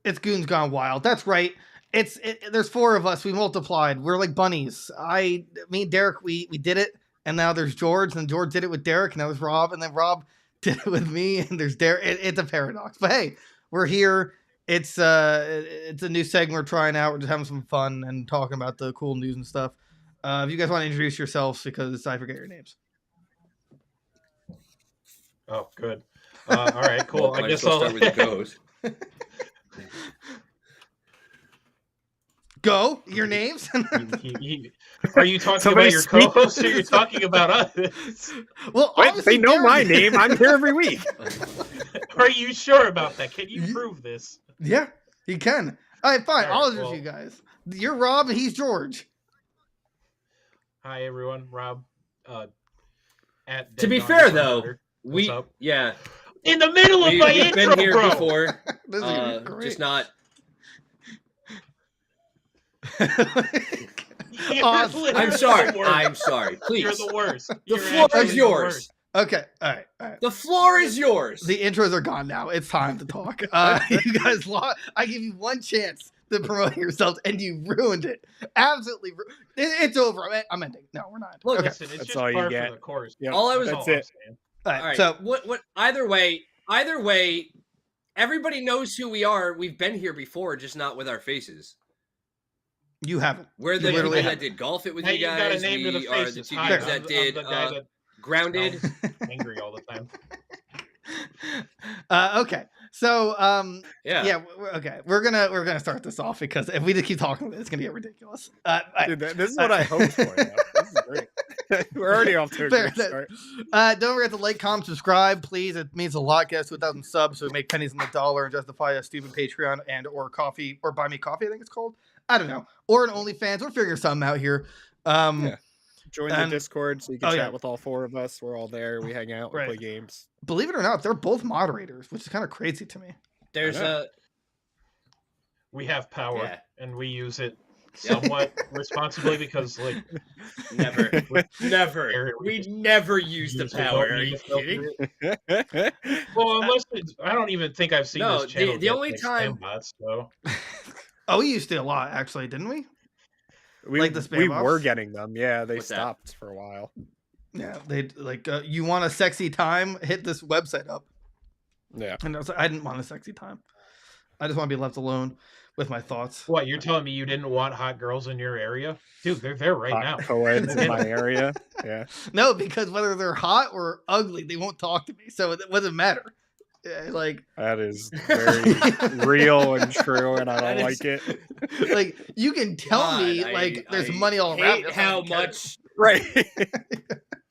It's Goons Gone Wild. That's right. There's 4 of us. We multiplied. We're like bunnies. Me and Derek, we did it, and now there's George, and George did it with Derek, and now there's Rob, and then Rob did it with me, and there's Derek. It's a paradox, but hey, we're here. It's a new segment we're trying out. We're just having some fun and talking about the cool news and stuff. If you guys want to introduce yourselves, because I forget your names. Oh, good. All right, cool. Well, I guess I'll start with Goes. Go, your names. Are you talking about your co-host or you're talking about us? Well, they know my name. I'm here every week. Are you sure about that? Can you prove this? Yeah, you can. All right, fine. All right, I'll introduce you guys. You're Rob, and he's George. Hi, everyone. Rob. To be fair, though, in the middle of my we've intro, been here bro. Before. This is great. Just not. Awesome. I'm sorry. Please. You're the worst. The floor is yours. Okay, all right. The floor is yours. The intros are gone now. It's time to talk. You guys I give you one chance to promote yourselves, and you ruined it. Absolutely. It's over. I'm ending. No, we're not. Look, okay. Listen, it's That's just all you par get. for the course. Yep, all I was. That's it. All All right. So what? Either way, everybody knows who we are. We've been here before, just not with our faces. you haven't. We're the You people literally that haven't. did golf it with Hey, you you got a guys. name to the We are the faces. two Hi, dudes I'm that did the guy that Grounded. angry all the time. Okay. So Yeah. okay. We're gonna start this off because if we just keep talking, it's gonna get ridiculous. Dude, this is what I hoped for. This is great. We're already off to a Fair, good start. don't forget to like, comment, subscribe, please. It means a lot. Get us to 1,000 subs, so we make pennies on the dollar and justify a stupid Patreon and or coffee or buy me coffee. I think it's called. I don't know, or an OnlyFans. We're figuring something out here. Join the Discord so you can chat with all 4 of us. We're all there. We hang out. We play games. Believe it or not, they're both moderators, which is kind of crazy to me. We have power, Yeah. and we use it somewhat responsibly because, like, Never. We never use the power. Are you kidding? Well, unless I don't even think I've seen No, this channel. the only time- spam bots, so. Oh, we used to a lot, actually, didn't we? We, Like the spam we bots? were getting them. Yeah, they What's that? stopped for a while. Yeah, they like you want a sexy time? Hit this website up. Yeah. And I was like, I didn't want a sexy time. I just want to be left alone with my thoughts. What, you're telling me you didn't want hot girls in your area? Dude, they're there right now. Co-eds in my area. Yeah. No, because whether they're hot or ugly, they won't talk to me, so it doesn't matter. Like that is very real and true, and I don't like it. Like you can tell me like there's money all around. Hate how much. Right.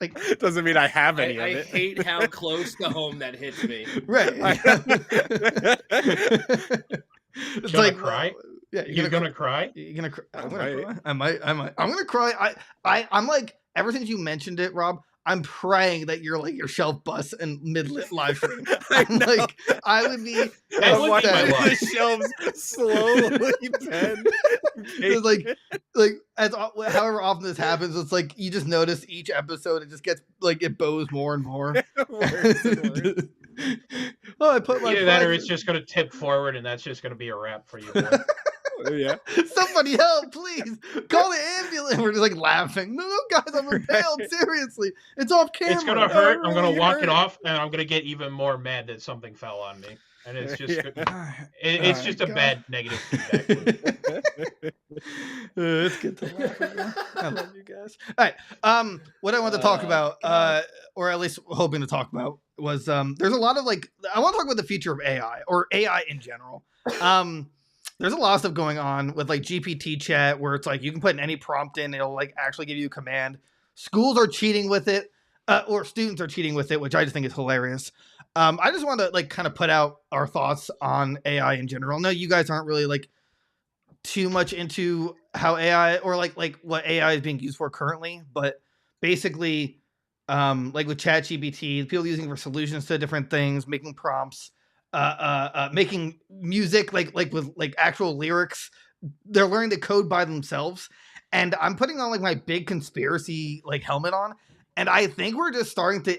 Like doesn't mean I have any I of it. hate how close to home that hits me. Right. It's Gonna like cry? Yeah, You're gonna cry? You're gonna cry. I'm I gonna might. cry. I might. I'm gonna cry. I'm like ever since you mentioned it, Rob. I'm praying that you're like your shelf busts and mid live stream. I'm like, I would be. That would be my upset. luck. The shelves slowly bend. It's like as however often this happens, it's like you just notice each episode it just gets like it bows more and more. Worse and worse. Oh, I put my Either that or it's just gonna tip forward and that's just gonna be a wrap for you. Boy. Yeah. Somebody help, please! Call the ambulance. We're just like laughing. No, guys, I'm impaled. Seriously, it's off camera. It's gonna hurt. I'm gonna really walk hurt. it off, and I'm gonna get even more mad that something fell on me. And it's just, it's just a bad negative feedback loop. It's good to laugh again. I love you guys. All right. What I wanted to talk about, or at least hoping to talk about, was there's a lot of like I want to talk about the future of AI or AI in general. There's a lot of stuff going on with like GPT chat where it's like you can put in any prompt in, it'll like actually give you a command. Schools are cheating with it, or students are cheating with it, which I just think is hilarious. I just want to like kind of put out our thoughts on AI in general. No, you guys aren't really like too much into how AI or like what AI is being used for currently, but basically, like with ChatGPT, people using it for solutions to different things, making prompts. Making music like with like actual lyrics. They're learning to code by themselves, and I'm putting on like my big conspiracy like helmet on, and I think we're just starting to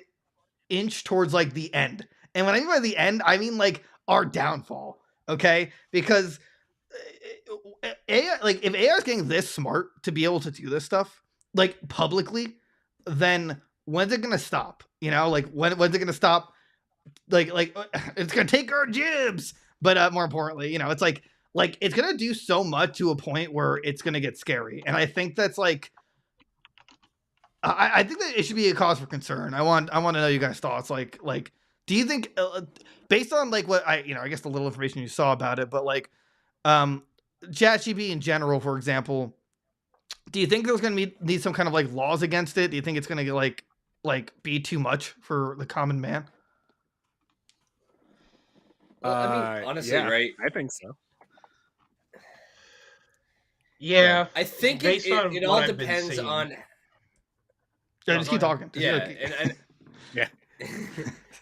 inch towards like the end. And when I mean by the end, I mean like our downfall. Okay, because AI, like if AI is getting this smart to be able to do this stuff like publicly, then when's it gonna stop? You know, like when's it gonna stop? Like it's gonna take our jibs. But more importantly, you know, it's like it's gonna do so much to a point where it's gonna get scary. And I think that's like I think that it should be a cause for concern. I want to know you guys' thoughts. Like do you think based on like what I guess the little information you saw about it, but like ChatGPT in general, for example, do you think there's going to need some kind of like laws against it? Do you think it's going to like be too much for the common man? Well, I mean, honestly, yeah, right? I think so. Yeah, I think it all depends on. Yeah, just keep talking. Yeah, and yeah.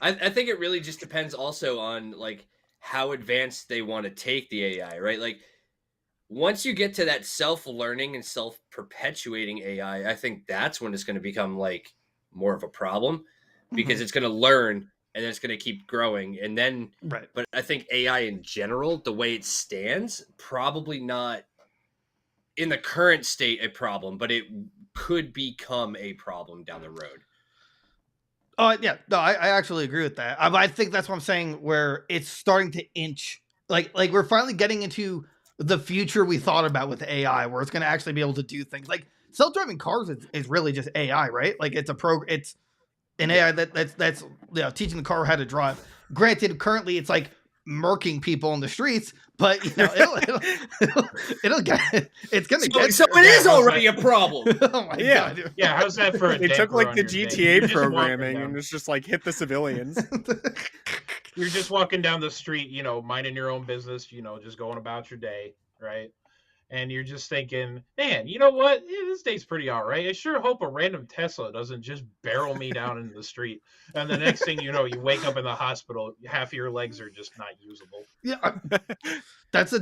I think it really just depends also on like how advanced they want to take the AI, right? Like once you get to that self-learning and self-perpetuating AI, I think that's when it's going to become like more of a problem because it's going to learn and then it's going to keep growing. And then, right. But I think AI in general, the way it stands, probably not in the current state a problem, but it could become a problem down the road. Oh yeah, no, I actually agree with that. I think that's what I'm saying. Where it's starting to inch, like we're finally getting into the future we thought about with AI, where it's going to actually be able to do things like self-driving cars is really just AI, right? Like it's an AI that's teaching the car how to drive. Granted, currently it's like murking people in the streets, but it'll get it's gonna get. So it is already a problem. Oh my god! Dude. Yeah, how's that for? They took like the GTA programming and it's just like hit the civilians. You're just walking down the street, minding your own business, just going about your day, right? And you're just thinking, man, you know what? Yeah, this day's pretty all right. I sure hope a random Tesla doesn't just barrel me down into the street. And the next thing you know, you wake up in the hospital, half of your legs are just not usable. Yeah, that's the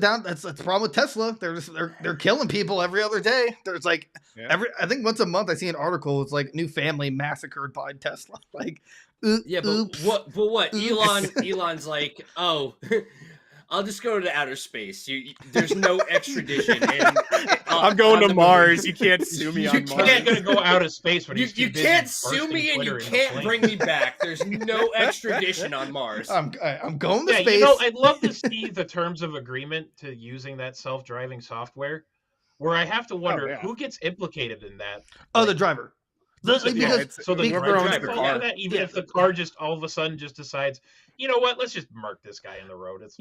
problem with Tesla. They're killing people every other day. There's like I think once a month I see an article. It's like new family massacred by Tesla. Like, what? Elon's like, oh. I'll just go to outer space. There's no extradition. And I'm going to Mars. You can't sue me on Mars. You're going to go out of space when you can't sue me and you can't bring me back. There's no extradition on Mars. I'm going to space. I'd love to see the terms of agreement to using that self-driving software, where I have to wonder who gets implicated in that. Oh, the driver. So the driver, even if the car just all of a sudden just decides, you know what, let's just murk this guy in the road. Because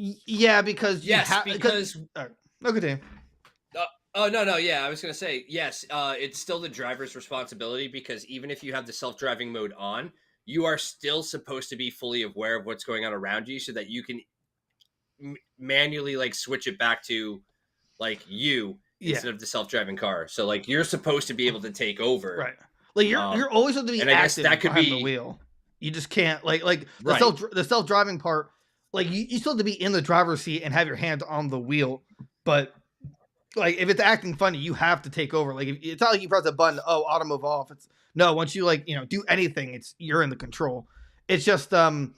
okay. I was gonna say yes. It's still the driver's responsibility because even if you have the self-driving mode on, you are still supposed to be fully aware of what's going on around you, so that you can manually like switch it back to like you instead of the self-driving car. So like you're supposed to be able to take over, right? Like you're always going to be active that could behind the wheel. You just can't like the self-driving part. Like you still have to be in the driver's seat and have your hands on the wheel. But like if it's acting funny, you have to take over. Like it's not like you press a button, auto move off. It's no, once you do anything, you're in the control. It's just but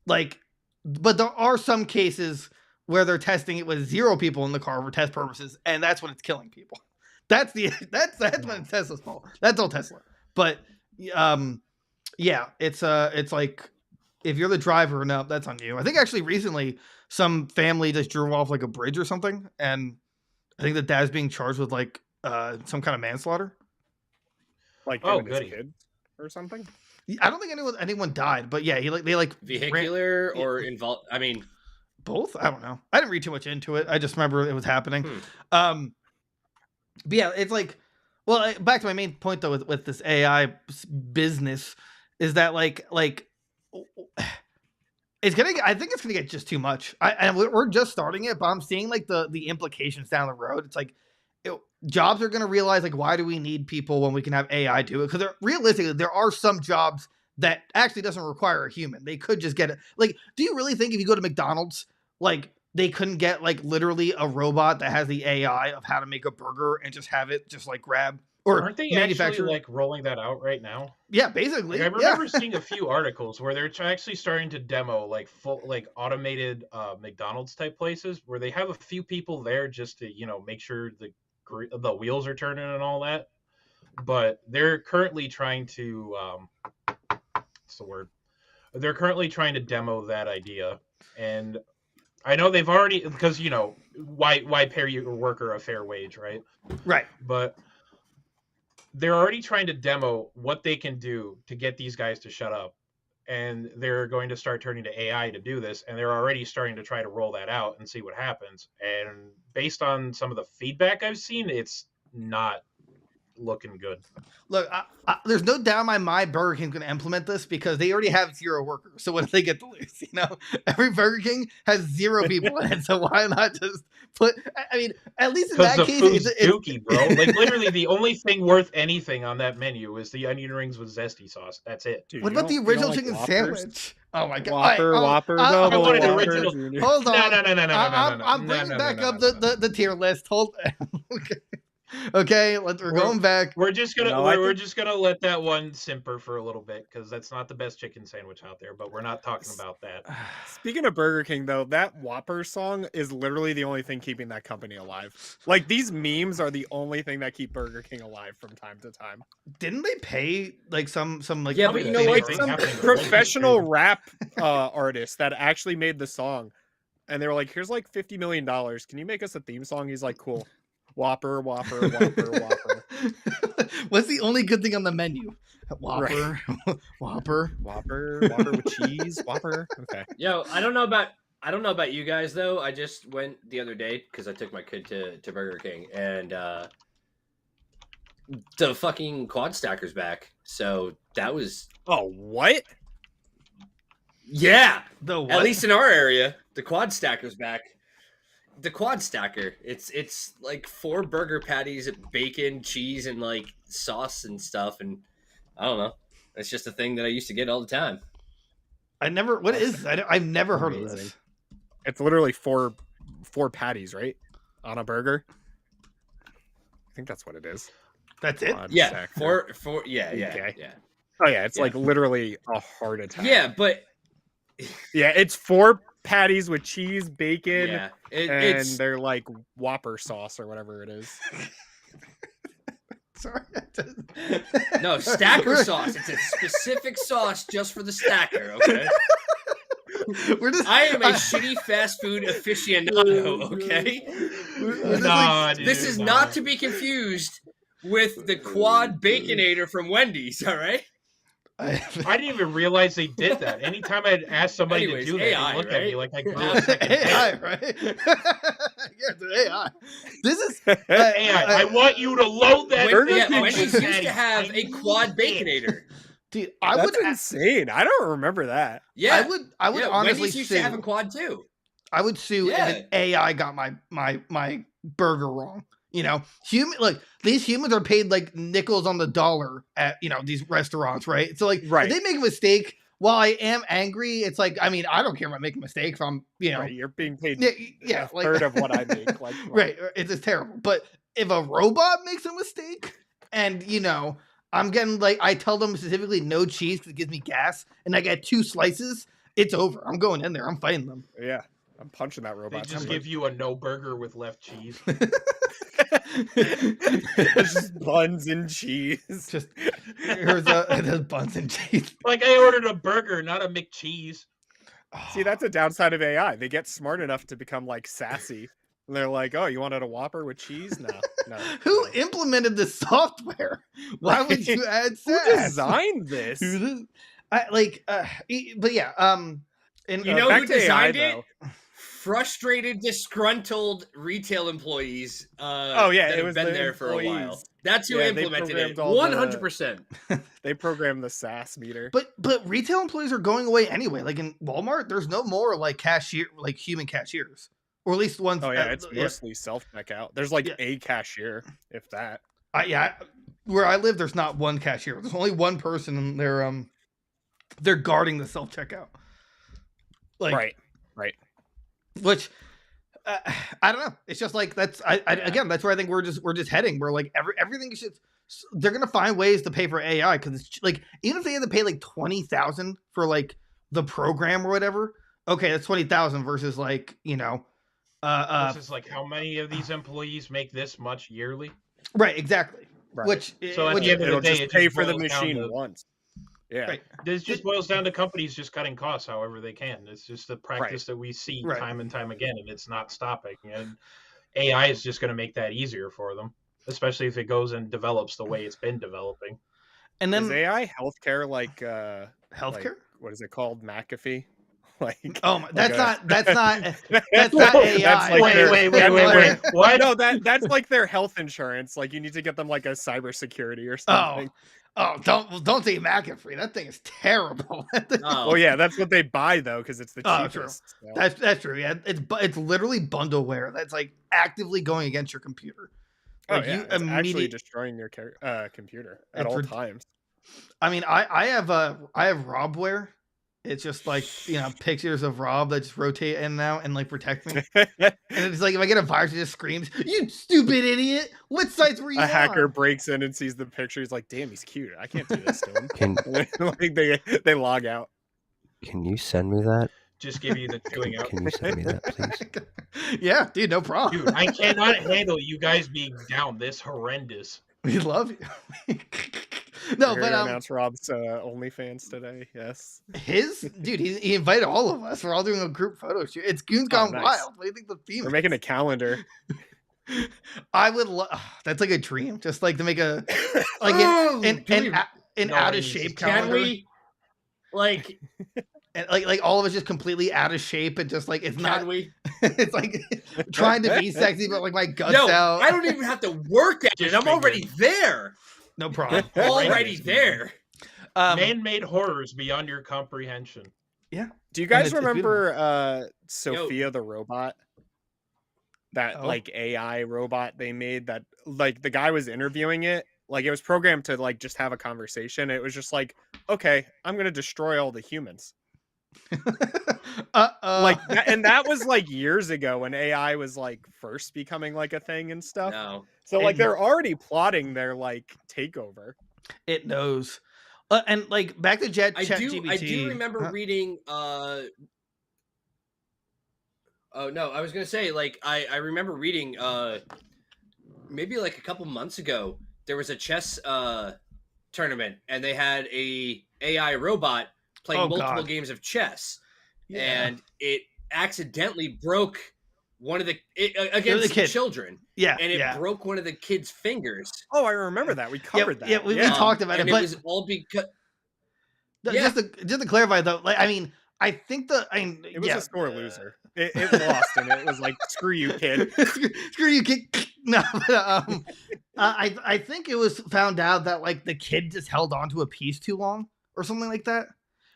there are some cases where they're testing it with 0 people in the car for test purposes, and that's when it's killing people. That's when it's Tesla's fault. That's all Tesla. But it's like if you're the driver, no, that's on you. I think actually recently some family just drove off like a bridge or something, and I think the dad's being charged with like some kind of manslaughter. Like his kid or something. I don't think anyone died, but yeah, they vehicular or involved. I mean, both. I don't know. I didn't read too much into it. I just remember it was happening. But yeah, it's like, well, back to my main point though with this AI business is that like it's gonna. I think it's gonna get just too much. And we're just starting it, but I'm seeing like the implications down the road. It's like jobs are gonna realize like, why do we need people when we can have AI do it? Because realistically, there are some jobs that actually doesn't require a human. They could just get it. Like, do you really think if you go to McDonald's, like they couldn't get like literally a robot that has the AI of how to make a burger and just have it just like grab, or aren't they manufacturer. actually like rolling that out right now? Yeah, basically. Like, I remember seeing a few articles where they're actually starting to demo like full like automated McDonald's type places where they have a few people there just to make sure the wheels are turning and all that. But they're currently trying to what's the word? They're currently trying to demo that idea, and I know they've already because why pay your worker a fair wage, right? Right. But they're already trying to demo what they can do to get these guys to shut up. And they're going to start turning to AI to do this. And they're already starting to try to roll that out and see what happens. And based on some of the feedback I've seen, it's not looking good. Look, there's no doubt in my mind Burger King's going to implement this because they already have 0 workers. So what do they get to lose? Every Burger King has 0 people in it. So why not just put? I mean, at least in that case, it's dookie, bro. Like literally, the only thing worth anything on that menu is the onion rings with zesty sauce. That's it. Dude, what about the original chicken sandwich? Oh my god! Whopper, I double, wanted Whopper, original. Junior. Hold on. No. I'm bringing back up the tier list. Hold. Okay, we're going back. We're just gonna we're just gonna let that one simper for a little bit because that's not the best chicken sandwich out there. But we're not talking about that. Speaking of Burger King, though, that Whopper song is literally the only thing keeping that company alive. Like these memes are the only thing that keep Burger King alive from time to time. Didn't they pay like some like? Yeah, but you know what? Some professional rap artist that actually made the song, and they were like, "Here's like $50 million. Can you make us a theme song?" He's like, "Cool." Whopper. What's the only good thing on the menu? Whopper, right. Whopper with cheese. Whopper. Okay. Yo, I don't know about you guys though. I just went the other day because I took my kid to Burger King and the fucking quad stacker's back. So that was what? Yeah. The what? At least in our area, the quad stacker's back. The quad stacker. It's like 4 burger patties, bacon, cheese, and like sauce and stuff. And I don't know. It's just a thing that I used to get all the time. I've never heard of this. It's literally four patties, right? On a burger. I think that's what it is. That's it? Yeah. Four. Yeah. Okay. Yeah. Oh yeah. It's like literally a heart attack. Yeah, but yeah, it's 4 patties with cheese, bacon, yeah, and they're like Whopper sauce or whatever it is. Sorry. No, stacker sauce. It's a specific sauce just for the stacker, okay? I am a shitty fast food aficionado, okay? This is not to be confused with the quad baconator from Wendy's, all right? I didn't even realize they did that. Anytime I'd ask somebody to do that, AI, they look right? at me like I grew AI, right? Yeah, it's AI. This is AI. I want you to load that. Wendy's used to have a quad baconator. Dude, that's insane. I don't remember that. Yeah, I would honestly Wendy's used to have a quad too. I would sue if an AI got my burger wrong. These humans are paid like nickels on the dollar at these restaurants, right? So like, if they make a mistake, while I am angry, it's like, I mean, I don't care about making mistakes. I'm you're being paid a third of what I make. Like, right, it's just terrible. But if a robot makes a mistake, and I'm getting I tell them specifically no cheese because it gives me gas, and I get 2 slices, it's over. I'm going in there. I'm fighting them. Yeah. I'm punching that robot. They just give you a no burger with left cheese. It's just buns and cheese. Just here's buns and cheese. Like I ordered a burger, not a McCheese. See, that's a downside of AI. They get smart enough to become like sassy. And they're like, "Oh, you wanted a Whopper with cheese? No." Who implemented this software? Why would you add sass? Who designed this? But yeah. And who designed it? Frustrated, disgruntled retail employees. That have been there for a while. That's who implemented it. 100%. They programmed the SAS meter. But retail employees are going away anyway. Like in Walmart, there's no more human cashiers, or at least ones. Oh yeah, it's mostly self checkout. There's a cashier, if that. Where I live, there's not one cashier. There's only one person, and they're guarding the self checkout. Right. Which I don't know. It's just like again, that's where I think we're just heading. We're like everything is just, they're gonna find ways to pay for AI because it's like, even if they had to pay like 20,000 for like the program or whatever, okay, that's 20,000 versus like, you know, versus like how many of these employees make this much yearly? right, exactly. Right. Which So at the end of the It'll day, just it pay just for the boils down machine to, once. Yeah. right. this just boils down to companies just cutting costs however they can. It's just the practice that we see Right. time and time again, and it's not stopping. And AI is just going to make that easier for them, especially if it goes and develops the way it's been developing. And then Is AI healthcare like healthcare? like, what is it called? McAfee? Like, Oh, my, like that's a- not that's not That's not AI. That's like Wait, their- wait, that's wait. like- What? No, that's like their health insurance. Like you need to get them like a cybersecurity or something. Don't say McAfee. That thing is terrible. Oh, Well, yeah, that's what they buy though, because it's the Oh, true. cheapest. So. That's true. Yeah, it's literally bundleware that's like actively going against your computer. Oh Like, yeah, you it's actually immediate- destroying your computer at It's all rid- times. I mean, I have Robware. It's just like, you know, pictures of Rob that just rotate in and out and like protect me. And it's like if I get a virus, it just screams, "You stupid idiot! What sites were you A on?" hacker breaks in and sees the picture. He's like, "Damn, he's cute. I can't do this to him." Can Like they log out. can you send me that? Just give you the chewing out. Can you send me that, please? Yeah, dude, no problem. Dude, I cannot handle you guys being down this horrendous. We love you. No, We're but gonna announce Rob's OnlyFans today. Yes. his dude, he invited all of us. We're all doing a group photo shoot. It's Goons Gone nice. Wild. What do you think the theme We're is? making a calendar. I would love. That's like a dream, just like to make a like Oh, an dude, No, out of it's shape just- can calendar, we? Like, and like all of us just completely out of shape and just like it's can not. we? It's like trying to be sexy, but like my guts No, out. I don't even have to work at it. Just I'm already there. No problem. Already there. Man-made horrors beyond your comprehension. Do you guys it's remember Sophia the robot? That Oh. like AI robot they made that like the guy was interviewing it. Like it was programmed to like just have a conversation. It was just like, okay, I'm gonna destroy all the humans. Like and that was like years ago when AI was like first becoming like a thing and stuff. No. So like And- they're already plotting their like takeover. it knows. And like back to I ChatGPT. do remember Huh? reading oh no, I was gonna say, like, I remember reading maybe like a couple months ago, there was a chess tournament and they had a AI robot playing Oh, multiple God. games of chess, Yeah. and it accidentally broke one of the against kid. children, yeah, and it yeah. broke one of the kid's fingers. Oh, I remember that. We covered that. yeah, we talked about and it, but was all because just to clarify though, like I mean, I think It was yeah. a sore loser. It lost, and it was like, "Screw you, kid." Screw you, kid. No, but, I think it was found out that like the kid just held on to a piece too long or something like that.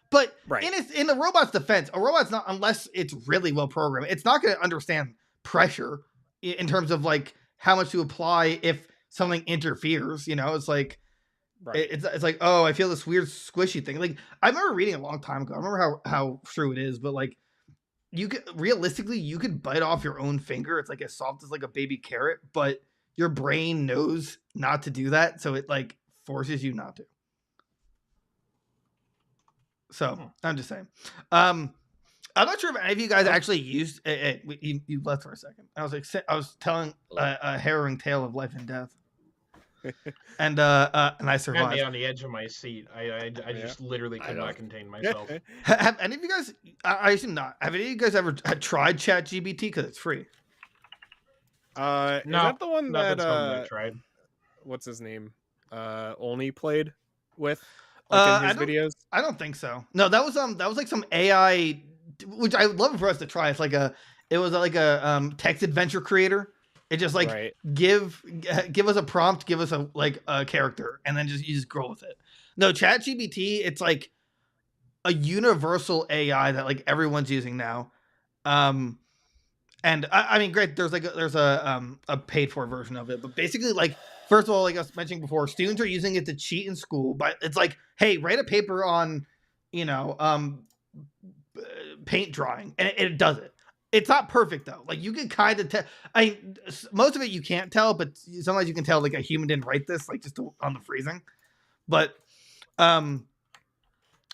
But Right. in the robot's defense, a robot's not, unless it's really well programmed, it's not going to understand pressure in terms of like how much to apply if something interferes. You know, it's like Right. it's like, oh, I feel this weird squishy thing. Like I remember reading a long time ago. I remember how true it is, but like you could realistically you could bite off your own finger. It's like as soft as like a baby carrot, but your brain knows not to do that, so it like forces you not to. So I'm just saying. I'm not sure if any of you guys actually used. You left for a second. I was telling a harrowing tale of life and death, and I Had me survived. on the edge of my seat. I just literally could not contain myself. Have any of you guys? I assume not. Have any of you guys ever tried ChatGPT because it's free? Is that the one Nothing's that something I tried. what's his name? Only played with like in his videos. I don't think so. No, that was like some AI, which I would love for us to try. It's like it was like a text adventure creator. It just like Right. give us a prompt, give us a character, and then you just grow with it. No, ChatGPT, it's like a universal AI that like everyone's using now. And I mean, great. There's a paid for version of it, but basically, like, first of all, like I was mentioning before, students are using it to cheat in school. But it's like, hey, write a paper on, paint drawing, and it does it. It's not perfect though. Like you can kind of tell. Most of it you can't tell, but sometimes you can tell like a human didn't write this, like just on the phrasing. But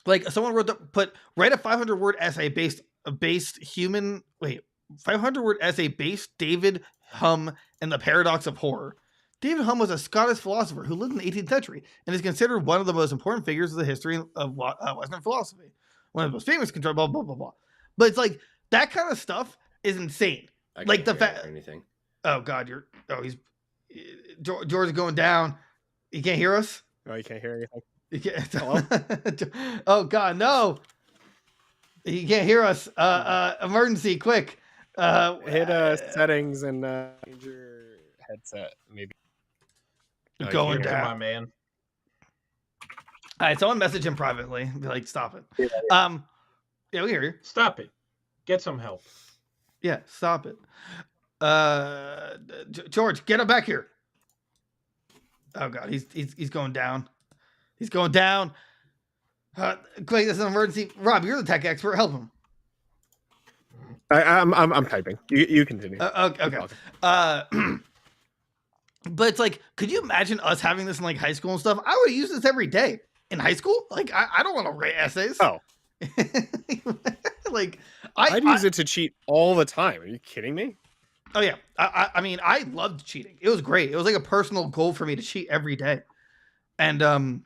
like someone write a 500-word essay based 500-word essay based David Hume and the Paradox of Horror. David Hume was a Scottish philosopher who lived in the 18th century and is considered one of the most important figures of the history of Western philosophy. One of the most famous control, blah, blah, blah, blah. But it's like that kind of stuff is insane. Like the fact anything. Oh God, George is going down. You can't hear us? Oh, you can't hear anything. You can't, Hello? Oh God, no. You can't hear us. Emergency, quick. Hit settings and change your headset, maybe. Going Come down. on, man. All right, someone message him privately. Be like, stop it. Yeah, we hear you. Stop it. Get some help. Yeah, stop it. George, get him back here. Oh God, he's going down. He's going down. Quick, this is an emergency. Rob, you're the tech expert. Help him. I'm typing. You continue. Okay. But it's like, could you imagine us having this in like high school and stuff? I would use this every day in high school. Like, I don't want to write essays. Oh, like I'd use it to cheat all the time. Are you kidding me? Oh yeah. I mean, I loved cheating. It was great. It was like a personal goal for me to cheat every day. And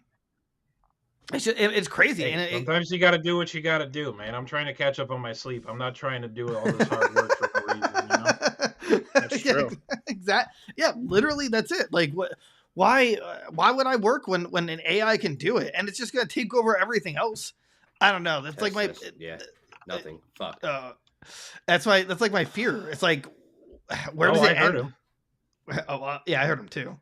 it's crazy. Hey, and sometimes you got to do what you got to do, man. I'm trying to catch up on my sleep. I'm not trying to do all this hard work for no reason, you know? That's true. Exactly. Yeah, literally, that's it. Like, what? Why would I work when an AI can do it and it's just gonna take over everything else? I don't know. That's like nothing. Fuck. That's like my fear. It's like, where does it end? Heard him. Oh, well, yeah, I heard him too.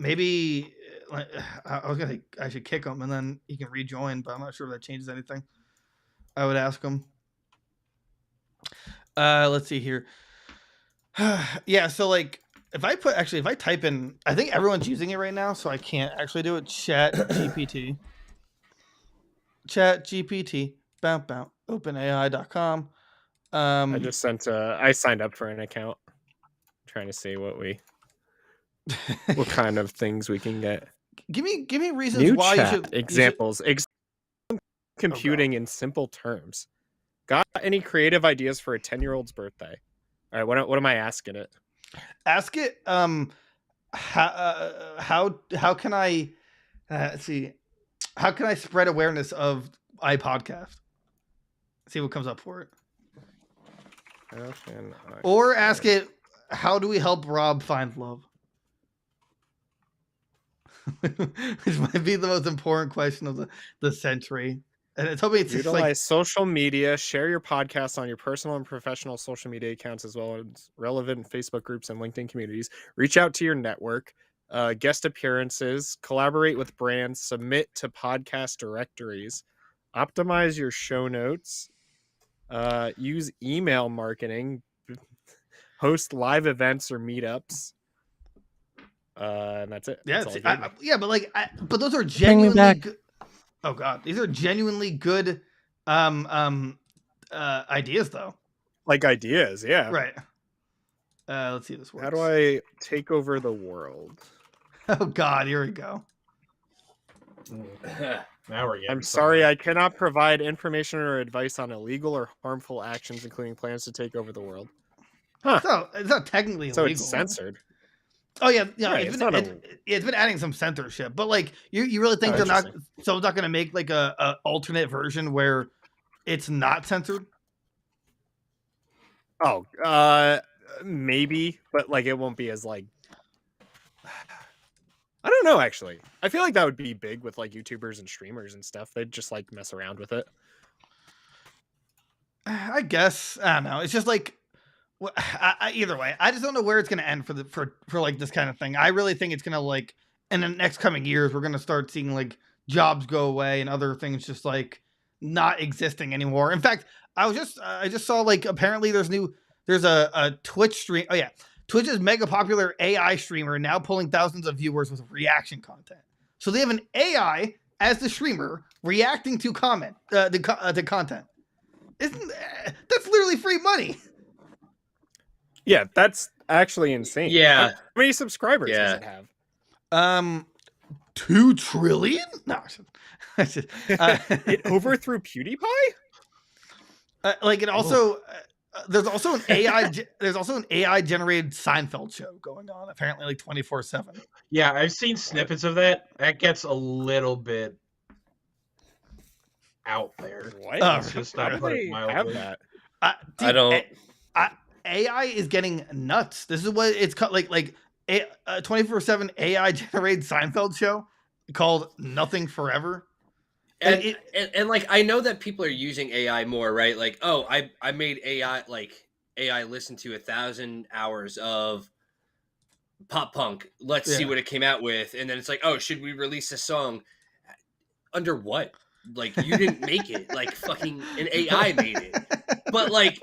Maybe I should kick him and then he can rejoin, but I'm not sure if that changes anything. I would ask him. Let's see here. Yeah, so like if I type in, I think everyone's using it right now, so I can't actually do it. Chat GPT. OpenAI.com. I just I signed up for an account. I'm trying to see what kind of things we can get. Give me reasons New why chat you should examples. Computing in simple terms. Got any creative ideas for a 10-year-old's birthday? All right, what am I asking it? Ask it how can I see, how can I spread awareness of iPodcast? See what comes up for it. Or ask it, how do we help Rob find love? Which might be the most important question of the century. And it's hoping it's utilize like social media, share your podcast on your personal and professional social media accounts, as well as relevant Facebook groups and LinkedIn communities. Reach out to your network, guest appearances, collaborate with brands, submit to podcast directories, optimize your show notes, use email marketing, host live events or meetups. And that's it. Yeah, That's but those are genuinely good. Oh God, these are genuinely good ideas though. Like ideas, yeah. Right. Let's see if this works. How do I take over the world? Oh God, here we go. Now we're getting I'm sorry, I cannot provide information or advice on illegal or harmful actions, including plans to take over the world. Huh. So it's not technically illegal. So it's censored. Oh yeah, Right, it's been adding some censorship, but like you really think someone's not going to make like a alternate version where it's not censored? Oh, maybe, but like it won't be as like, I don't know. Actually, I feel like that would be big with like YouTubers and streamers and stuff. They'd just like mess around with it. I guess I don't know. It's just like. Either way, I just don't know where it's going to end for like this kind of thing. I really think it's going to like in the next coming years, we're going to start seeing like jobs go away and other things just like not existing anymore. In fact, I just saw like apparently there's a Twitch stream. Oh yeah. Twitch is mega popular AI streamer now pulling thousands of viewers with reaction content. So they have an AI as the streamer reacting to the content. That's literally free money. Yeah, that's actually insane. Yeah. How many subscribers does Yeah. it have? 2 trillion? No. It overthrew PewDiePie? Like it also there's also an AI generated Seinfeld show going on, apparently like 24/7. Yeah, I've seen snippets of that. That gets a little bit out there. What? Let's just How not do put they it have mildly. that? Dude, I don't. AI is getting nuts. This is what it's called, like a 24/7 AI generated Seinfeld show called Nothing Forever. And like I know that people are using AI more, right? Like, oh, I made AI listen to 1,000 hours of pop punk. Let's see Yeah. what it came out with, and then it's like, oh, should we release a song? Under what? Like, you didn't make it. Like, fucking an AI made it. But like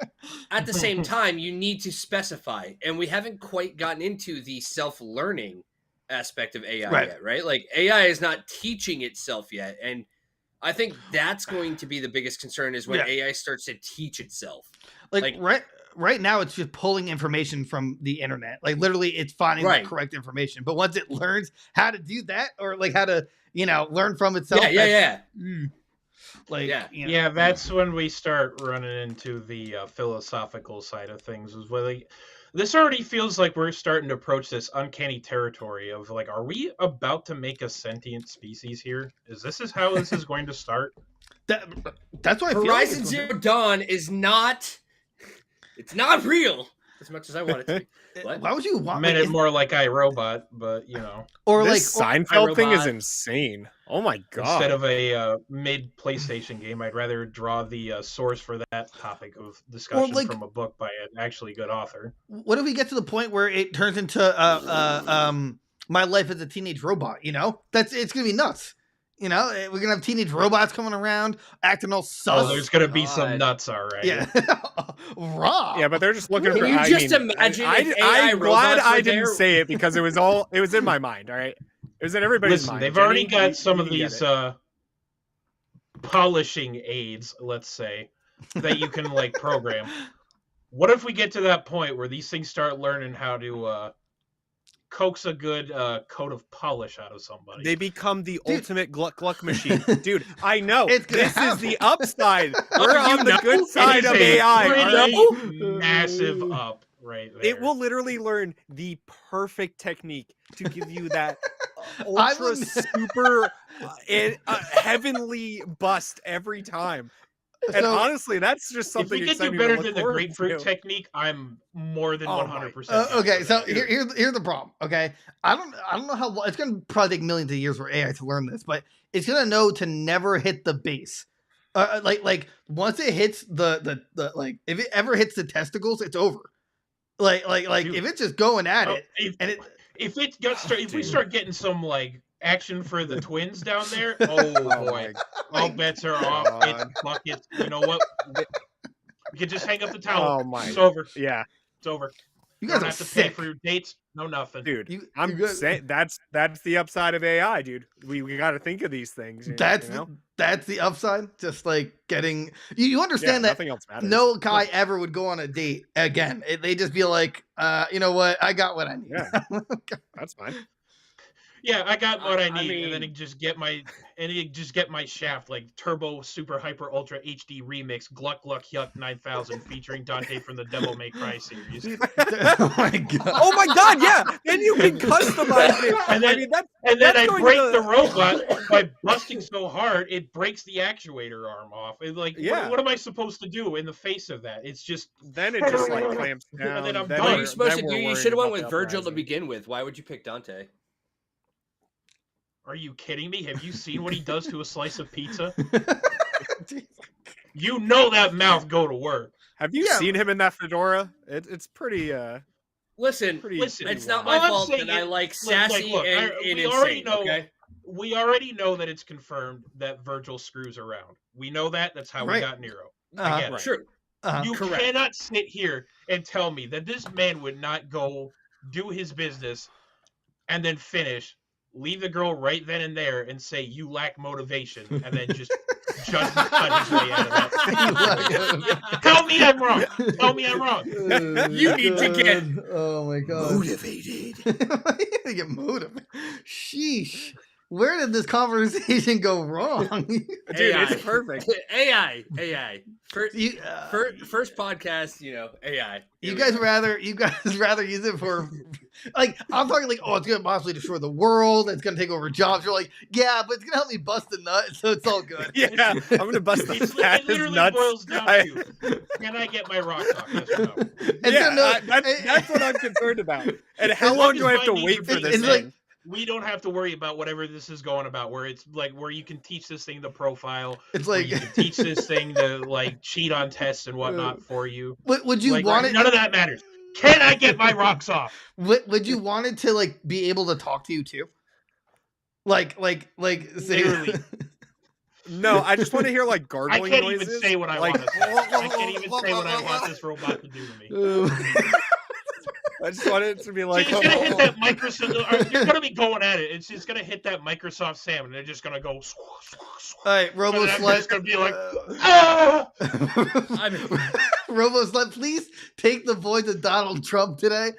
at the same time, you need to specify, and we haven't quite gotten into the self-learning aspect of AI Right. yet, right? Like AI is not teaching itself yet, and I think that's going to be the biggest concern is when Yeah. AI starts to teach itself. Like right now it's just pulling information from the internet. Like literally it's finding Right. the correct information. But once it learns how to do that, or like how to, learn from itself. Yeah. Like Yeah. Yeah, that's when we start running into the philosophical side of things. Is where this already feels like we're starting to approach this uncanny territory of like, are we about to make a sentient species here? Is how this is going to start? That's why I feel Horizon like Zero Dawn is not. It's not real as much as I want it to be. What? Why would you want Meant it more like iRobot, but or This like Seinfeld thing is iRobot. insane. Oh my god! instead of a mid PlayStation game, I'd rather draw the source for that topic of discussion like- from a book by an actually good author. what if we get to the point where it turns into My Life as a Teenage Robot, it's gonna be nuts. We're gonna have teenage robots coming around acting all sus. Oh, there's gonna be some God. nuts, all right. Yeah. Raw. Yeah, but they're just looking Can for. you I just mean, imagine I, if I, AI I'm glad robots I were didn't there? say it because it was in my mind. All right, it was in everybody's Listen, mind. they've already Jenny, got some you of can get these it. polishing aids, let's say, that you can like program. What if we get to that point where these things start learning how to coax a good coat of polish out of somebody? They become the Dude. ultimate gluck gluck machine, dude. I know It's gonna this is happen. the upside. We're you on the know? good It side is of a AI. all right? pretty massive up right there. It will literally learn the perfect technique to give you that I ultra wouldn't- super heavenly bust every time. And So- honestly, that's just If something we could do exciting to better look than the forward grapefruit to. technique, I'm more than Oh my- 100%. Okay, so here's the problem. Okay, I don't know how it's gonna probably take millions of years for AI to learn this, but it's gonna know to never hit the base. Like once it hits the like if it ever hits the testicles, it's over. Like Dude. if it's just going at Oh, it and it if we Dude. start getting some like action for the twins down there, oh boy, all bets are off. It's God. buckets. You know what? We could just hang up the towel. Oh my- It's over. Yeah, It's over. you You guys don't are have to pay sick. for your dates. No nothing. dude. You I'm guys- saying that's the upside of AI, dude. We got to think of these things. That's you know? that's the upside. Just like getting you Yeah, understand that nothing else matters. no guy ever would go on a date again. They just be like, you know what? I got what I need. Yeah. That's fine. Yeah, I got what I I need, and then mean- it just get my shaft like turbo super hyper ultra HD remix Gluck Gluck Yuck 9000 featuring Dante from the Devil May Cry series. Oh my god. Oh my god, yeah. Then you can customize it. And then- I mean, that, And then That's I going break to the robot by busting so hard it breaks the actuator arm off. It's like, Yeah. what am I supposed to do in the face of that? It's just then it just like clamps down. And then I'm What done. are Then you supposed to we're do? You worried should have went about with the Virgil to uprising. begin with. Why would you pick Dante? Are you kidding me? Have you seen what he does to a slice of pizza? You know that mouth go to work. Have you Yeah. seen him in that fedora? It's pretty Listen, pretty. Listen, it's not All my I'm fault saying that I is- like like, sassy look, and we already insane. know- Okay, We already know that it's confirmed that Virgil screws around. We know that. That's how we Right. got Nero. Uh-huh. I get it. true. You Correct. cannot sit here and tell me that this man would not go do his business and then finish, leave the girl right then and there and say you lack motivation and then just just cut his way out of that. Tell me I'm wrong. Tell me I'm wrong. You need to get oh my god motivated. to get motivated. Sheesh. Where did this conversation go wrong? Dude, AI. it's perfect. AI. First, You, first podcast, AI. you guys rather use it for like I'm talking like, oh, it's gonna possibly destroy the world, it's gonna take over jobs. You're like, yeah, but it's gonna help me bust a nut, so it's all good. Yeah, I'm gonna bust the fat It literally nuts. boils down to, can I get my rock off? Yes or no? And Yeah, so, no, that's what I'm concerned about. And how As long long do I as have to my wait needs for are this It's thing? like- We don't have to worry about whatever this is going about, where it's like where you can teach this thing the profile, it's where like, you can teach this thing to like cheat on tests and whatnot for you. would you Like, want it? none of that matters. Can I get my rocks off? Would you want it to like be able to talk to you too? Like say Literally. No, I just want to hear like I gargling can't noises. even say what I like, want to say. I can't even say what I want this robot to do to me. I just want it to be like. So you're gonna hit that Microsoft. You're gonna be going at it. It's just gonna hit that Microsoft Sam, and they're just gonna go. all right, Robo And I'm Slut. just gonna be like, ah! Robo Slut, please take the voice of Donald Trump today.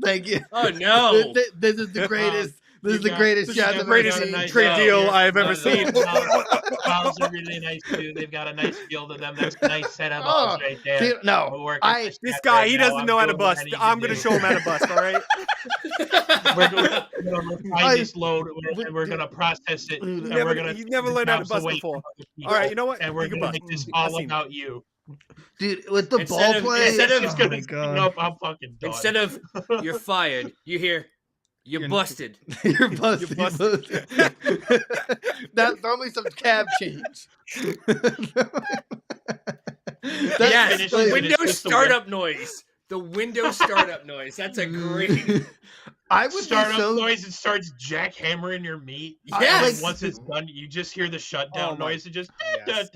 Thank you. Oh no! This is the greatest. This is the got- greatest this shot is I've the ever greatest seen. nice trade deal I've ever No, seen. Balls are really nice too. They've got a nice feel to them. That's a nice set of balls right there. See, We're no, working I. this This chat guy, right he now. doesn't I'm know how to doing what bust. I need to I'm gonna do. show him how to bust. All right. We're gonna find this load, and we're gonna process it. And Never- we're gonna He's never learned how to bounce bust away before. from other people, All right, you know what? And we're You can gonna bust. make this I've all seen about you. Dude, with the Instead ball of- play, instead of- It's oh gonna my be god, nope, I'm fucking done. Instead of you're fired, you hear you're busted. you're busted. You're busted. That throw me some cab change. Yes, finished the it. Windows It's just the startup noise. The Windows startup noise. That's a great. I would Start be up so. noise, it starts jackhammering your meat. Yes. And once it's done, you just hear the shutdown Oh my- noise. It just Yes.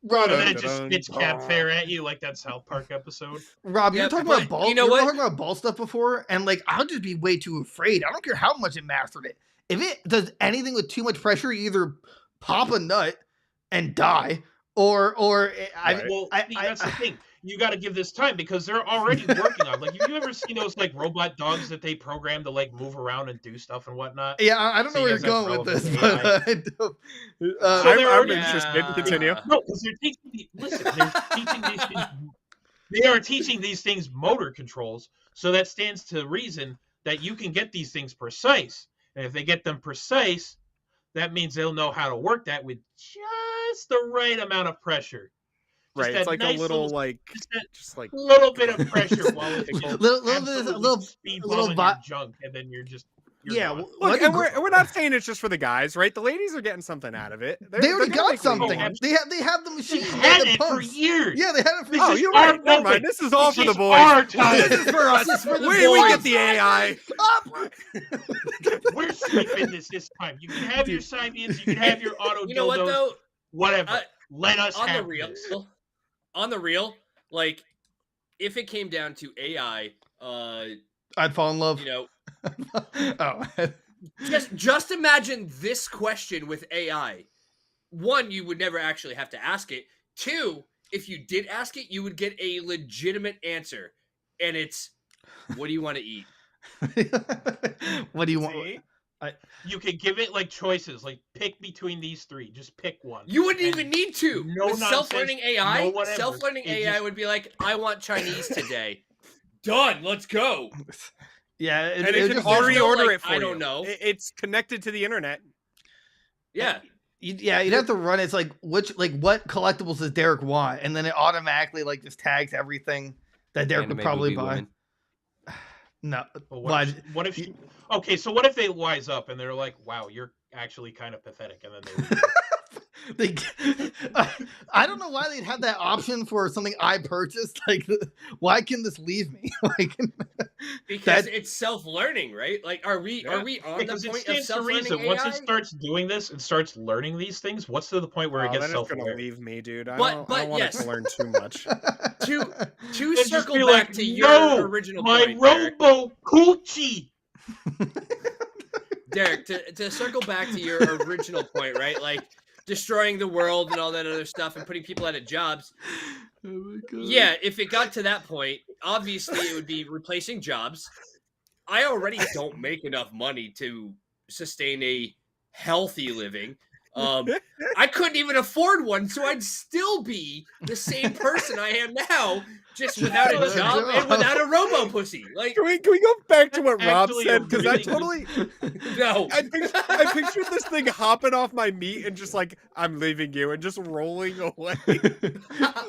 Rob, and then it just spits cat fair at you like that South Park episode. Rob, you're Yeah, talking but about ball. you know were what? talking about ball stuff before, and like I'll just be way too afraid. I don't care how much it mastered it. If it does anything with too much pressure, you either pop a nut and die, or Right. Well, see, that's the thing. You got to give this time because they're already working on. Like, have you ever seen those like robot dogs that they program to like move around and do stuff and whatnot? yeah, I don't know So where you you're guys going with have this, relevant but I don't. So they're I'm already- interested. Continue. No, because they're teaching. Listen, they're teaching these things. They are teaching these things motor controls, so that stands to reason that you can get these things precise. And if they get them precise, that means they'll know how to work that with just the right amount of pressure. Just Right. that It's like nice a little like, just that just like. little bit of pressure while it's just little bit, absolutely speed little bumming vi- your junk, and then you're yeah. gone. Look, what and do we're not saying it's just for the guys, right? The ladies are getting something out of it. they already they're gonna got make money. something. They have the They machine. had the it for pumps. years. Yeah, they had it for This Oh, is you're our right. Never moment. mind. This is all This for the is boys. our time. This is for us. This is for the we boys. get the AI. We're sweeping this time. You can have your Simeons, you can have your auto You know what dildos, though? whatever. Let us On the have real, this. on the real, like if it came down to AI, I'd fall in love. you know, Oh, just imagine this question with AI. One, you would never actually have to ask it. Two, if you did ask it, you would get a legitimate answer, and it's, "What do you want to eat?" what do you want? See? You could give it like choices, like pick between these three. Just pick one. You wouldn't And even need to. no With nonsense, self-learning AI, no whatever. self-learning It AI just- would be like, "I want Chinese today." Done. Let's go. Yeah, And it it would can just there's already no, order like, it for I you. don't know. It's connected to the internet. Yeah. you'd have to run. It's like what collectibles does Derek want, and then it automatically like just tags everything that Derek would Anime probably booby buy. women. No, But but what if okay, so what if they wise up and they're like, wow, you're actually kind of pathetic, and then they leave. they, I don't know why they'd have that option for something I purchased. Like, why can this leave me? Like, Because That- it's self-learning, right? Like, are we on Because the it point of stands to self-learning reason. AI? Once it starts doing this and starts learning these things, what's to the point where it Oh, gets then it's gonna self-aware? leave me, dude. I But- don't but want it yes. to learn too much. to just circle be back like, to your "No, original My point, Derek, Robo Coochie. Derek, to circle back to your original point, right? Like, destroying the world and all that other stuff and putting people out of jobs. Oh my God. Yeah, if it got to that point, obviously it would be replacing jobs. I already don't make enough money to sustain a healthy living. I couldn't even afford one, so I'd still be the same person I am now, just without a job and without a robo pussy. Like, Can we go back to what Rob Actually, said? Because I really totally no. I pictured this thing hopping off my meat and just like, I'm leaving you, and just rolling away.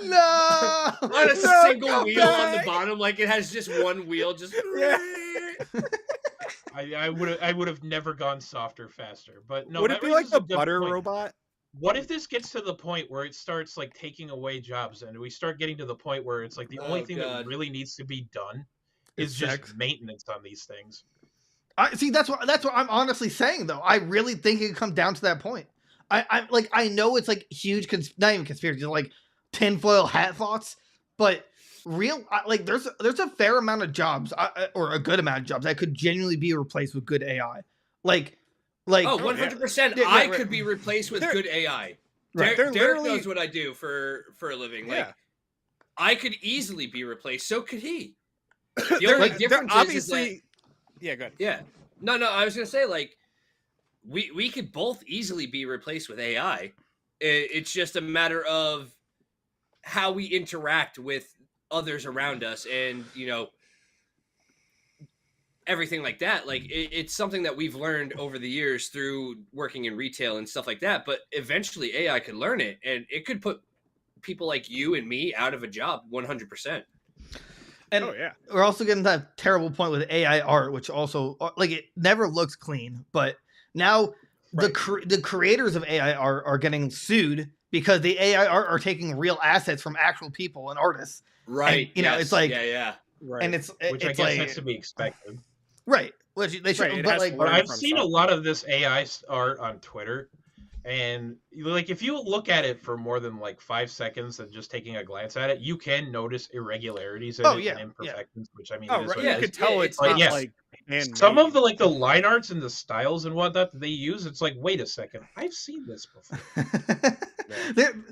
No. On a No, single come wheel on the back. bottom, like it has just one wheel, just Yeah. I would have never gone softer, faster. But no, Would that it be like raises the a good butter point. robot? What if this gets to the point where it starts like taking away jobs, and we start getting to the point where it's like the only Oh, thing God. that really needs to be done It's is just sex. maintenance on these things. I see. That's what I'm honestly saying, though. I really think it could come down to that point. I know it's like huge, not even conspiracy, like tinfoil hat thoughts, but like there's a fair amount of jobs, or a good amount of jobs that could genuinely be replaced with good AI. Like, oh, 100%. Yeah, I right. could be replaced with They're- good AI. Right. They're Derek literally- knows what I do for a living. Like, Yeah. I could easily be replaced. So could he. The They're- only they're difference obviously. is that, Yeah, good. yeah. No, I was gonna say, like, we could both easily be replaced with AI. It's just a matter of how we interact with others around us, and everything like that. Like, it's something that we've learned over the years through working in retail and stuff like that. But eventually, AI could learn it, and it could put people like you and me out of a job 100%. And Oh yeah. we're also getting that terrible point with AI art, which also like it never looks clean. But now the creators of AI art are getting sued because the AI art are taking real assets from actual people and artists. Right. And, it's like, yeah. Right. and it's Which I it's guess like, has to be expected. right. Which they should, Right, it but has like, to But learn I've from seen a something. lot of this AI art on Twitter, and like if you look at it for more than like 5 seconds and just taking a glance at it, you can notice irregularities in Oh, it yeah, and imperfections, which I mean, Oh it is right. what You it could is. tell Yeah, it's it's- not yes. like handmade. Some of the like the line arts and the styles and whatnot that they use, it's like, wait a second, I've seen this before.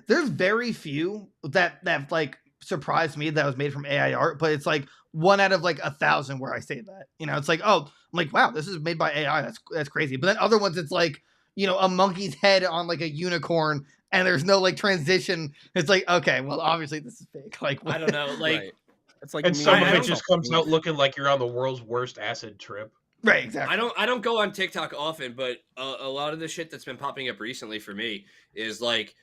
there's very few that like surprised me that was made from AI art, but it's like 1 out of like 1,000 where I say that. It's like, oh, I'm like, wow, this is made by AI. That's crazy. But then other ones, it's like, a monkey's head on like a unicorn, and there's no like transition. It's like, okay, well, obviously this is fake. Like, I don't know. Like, Right. It's like And me some of I it don't just comes out looking like you're on the world's worst acid trip. right, exactly. I don't go on TikTok often, but a lot of the shit that's been popping up recently for me is like,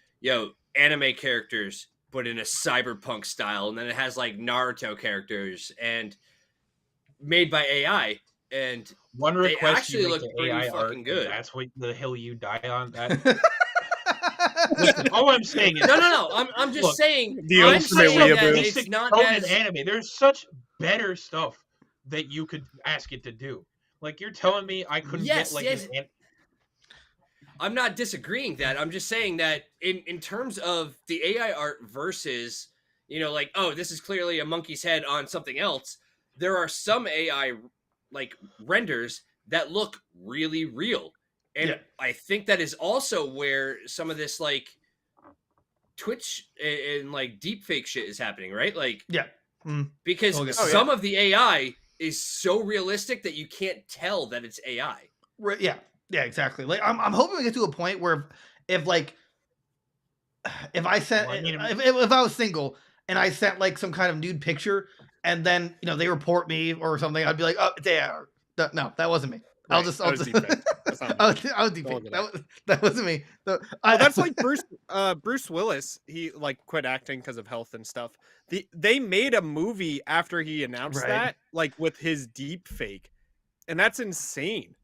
anime characters, but in a cyberpunk style, and then it has like Naruto characters and made by AI, and One They request actually you make look to pretty AI art, fucking and good. that's what the hill you die on. That listen, all I'm saying is no. I'm just Look, saying. the I'm ultimate saying that weeaboo. it's basic not shonen as anime. There's such better stuff that you could ask it to do. Like you're telling me I couldn't Yes, get like yes. an I'm not disagreeing that. I'm just saying that in terms of the AI art versus, like, oh, this is clearly a monkey's head on something else. There are some AI like renders that look really real. And Yeah. I think that is also where some of this like Twitch and like deepfake shit is happening, right? Like, Yeah. because Okay. some of the AI is so realistic that you can't tell that it's AI. Right, yeah, exactly. Like I'm hoping we get to a point where if like if I sent Well, I mean, if I was single and I sent like some kind of nude picture and then they report me or something, I'd be like, oh, it's AI. No, that wasn't me. I'll Right, just that was deepfake. That's not me. I was deepfake. Don't look at That wasn't me. Well, that's like Bruce Willis. He like quit acting because of health and stuff. They made a movie after he announced Right. that, like with his deep fake, and that's insane.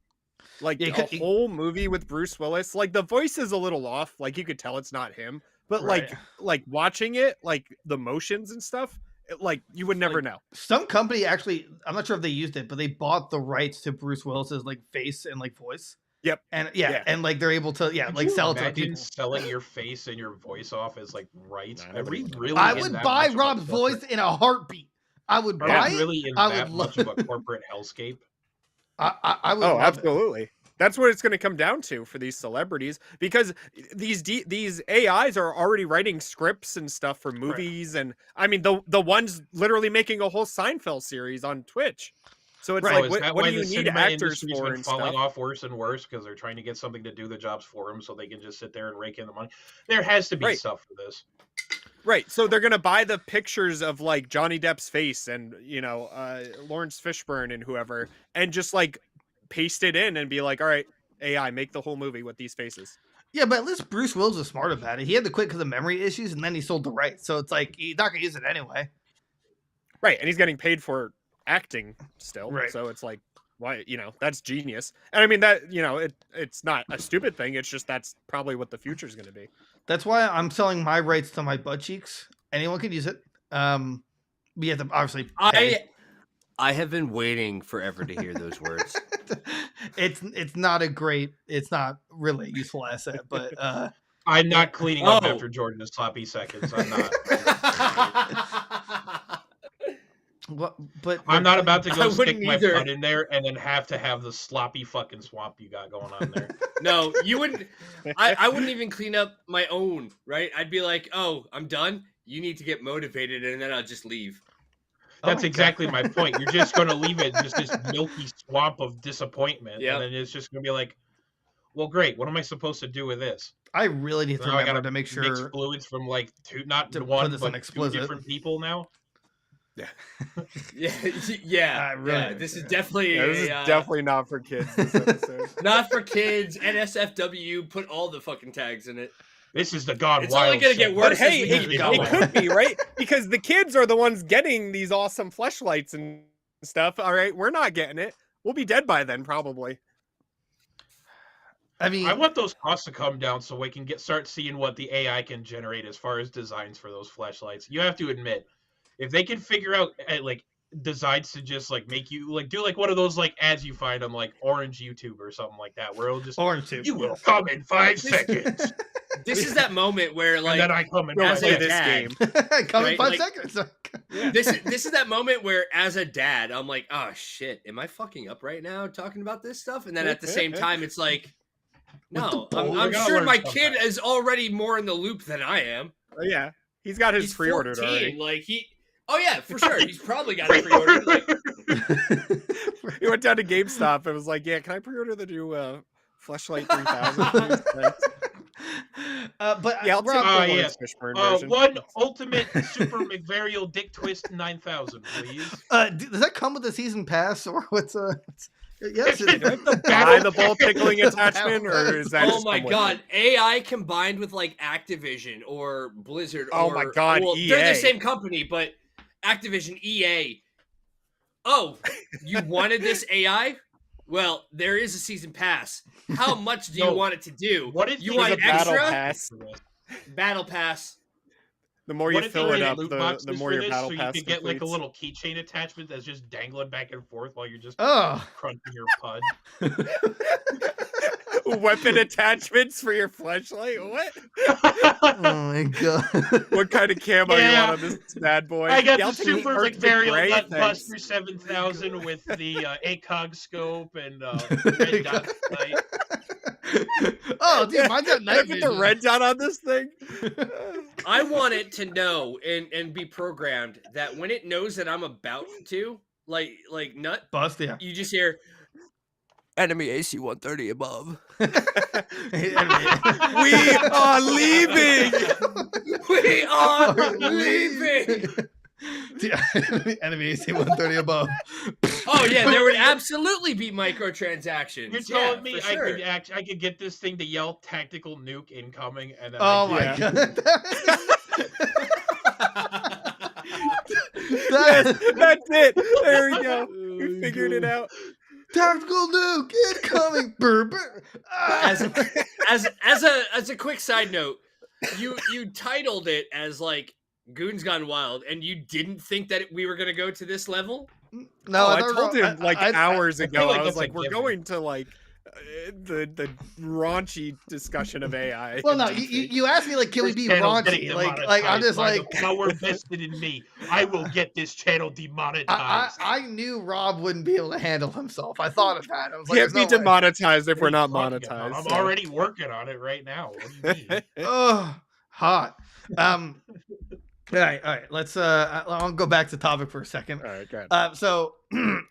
Like Yeah, a whole movie with Bruce Willis. Like the voice is a little off. Like you could tell it's not him. But Right. like watching it, like the motions and stuff, like you would never know. Some company actually, I'm not sure if they used it, but they bought the rights to Bruce Willis's like face and like voice. Yep. And Yeah. and like they're able to could like you sell it to imagine people. selling your face and your voice off as like rights? Nah, Are we nobody would. really I in would that buy much of a Rob's voice corporate- in a heartbeat. I would Are buy we it. really in I that would much love- of a corporate hellscape? I would Oh, love it. absolutely. That's what it's going to come down to for these celebrities, because these AIs are already writing scripts and stuff for movies, and I mean the ones literally making a whole Seinfeld series on Twitch. So it's Right. like, Is that what why do you the need cinema actors industry's for been and falling stuff? off worse and worse because they're trying to get something to do the jobs for them so they can just sit there and rake in the money? There has to be Right. stuff for this. Right. So they're gonna buy the pictures of like Johnny Depp's face and Lawrence Fishburne and whoever, and just like paste it in and be like, all right, AI, make the whole movie with these faces. Yeah, but at least Bruce Willis was smart about it. He had to quit because of memory issues, and then he sold the rights. So it's like he's not gonna use it anyway. Right, and he's getting paid for acting still. Right. So it's like, why, that's genius. And I mean that, it's not a stupid thing. It's just that's probably what the future is going to be. That's why I'm selling my rights to my butt cheeks. Anyone can use it. We have to obviously pay. I have been waiting forever to hear those words. It's not really a useful asset, but I'm not cleaning up Oh. after Jordan's sloppy seconds. I'm not. but I'm not about to I go stick wouldn't my either. butt in there and then have to have the sloppy fucking swamp you got going on there. No, you wouldn't. I wouldn't even clean up my own, right? I'd be like, oh, I'm done. You need to get motivated, and then I'll just leave. That's my exactly God. my point. You're just going to leave it just this milky swamp of disappointment. Yep. And then it's just going to be like, well, great. What am I supposed to do with this? I really need to Now I remember gotta to make mix sure. fluids from like not to put one, this on but two explicit. different people now. Yeah, I yeah. really- This is definitely Yeah, this is a, definitely not for kids. This episode. not for kids. NSFW, put all the fucking tags in it. This is the Gone It's Wild. only gonna get segment. worse. But hey, as we keep it going. could be, right? Because the kids are the ones getting these awesome fleshlights and stuff. All right, we're not getting it. We'll be dead by then, probably. I mean, I want those costs to come down so we can start seeing what the AI can generate as far as designs for those flashlights. You have to admit, if they can figure out like designs to just like make you like do like one of those like ads you find on like Orange YouTube or something like that, where it'll just orange too. you will come in 5 seconds, This is that moment where, and like, then I come in We'll as 5 a play seconds. this dad, game. Come in Right, 5 like- seconds. this is that moment where, as a dad, I'm like, oh shit, am I fucking up right now talking about this stuff? And then at the same time, it's like, no, the ball? I'm We gotta sure learn my something. kid is already more in the loop than I am. Oh, yeah, he's got his He's pre-ordered 14, already. like oh yeah, for sure, he's probably got it pre-ordered. Like, He went down to GameStop and was like, "Yeah, can I pre-order the new Fleshlight 3000?" please? Thanks. But Yeah, I'll take the yes. Lawrence Fishburne version. One ultimate Super McVarial Dick Twist 9000, please. Does that come with the season pass or what's yes, Do I have to buy the ball tickling attachment, or is that? oh just my come with god, it? AI combined with like Activision or Blizzard. Oh or, my God, well, they're EA. the same company, but Activision, EA. Oh, you wanted this AI? Well, there is a season pass. How much do you No. want it to do? What if you there's want a battle extra? pass? Battle pass. The more What you if fill they it made up, loot the boxes more for your this, battle so pass you could get like a completes. little keychain attachment that's just dangling back and forth while you're just Oh, crunching your pud. Weapon attachments for your flashlight. What? oh my god. What kind of camo you Yeah. want on this bad boy? I got Yeah, I'll the take the Super Arctic McVarial Gray, Nut thanks. Buster 7000 with the ACOG scope and red dot sight. Oh, dude, mine's got Can I night put the vision. red dot on this thing? I want it to know and be programmed that when it knows that I'm about to like nut, Bust, yeah. you just hear Enemy AC 130 above. We are leaving. we are leaving. Yeah, enemy AC 130 above. Oh yeah, there would absolutely be microtransactions. You're Yeah, telling me for I sure. could I could get this thing to yell tactical nuke incoming and then Oh I'd my Yeah. god. Yes, that's it. There we go. We figured it out. Tactical nuke incoming. Brr, brr. Ah. As a quick side note, you titled it as like Goons Gone Wild, and you didn't think that we were gonna go to this level? No, I thought told we were- him like I- hours I ago. feel like I was that's a like, we're given. going to like the raunchy discussion of AI. Well, and no, deepfake. you asked me like, can we This be channel's getting raunchy? Like I'm demonetized just by like the power vested in me. I will get this channel demonetized. I knew Rob wouldn't be able to handle himself. I thought of that. I was like, Can't there's be no way. demonetized if What we're are you not talking about? monetized. I'm so. already working on it right now. What do you mean? Oh, hot. All right. Let's I'll go back to topic for a second. All right, go ahead. So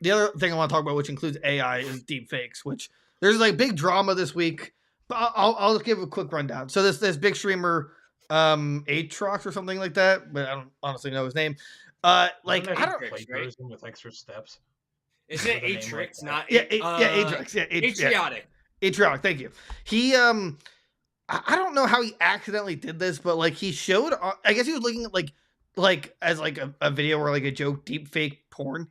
the other thing I want to talk about, which includes AI, is deepfakes, which there's like big drama this week. But I'll just give a quick rundown. So this big streamer, Aatrox or something like that, but I don't honestly know his name. Like Isn't I that don't. a Right? person with extra steps. Isn't it With a name like Atrix, that. not Yeah, Aatrox? Aatrox. Yeah, Atriotic. Aatrox. Thank you. He I don't know how he accidentally did this, but like he showed. I guess he was looking at like as like a video or like a joke deep fake porn,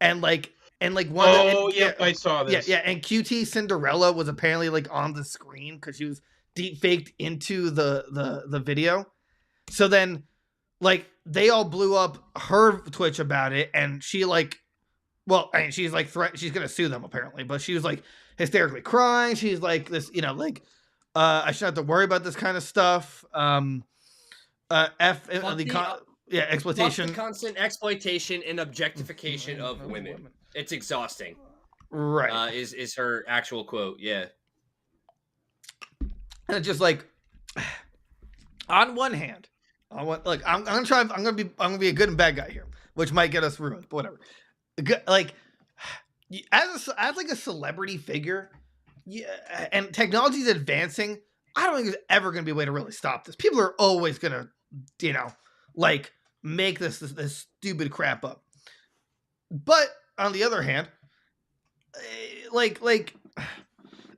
and like one. Oh, yep, I saw this. Yeah, and QT Cinderella was apparently like on the screen because she was deep faked into the video. So then, like they all blew up her Twitch about it, and she like, well, I mean, she's like she's gonna sue them apparently, but she was like hysterically crying. She's like this, like, I shouldn't have to worry about this kind of stuff. Exploitation. The constant exploitation and objectification of women. It's exhausting. Right. Is her actual quote? Yeah. And it's just like, on one hand, look, I'm gonna be a good and bad guy here, which might get us ruined, but whatever. Like, as like a celebrity figure, yeah, and technology is advancing. I don't think there's ever gonna be a way to really stop this. People are always gonna, like make this stupid crap up. But on the other hand, like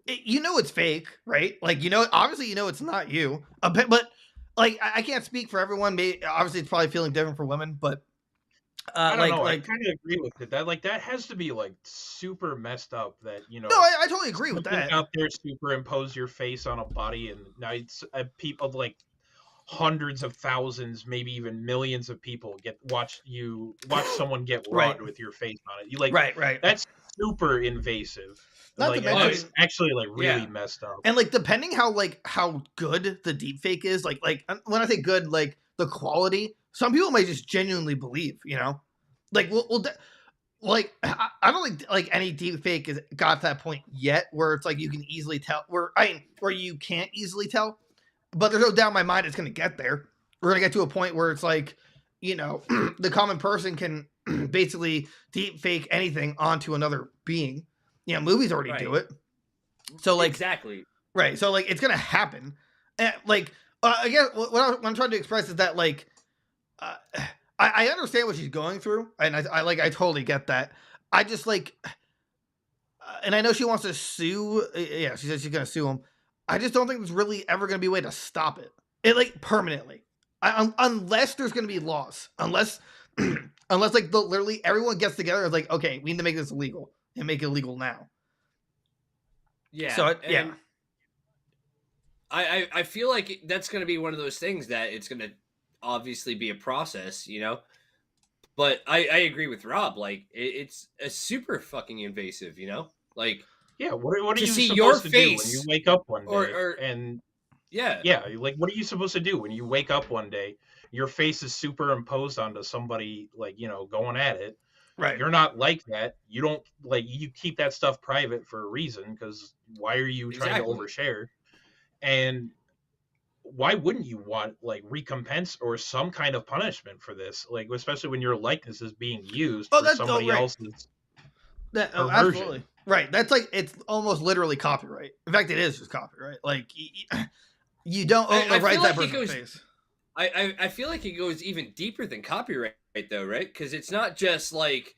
it's fake, right? Like obviously it's not you. But like I can't speak for everyone. Maybe obviously it's probably feeling different for women, but I don't know. I kind of agree with it. That has to be like super messed up. That No, I totally agree with that. Out there, superimpose your face on a body, and now it's people like hundreds of thousands, maybe even millions of people watch someone get robbed with your face on it. You like right. That's super invasive. Not like to mention, it's actually like really messed up. And like depending how good the deepfake is, like when I say good, like the quality, some people might just genuinely believe, like like I don't think like any deepfake has got to that point yet where it's like you can easily tell where you can't easily tell. But there's no doubt in my mind it's going to get there. We're going to get to a point where it's like, the common person can basically deep fake anything onto another being. Movies already do it. So like exactly right. So like it's going to happen. And like again, what I'm trying to express is that like I understand what she's going through, and I totally get that. I just like, and I know she wants to sue. Yeah, she said she's going to sue him. I just don't think there's really ever going to be a way to stop it. Like permanently, unless there's going to be laws. Unless like literally everyone gets together and is like, okay, we need to make this illegal and make it illegal now. Yeah. So yeah, I feel like that's going to be one of those things that it's going to obviously be a process, But I agree with Rob. Like it's a super fucking invasive, Like. Yeah, what are you see supposed your to face do when you wake up one day? or yeah, like what are you supposed to do when you wake up one day? Your face is superimposed onto somebody, like going at it. right. You're not like that. You don't you keep that stuff private for a reason, because why are you trying to overshare? And why wouldn't you want like recompense or some kind of punishment for this? Like especially when your likeness is being used for somebody else's absolutely. Right, that's like it's almost literally copyright. In fact, it is just copyright. Like you don't own the rights that person's face. I feel like it goes even deeper than copyright, though, right? Because it's not just like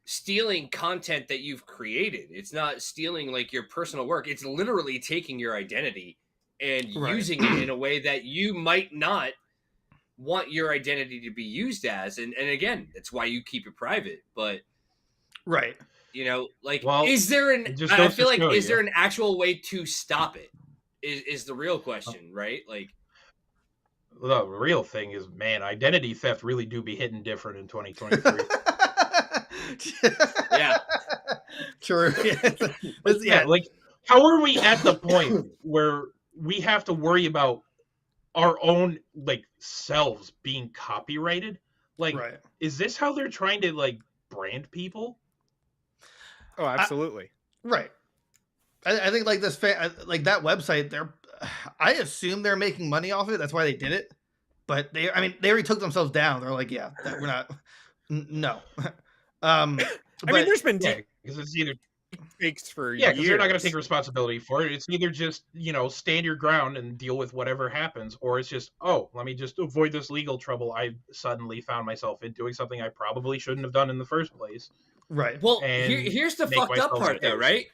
stealing content that you've created. It's not stealing like your personal work. It's literally taking your identity and using it in a way that you might not want your identity to be used as. And again, that's why you keep it private. But right. Is there I feel like, is there an actual way to stop it? Is the real question, right? Like, the real thing is, man, identity theft really do be hitting different in 2023. Yeah. True. Yeah, like How are we at the point where we have to worry about our own like selves being copyrighted? Like, Right. is this how they're trying to like brand people? Oh, absolutely. Right. I think like this, like that website, I assume they're making money off it. That's why they did it. But they already took themselves down. They're like, yeah, we're not. No. I mean, there's been Yeah, because it's either fakes for yeah, because they're not going to years. take responsibility for it. It's either just stand your ground and deal with whatever happens, or it's just let me just avoid this legal trouble. I suddenly found myself in doing something I probably shouldn't have done in the first place. Right. Well, And here's the make fucked up myself part, though, innocent. right?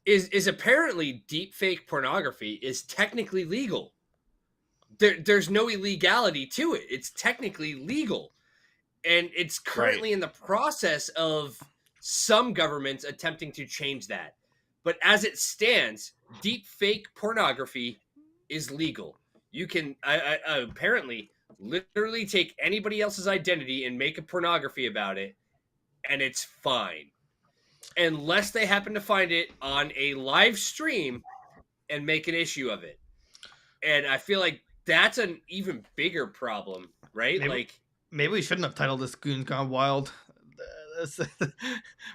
Is apparently deepfake pornography is technically legal. There's no illegality to it. It's technically legal. And it's currently in the process of some governments attempting to change that. But as it stands, deepfake pornography is legal. You can apparently literally take anybody else's identity and make a pornography about it, and it's fine. Unless they happen to find it on a live stream and make an issue of it. And I feel like that's an even bigger problem, right? Maybe we shouldn't have titled this Goons Gone Wild.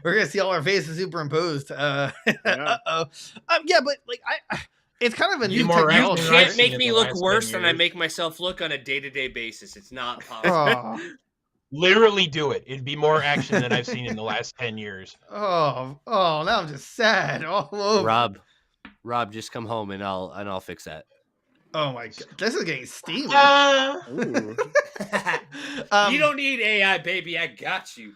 We're gonna see all our faces superimposed. Yeah. Yeah, but like it's kind of a new more You technology. action I've can't seen make in me the look last worse 10 than I years. make myself look on a day-to-day basis. It's not possible. Oh, Literally do it. It'd be more action than I've seen in the last 10 years. now I'm just sad all over. Rob, just come home and I'll fix that. Oh my god, this is getting steamy. Ooh. You don't need AI, baby. I got you.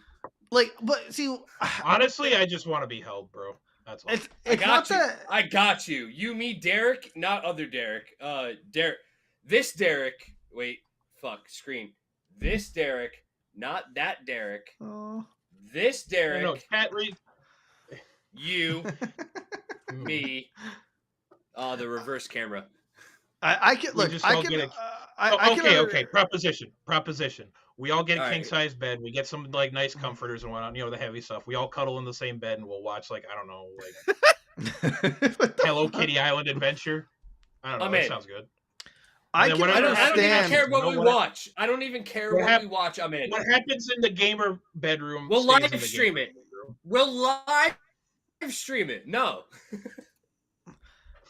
Like, but see, Honestly, I just want to be held, bro. That's all. it's I not got you. that. I got you. You, me, Derek, not other Derek. Derek. This Derek. Wait, fuck. Screen. This Derek, not that Derek. Oh. This Derek. No, cat read. You, me. The reverse camera. I can We look. just I all can. get a- I can. Okay. Proposition. We all get a All king right. size bed. We get some like nice comforters and whatnot. The heavy stuff. We all cuddle in the same bed and we'll watch like I don't know, like What the Hello fuck? Kitty Island Adventure. I don't know. I'm That in. sounds good. I then can whatever- I don't even understand. care what You we know what? watch. I don't even care What what hap- we watch. I'm in. What happens in the gamer bedroom? We'll stays in live the stream gamer it. bedroom. We'll live stream it. No.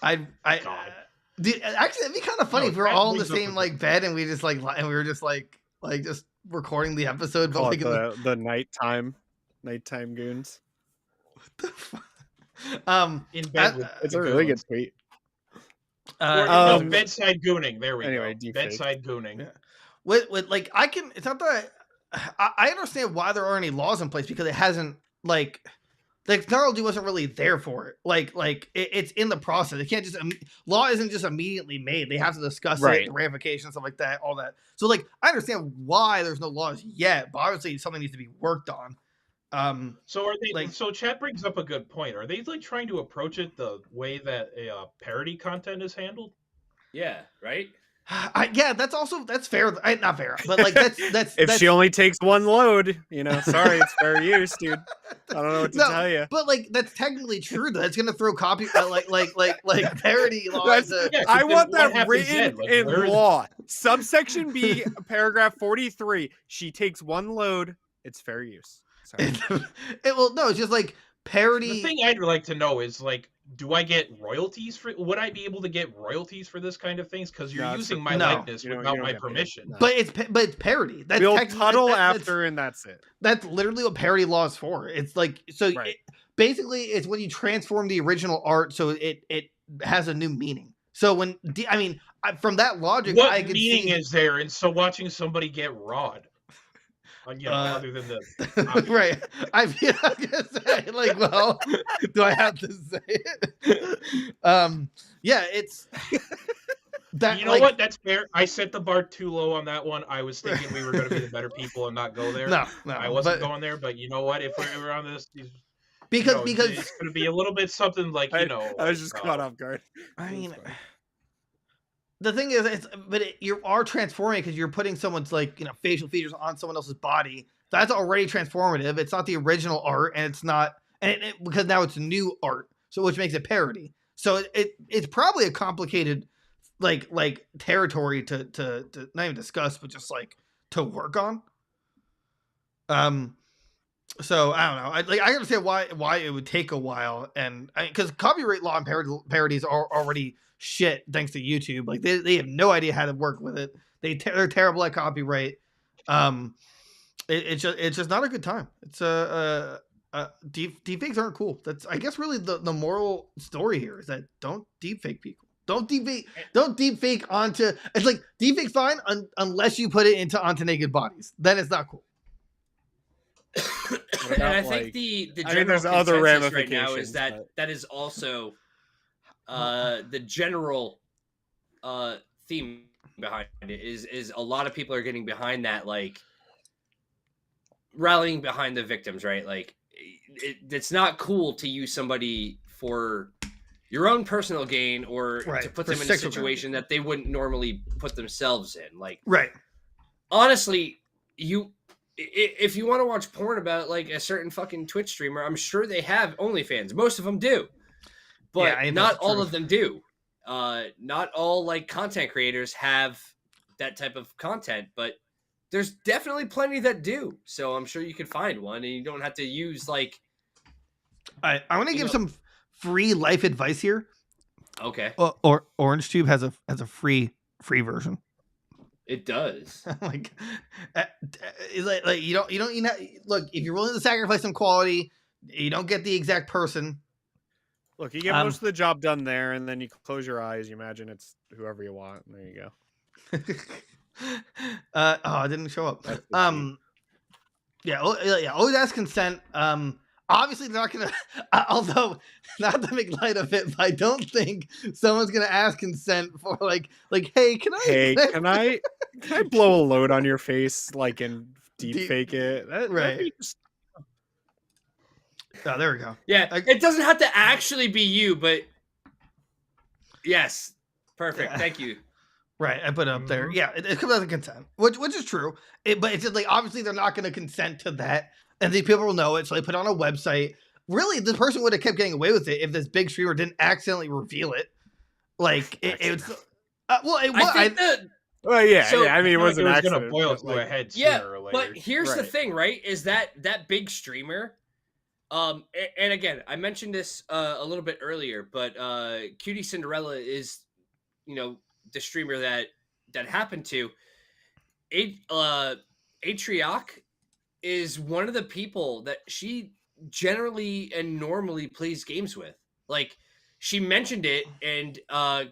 I God. actually it'd be kind of funny No, if we were that all in the brings up same a like bed and we just like and we were just like just recording the episode, but Call like it the nighttime goons. the fuck? In bed I- with It's the a really good goons. tweet. Or, uh, no, bedside gooning. There we anyway, go. deepfake. Bedside gooning. Yeah. with like I can. It's not that I understand why there aren't any laws in place because it hasn't like the technology wasn't really there for it. It's in the process. It can't just law isn't just immediately made. They have to discuss it, Right. the ramifications, stuff like that, all that. So like I understand why there's no laws yet, but obviously something needs to be worked on. So are they? Like- so chat brings up a good point. Are they like trying to approach it the way that parody content is handled? Yeah. Right. Yeah, that's fair. Not fair, but like that's If that's, she only takes one load, sorry, it's fair use, dude. I don't know what to No, tell you. but like that's technically true. Though that's gonna throw copy like parody laws. That's- Yeah, 'cause I then want what that happens written then? Like, in where is- law. Subsection B, paragraph 43. She takes one load. It's fair use. Sorry. It's just like parody. The thing I'd like to know is like, do I get royalties for? Would I be able to get royalties for this kind of things? Because you're No, it's using for- my No. likeness You don't without my get paid. permission. No. But it's parody. That's We'll technically- tunnel that's- after, and that's it. That's literally what parody law is for. It's like so. Right. Basically, it's when you transform the original art so it has a new meaning. So when from that logic, What I could meaning see, is there in so watching somebody get rawed? Other than the right. I was gonna say, like, well, do I have to say it? Yeah, it's that. You know what? That's fair. I set the bar too low on that one. I was thinking we were going to be the better people and not go there. No, I wasn't but- going there. But you know what? If we're on this, because it's going to be a little bit something like I was just caught off guard. I mean, That's fine. the thing is, you are transforming because you're putting someone's facial features on someone else's body. That's already transformative. It's not the original art, and it's not, because now it's new art. so which makes it parody. So it's probably a complicated like territory to not even discuss, but just like to work on. So I don't know. I understand why it would take a while, and because copyright law and parodies are already shit thanks to YouTube. Like they have no idea how to work with it. They're terrible at copyright. It's just not a good time. It's deepfakes aren't cool. That's I guess really the moral story here is that don't deepfake people. Don't deepfake onto. It's like deepfake's fine unless you put it onto naked bodies. Then it's not cool. And I think the general there's other consensus right now is that but... that is also the general theme behind it is a lot of people are getting behind that, like rallying behind the victims, right? Like it's not cool to use somebody for your own personal gain or to put them in a situation that they wouldn't normally put themselves in. Like, honestly, if you want to watch porn about like a certain fucking Twitch streamer, I'm sure they have OnlyFans. Most of them do, but not all of them do. Not all like content creators have that type of content, but there's definitely plenty that do. So I'm sure you could find one, and you don't have to use like. I want to give some free life advice here. Okay. Or OrangeTube has a free version. It does. Like you don't look, if you're willing to sacrifice some quality, you don't get the exact person. Look, you get most of the job done there, and then you close your eyes. You imagine it's whoever you want. And there you go. I didn't show up. Yeah, always ask consent. Obviously, they're not gonna. Although, not to make light of it, but I don't think someone's gonna ask consent for like, hey, can I blow a load on your face, like, and deepfake it? Right. Oh, there we go. Yeah, it doesn't have to actually be you, but yes, perfect. Yeah. Thank you. Right, I put it up there. Yeah, it comes out of consent, which is true. But it's just like obviously they're not going to consent to that, and these people will know it, so they put it on a website. Really, the person would have kept getting away with it if this big streamer didn't accidentally reveal it. Like it was. Well, it was. Well, yeah, so, yeah. I mean, it wasn't going to boil to a head sooner or later. But here's the thing, right? Is that big streamer? And again, I mentioned this a little bit earlier, but Cutie Cinderella is, the streamer that happened to. Atrioc is one of the people that she generally and normally plays games with. Like, she mentioned it, and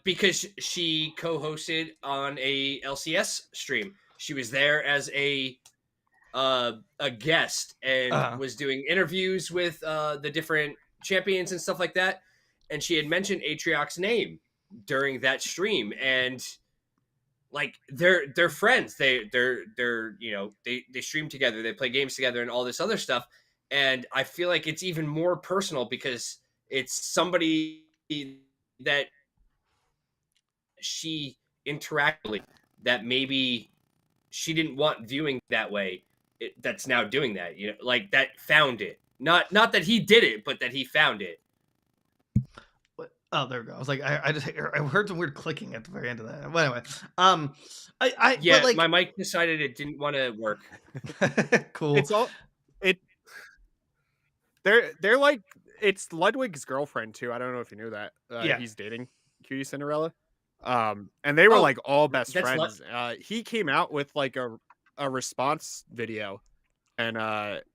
because she co-hosted on a LCS stream, she was there as a guest and was doing interviews with the different champions and stuff like that. And she had mentioned Atrioc's name during that stream, and like they're friends. They're they stream together, they play games together, and all this other stuff. And I feel like it's even more personal because it's somebody that she interacted with that maybe she didn't want viewing that way. That's now doing that, like that found it. Not that he did it, but that he found it. Oh, there we go. I was like, I heard some weird clicking at the very end of that. But anyway, my mic decided it didn't want to work. Cool. It's all it. They're like, it's Ludwig's girlfriend too. I don't know if you knew that. He's dating Cutie Cinderella. And they were like all best friends. He came out with like a response video, and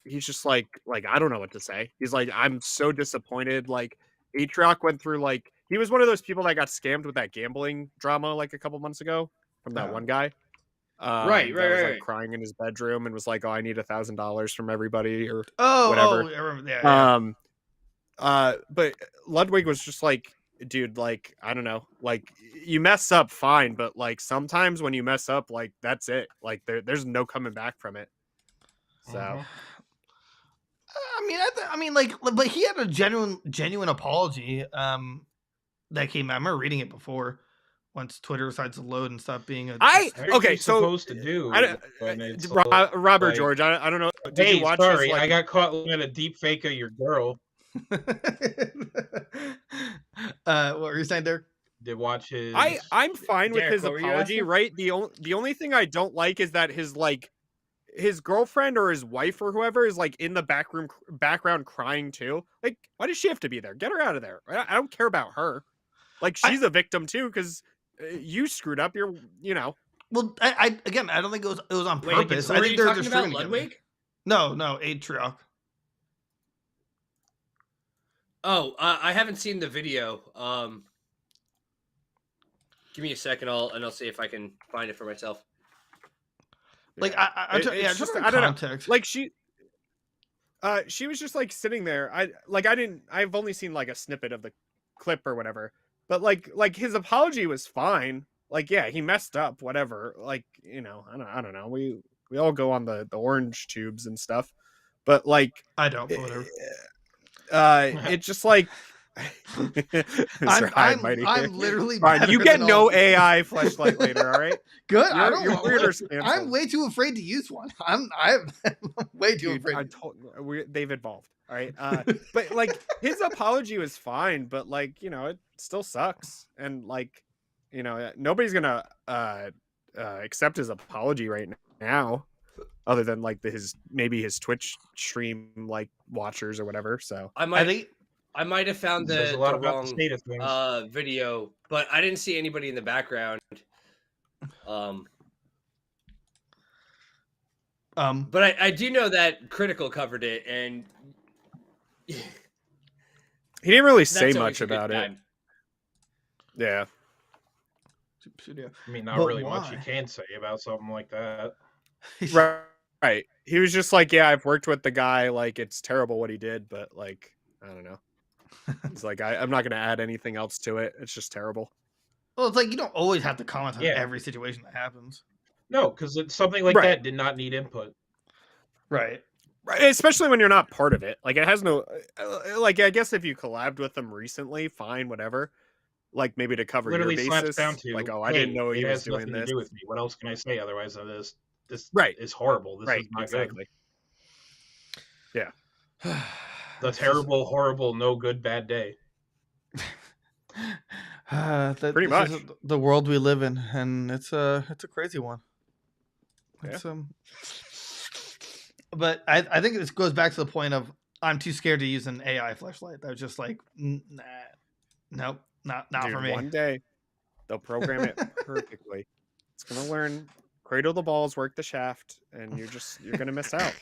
he's just like I don't know what to say. He's like, I'm so disappointed. Like, Atrioc went through, like, he was one of those people that got scammed with that gambling drama like a couple months ago from that one guy. Right. Was like crying in his bedroom and was like, "Oh, I need $1,000 from everybody," or whatever. I remember. But Ludwig was just like, dude, like, I don't know, like, you mess up, fine, but like sometimes when you mess up, like, that's it. Like, there's no coming back from it. So. I mean, but he had a genuine apology. That came out. I remember reading it before. Once Twitter decides to load and stop being supposed to do. Robert George, I don't know. Did you watch sorry, this, like... I got caught looking at a deep fake of your girl. What were you saying there? Did watch his. I'm fine with Derek, his what were you apology, asking? right? The only thing I don't like is that his girlfriend or his wife or whoever is like in the background crying too. Like, why does she have to be there? Get her out of there. I don't care about her. Like, she's a victim too because you screwed up. Well, I again, I don't think it was on Wait, purpose. were I you think they're talking just about streaming together. Ludwig? No, Atriarch. Oh, I haven't seen the video. Give me a second, I'll see if I can find it for myself. Like It's just just- for I don't know. context. Like she was just like sitting there. I've only seen like a snippet of the clip or whatever. But like his apology was fine. Like, yeah, he messed up, whatever. Like, I don't know. We all go on the orange tubes and stuff. But like I don't, but whatever. it's just like I'm literally Fine, better you get than no all- AI flashlight later, all right? Good. I Your don't. your Twitter's I'm canceled. way too afraid to use one. I'm way too Dude, afraid. they've evolved, all right? But like his apology was fine, but like, it still sucks. And like, nobody's gonna accept his apology right now, other than like maybe his Twitch stream like watchers or whatever. So I might have found Says the a lot the about the wrong state of things. video, but I didn't see anybody in the background. But I do know that Critical covered it, and he didn't really say that's always much a good about it. time. Yeah. I mean, not But really much you why? can say about something like that. Right. He was just like, yeah, I've worked with the guy. Like, it's terrible what he did, but like, I don't know. It's like, I'm not going to add anything else to it. It's just terrible. Well, it's like you don't always have to comment on Yeah. every situation that happens. No, because something like Right. that did not need input. Right. Right. Especially when you're not part of it. Like, it has no, like, I guess if you collabed with them recently, fine, whatever. Like, maybe to cover Literally your slaps basis. down to, Like, oh, I hey, didn't know he it was has doing nothing this. to do with me. What else can I say otherwise than this? This Right. is horrible. This Right. is not Exactly. Yeah. good. The terrible, horrible, no good, bad day. Pretty This much. is the world we live in, and it's a crazy one. It's but I think this goes back to the point of I'm too scared to use an AI flashlight. That was just like, nah, nope, not Dude, for me. one day they'll program it perfectly. It's gonna learn cradle the balls, work the shaft, and you're gonna miss out.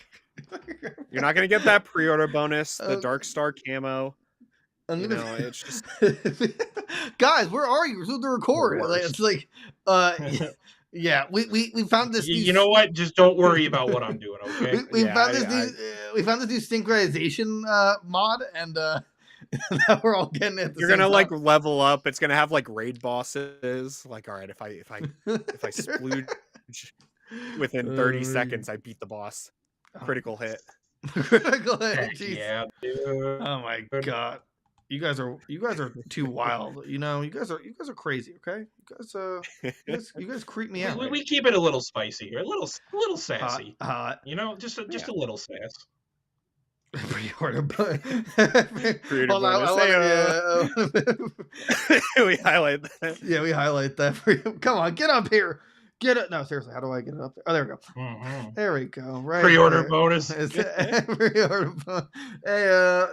You're not gonna get that pre-order bonus, the Dark Star camo. It's just guys, where are you? We're supposed to record. Like, worst. it's like, yeah, we found this. You know what? Just don't worry about what I'm doing, okay? We Yeah, found this we found this new synchronization mod, and now we're all getting it. you're gonna like level up. It's gonna have like raid bosses. Like, all right, if I splooge within 30 seconds, I beat the boss. Critical hit. Critical hit. Heck Jeez. yeah, dude. Oh my god. You guys are too wild. You guys are crazy, okay? You guys creep me out. We keep it a little spicy here, a little sassy. Hot. Just a little sass. Pre-order Pre-order Hold on, bonus. We highlight that. yeah, we highlight that for you. Come on, get up here. Get it. No, seriously, how do I get it up there? Oh, there we go. Mm-hmm. There we go. Right. Pre-order there. bonus. Pre-order bonus. Hey,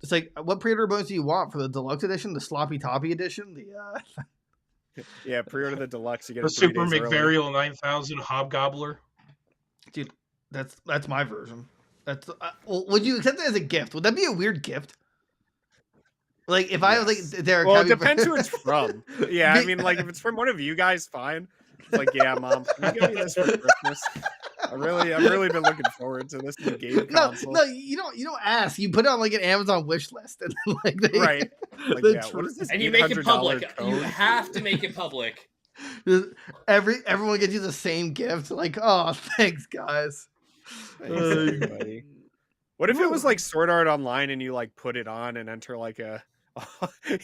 it's like, what pre-order bonus do you want for the deluxe edition, the sloppy toppy edition, the Yeah, pre-order the deluxe. You get The it 3 Super days early. McVarial 9000 Hobgobbler. dude? That's my version. That's well, would you accept it as a gift? Would that be a weird gift? Like if I was like Derek. Well, it happy depends birthday- who it's from. Yeah, I mean, like if it's from one of you guys, fine. It's like, yeah, mom, can you get me this for Christmas? I've really been looking forward to this new game console. No, you don't ask. You put it on like an Amazon wish list, and then, like they, Right. Like, the yeah, tr- what is this? And you make it $800 public. You code? have to make it public. Everyone gets you the same gift. Like, oh, thanks, guys. Thanks, everybody. What if it was like Sword Art Online and you like put it on and enter like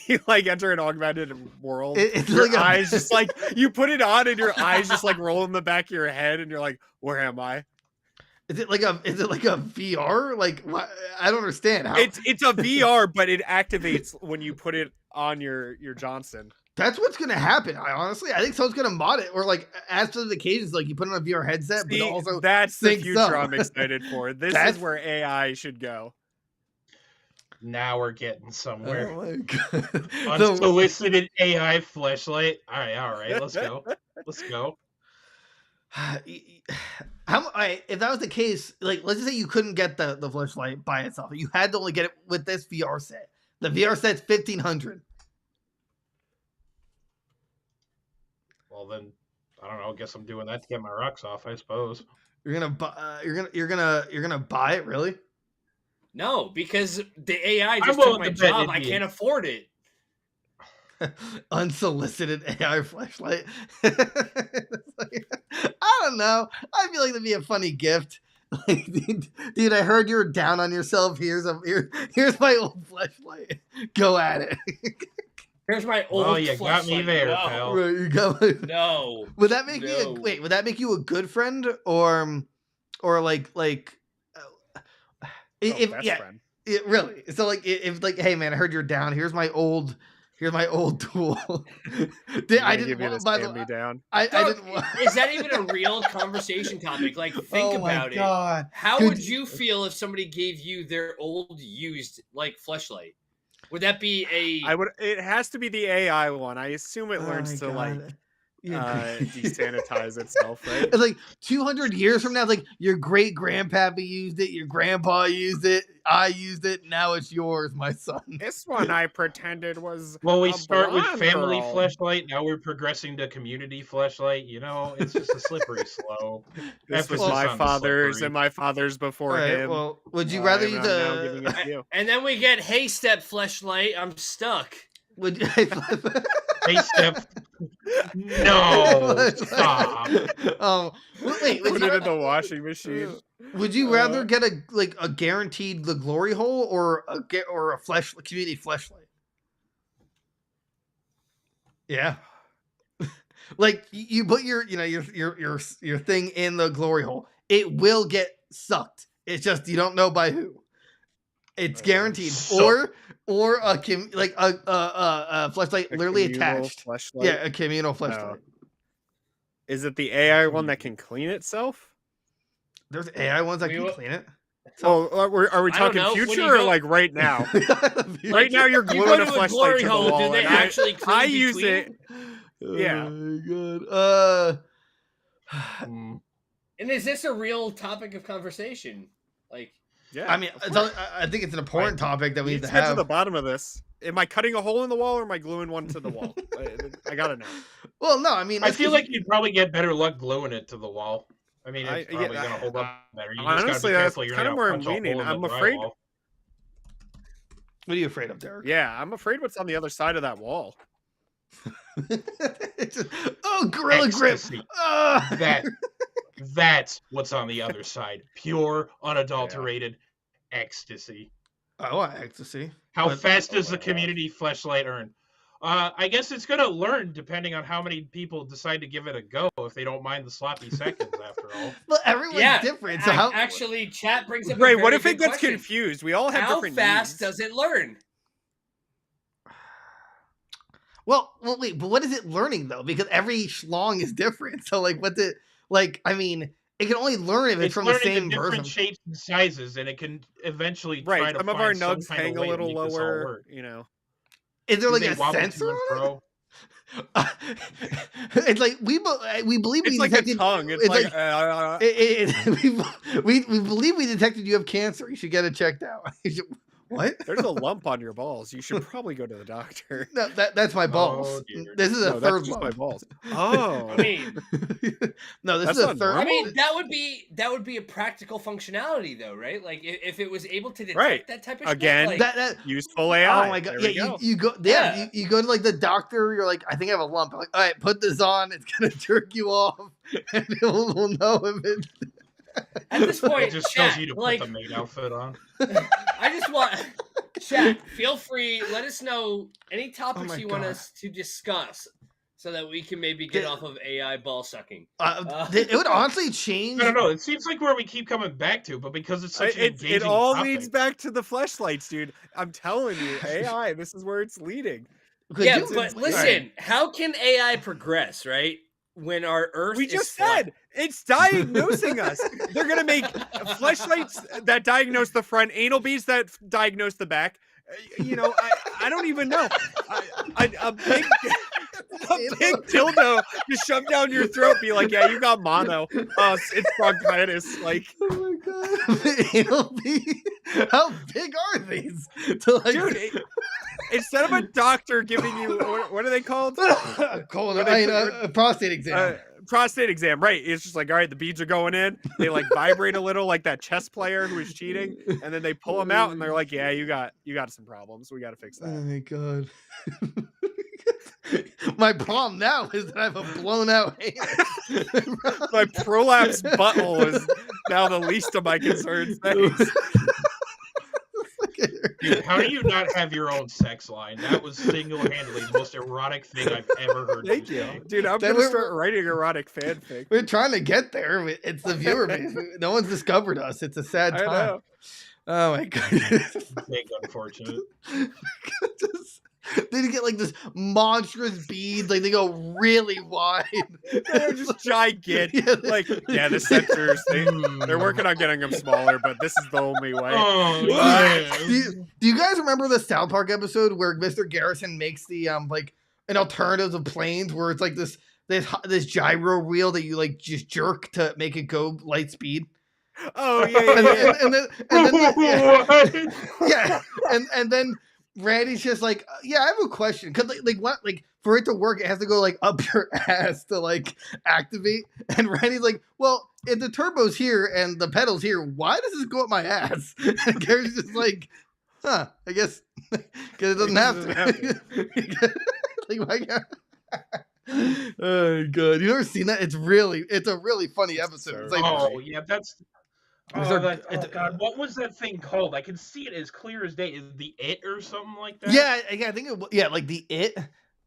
you like enter an augmented world? It's Your like a- eyes just like you put it on and your eyes just like roll in the back of your head and you're like, where am I? Is it like a VR? Like what? I don't understand how. It's a VR, but it activates when you put it on your Johnson. That's what's gonna happen. I think someone's gonna mod it or like add specifications like you put it on a VR headset, See, but also that's the syncs future up. I'm excited for. This That's- is where AI should go. Now we're getting somewhere. Oh my god! Unsolicited AI fleshlight. All right, let's go. Let's go. If that was the case, like let's just say you couldn't get the flashlight by itself, you had to only get it with this VR set. The VR set's $1,500. Well then, I don't know. I guess I'm doing that to get my rocks off. I suppose. You're gonna buy. You're gonna buy it, really? No, because the AI just willing took my to bet job. it'd I be- can't afford it. Unsolicited AI flashlight. I don't know. I feel like that'd be a funny gift. Like, dude, I heard you're down on yourself. Here's my old flashlight. Go at it. Here's my old. Oh, you got me fleshlight. there, No. pal. Right, you go. No. Would that make No. would that make you a good friend or like if best yeah friend. it really so like if like hey man I heard you're down here's my old tool. I didn't give you want this by the hand me down. I No, didn't want Is that even a real conversation topic? Like, think oh my about it. God. How Dude. would you feel if somebody gave you their old used like fleshlight? Would that be a? I would. It has to be the AI one. I assume it Oh learns my to like God. Yeah. desanitize itself, right? It's like 200 years from now, it's like your great grandpappy used it, your grandpa used it, I used it, now it's yours, my son. This one I pretended was. Well, we a start with blonde family girl. fleshlight. Now we're progressing to community fleshlight. You know, it's just a slippery slope. This was Emphasis my on the father's slippery. and my father's before All right, him. well, would you rather I'm use now giving it a to you. And then we get Hey Step fleshlight. I'm stuck. would you Hey, Steph. No, stop. wait, Put it in the washing machine. would you rather get a guaranteed the glory hole or a community fleshlight? Yeah. Like you put your thing in the glory hole. It will get sucked. It's just you don't know by who. It's guaranteed. Or a fleshlight A literally communal attached. fleshlight? Yeah, a communal fleshlight. Is it the AI one that can clean itself? There's AI ones that We can will- clean it. Oh, are we I don't talking know. When future you or go- like right now? Like, Right now, you're You gluing go a to a fleshlight glory to the hole. wall. Do they and actually clean I use between? it. Yeah. Oh my god. Mm. And is this a real topic of conversation? Like, Yeah. I mean, I think it's an important topic that we need to Let's get to have. the bottom of this. Am I cutting a hole in the wall or am I gluing one to the wall? I gotta know. Well, no, I mean, I feel like you'd probably get better luck gluing it to the wall. I mean, it's probably yeah, going to hold up better. You honestly, just got to be that's careful. You're kind not of going where to I'm punch a hole leaning. in the I'm afraid. drywall. What are you afraid of, Derek? Yeah, I'm afraid what's on the other side of that wall. It's just, oh, Gorilla Grip. Ecstasy. Ah. That's what's on the other side. Pure, unadulterated ecstasy. I want ecstasy. How But- fast does Oh the my community fleshlight earn? I guess it's going to learn depending on how many people decide to give it a go if they don't mind the sloppy seconds after all. Well, everyone's yeah, different. So how? actually, chat brings up a Right, what very if it good gets question. confused? We all have How different fast needs. does it learn? Well, wait, but what is it learning though? Because every schlong is different. So, like, I mean, it can only learn if it's from the learning same different person. shapes and sizes, and it can evenally try Right, to some of find our some nugs kind hang of a way to little make this all lower, work. you know. Is there Do like they a wobble to sensor and on it? fro? It's like we believe It's we like a detected. tongue. It's like, we believe we detected you have cancer. You should get it checked out. What? there's a lump on your balls. You should probably go to the doctor. No, that's my balls. dear. This is a No, third that's just my lump. balls. Oh, I mean, No, this That's is a not third. I normal. mean that would be a practical functionality, though, right? Like if it was able to detect Right. that type of Again, shit, like, that useful AI. oh my god! There Yeah, we go. you go. Yeah. You go to like the doctor. You're like, I think I have a lump. I'm like, all right, put this on. It's gonna jerk you off, and we'll know if it. at this point, It just chat, tells you to put like, the maid outfit on. I just want chat. Feel free. Let us know any topics my you want God. us to discuss. so that we can maybe get off of AI ball sucking. It would honestly change. I don't know. It seems like where we keep coming back to, but because it's such an engaging it all topic. leads back to the fleshlights, dude. I'm telling you, AI. This is where it's leading. Yeah, but listen, how can AI progress, right? When our Earth we is just flat? said it's diagnosing us. They're gonna make fleshlights that diagnose the front, anal beads that diagnose the back. You know, I don't even know. A big dildo just shove down your throat, be like, yeah, you got mono. It's bronchitis. Like, oh my god, anal bead. How big are these? Dude, instead of a doctor giving you what are they called? Prostate exam. Prostate exam, right? It's just like, all right, the beads are going in. They like vibrate a little, like that chess player who was cheating, and then they pull them out, and they're like, yeah, you got some problems. We got to fix that. Oh my god. My problem now is that I have a blown out hand. My prolapse butthole is now the least of my concerns. Thanks. Dude, how do you not have your own sex line? That was single-handedly the most erotic thing I've ever heard. Thank you, dude. I'm gonna start writing erotic fanfic. We're trying to get there. It's the viewer base. No one's discovered us. It's a sad time. I know. Oh my goodness. Big unfortunate. They get like this monstrous beads, like they go really wide. They're just gigantic. Yeah, like, yeah, the sensors, they're working on getting them smaller, but this is the only way. Oh, yeah. Do you guys remember the South Park episode where Mr. Garrison makes the like an alternative of planes where it's like this gyro wheel that you like just jerk to make it go light speed? Oh yeah, yeah. And then Randy's just like, yeah, I have a question. Cause like what, like for it to work, it has to go like up your ass to like activate. And Randy's like, well, if the turbo's here and the pedal's here, why does this go up my ass? And Gary's just like, huh, I guess because it doesn't have to. Like, why can't... Oh god, you ever seen that? It's a really funny episode. It's like, oh yeah, that's. God, what was that thing called? I can see it as clear as day. Is the It or something like that? Yeah, I think it. Like the It,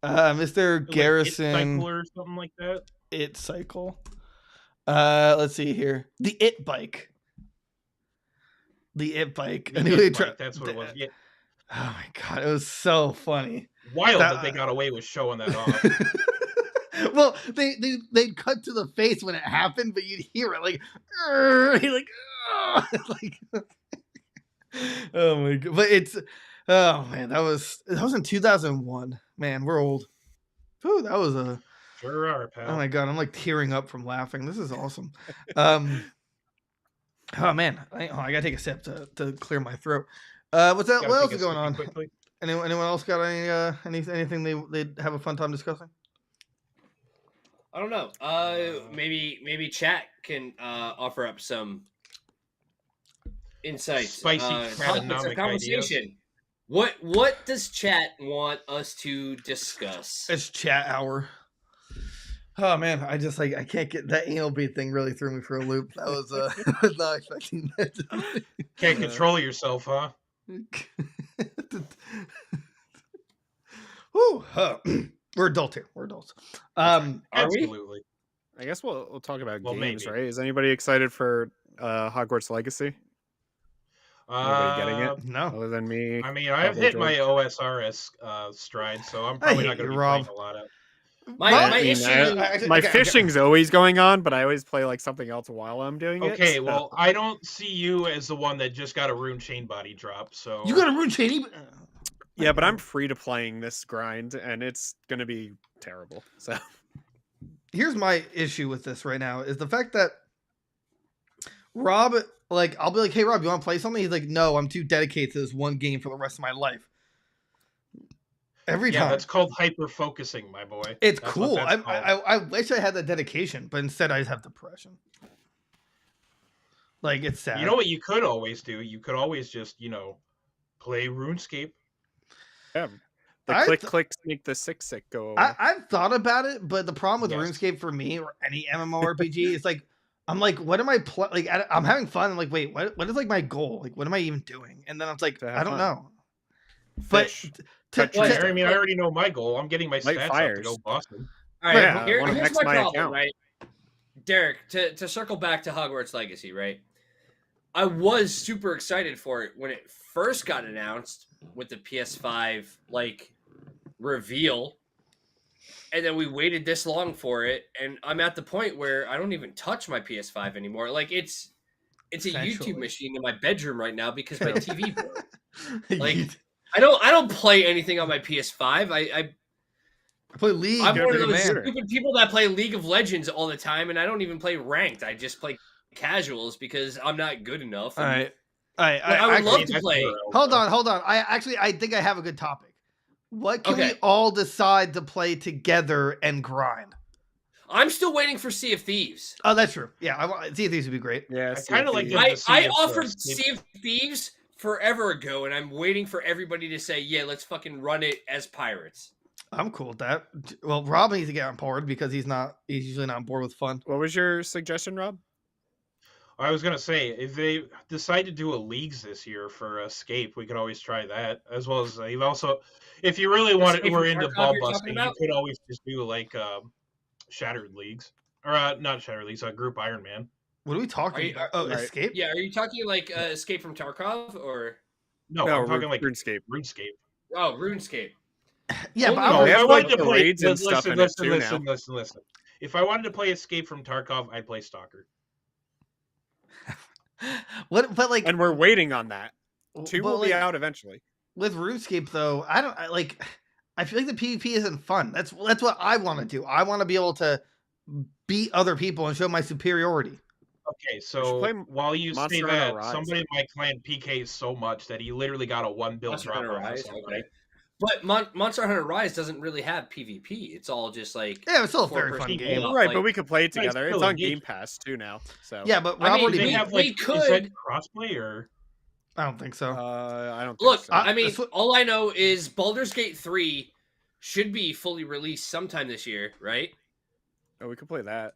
Mr. Garrison, It Cycle or something like that. It Cycle. Let's see here. The It Bike. The It Bike. That's what it was. Yeah. Oh my god, it was so funny. Wild that they got away with showing that off. Well, they'd cut to the face when it happened, but you'd hear it like, like, oh my god! But oh man, that was in 2001. Man, we're old. Ooh, that was a. Sure are, pal. Oh my god, I'm like tearing up from laughing. This is awesome. Oh man, I gotta take a sip to clear my throat. What's that? What else is going on? Anyone else got anything they'd have a fun time discussing? I don't know. Maybe chat can offer up some insights. Spicy conversation. What does chat want us to discuss? It's chat hour. Oh man, I can't get that anal bead thing. Really threw me for a loop. That was I was not expecting that. Can't control yourself, huh? Whew, we're adults here. We're adults. Absolutely. I guess we'll talk about games, maybe. right? Is anybody excited for Hogwarts Legacy? Anybody getting it? No. Other than me. I mean, I've hit my OSRS stride, so I'm probably not going to be playing a lot of. My fishing's always going on, but I always play like something else while I'm doing it. Okay, well, I don't see you as the one that just got a rune chain body drop. So you got a rune chain. Yeah, but I'm free to playing this grind, and it's gonna be terrible. So here's my issue with this right now is the fact that Rob, like, I'll be like, hey Rob, you want to play something? He's like, no, I'm too dedicated to this one game for the rest of my life. Every time. That's called hyper focusing, my boy. It's cool. I wish I had that dedication, but instead I just have depression. Like, it's sad. You know what you could always do? You could always just, play RuneScape. Yeah. The click make the sick go away. I've thought about it, but the problem with RuneScape for me or any MMORPG is like, I'm like, what am I like? I'm having fun. I'm like, wait, what is like my goal? Like, what am I even doing? And then I'm like, I don't know. Fish. But I mean, I already know my goal. I'm getting my stats up to go Boston. All right, Right, Yeah, I wanna here's max my my problem, account. right? Derek, to circle back to Hogwarts Legacy, right? I was super excited for it when it first got announced with the PS5 like reveal, and then we waited this long for it, and I'm at the point where I don't even touch my PS5 anymore. Like it's a YouTube Essentially. machine in my bedroom right now because my TV broke. Like You- I don't play anything on my PS5. I play League. I'm Get one a of those computer. stupid people that play League of Legends all the time, and I don't even play ranked. I just play casuals because I'm not good enough. All and, right. All right. like, I would actually- love to play. Hold on. I think I have a good topic. What can we Okay. all decide to play together and grind? I'm still waiting for Sea of Thieves. Oh, that's true. Yeah, I want see if these would be great. Yeah, I kinda like CFD. the- see I if, offered Escape- Sea of Thieves forever ago, and I'm waiting for everybody to say, "Yeah, let's fucking run it as pirates." I'm cool with that. Well, Rob needs to get on board because he's usually not on board with fun. What was your suggestion, Rob? I was gonna say, if they decide to do a leagues this year for Escape, we could always try that. As well as you've also, if you really Escape were from into Tarkov ball you're talking busting, you about? could always just do like Shattered Leagues, or not Shattered Leagues, Group Iron Man. What are we talking Are you- about? Oh, right. Escape? Yeah, are you talking like Escape from Tarkov or No, No, I'm talking like RuneScape. RuneScape. oh RuneScape? Yeah, but Only I No, would They if have, I wanted like, to the play, raids and stuff listen, in it listen, too listen, now. listen. If I wanted to play Escape from Tarkov, I'd play Stalker. what? But like, And we're waiting on that. 2 but, will be like, out eventually. with RuneScape though. I feel like the PvP isn't fun. That's what I want to do. I want to be able to beat other people and show my superiority. Okay, should so play while you say Monster Hunter that, Rise. somebody in my clan PKs so much that he literally got a 1 bill Monster drop Hunter off of Rise, somebody. okay. But Monster Hunter Rise doesn't really have PvP. It's all just like Yeah, it's still a very fun four-person game. co-op, Right, like- but we could play it But it's together. It's still on Game engaging. Pass too now. So Yeah, but I Rob mean, already They beat. have we like, is could- that crossplay or? I don't think so. I don't think Look, so. I mean, that's what- all I know is Baldur's Gate 3 should be fully released sometime this year, right? Oh, we could play that.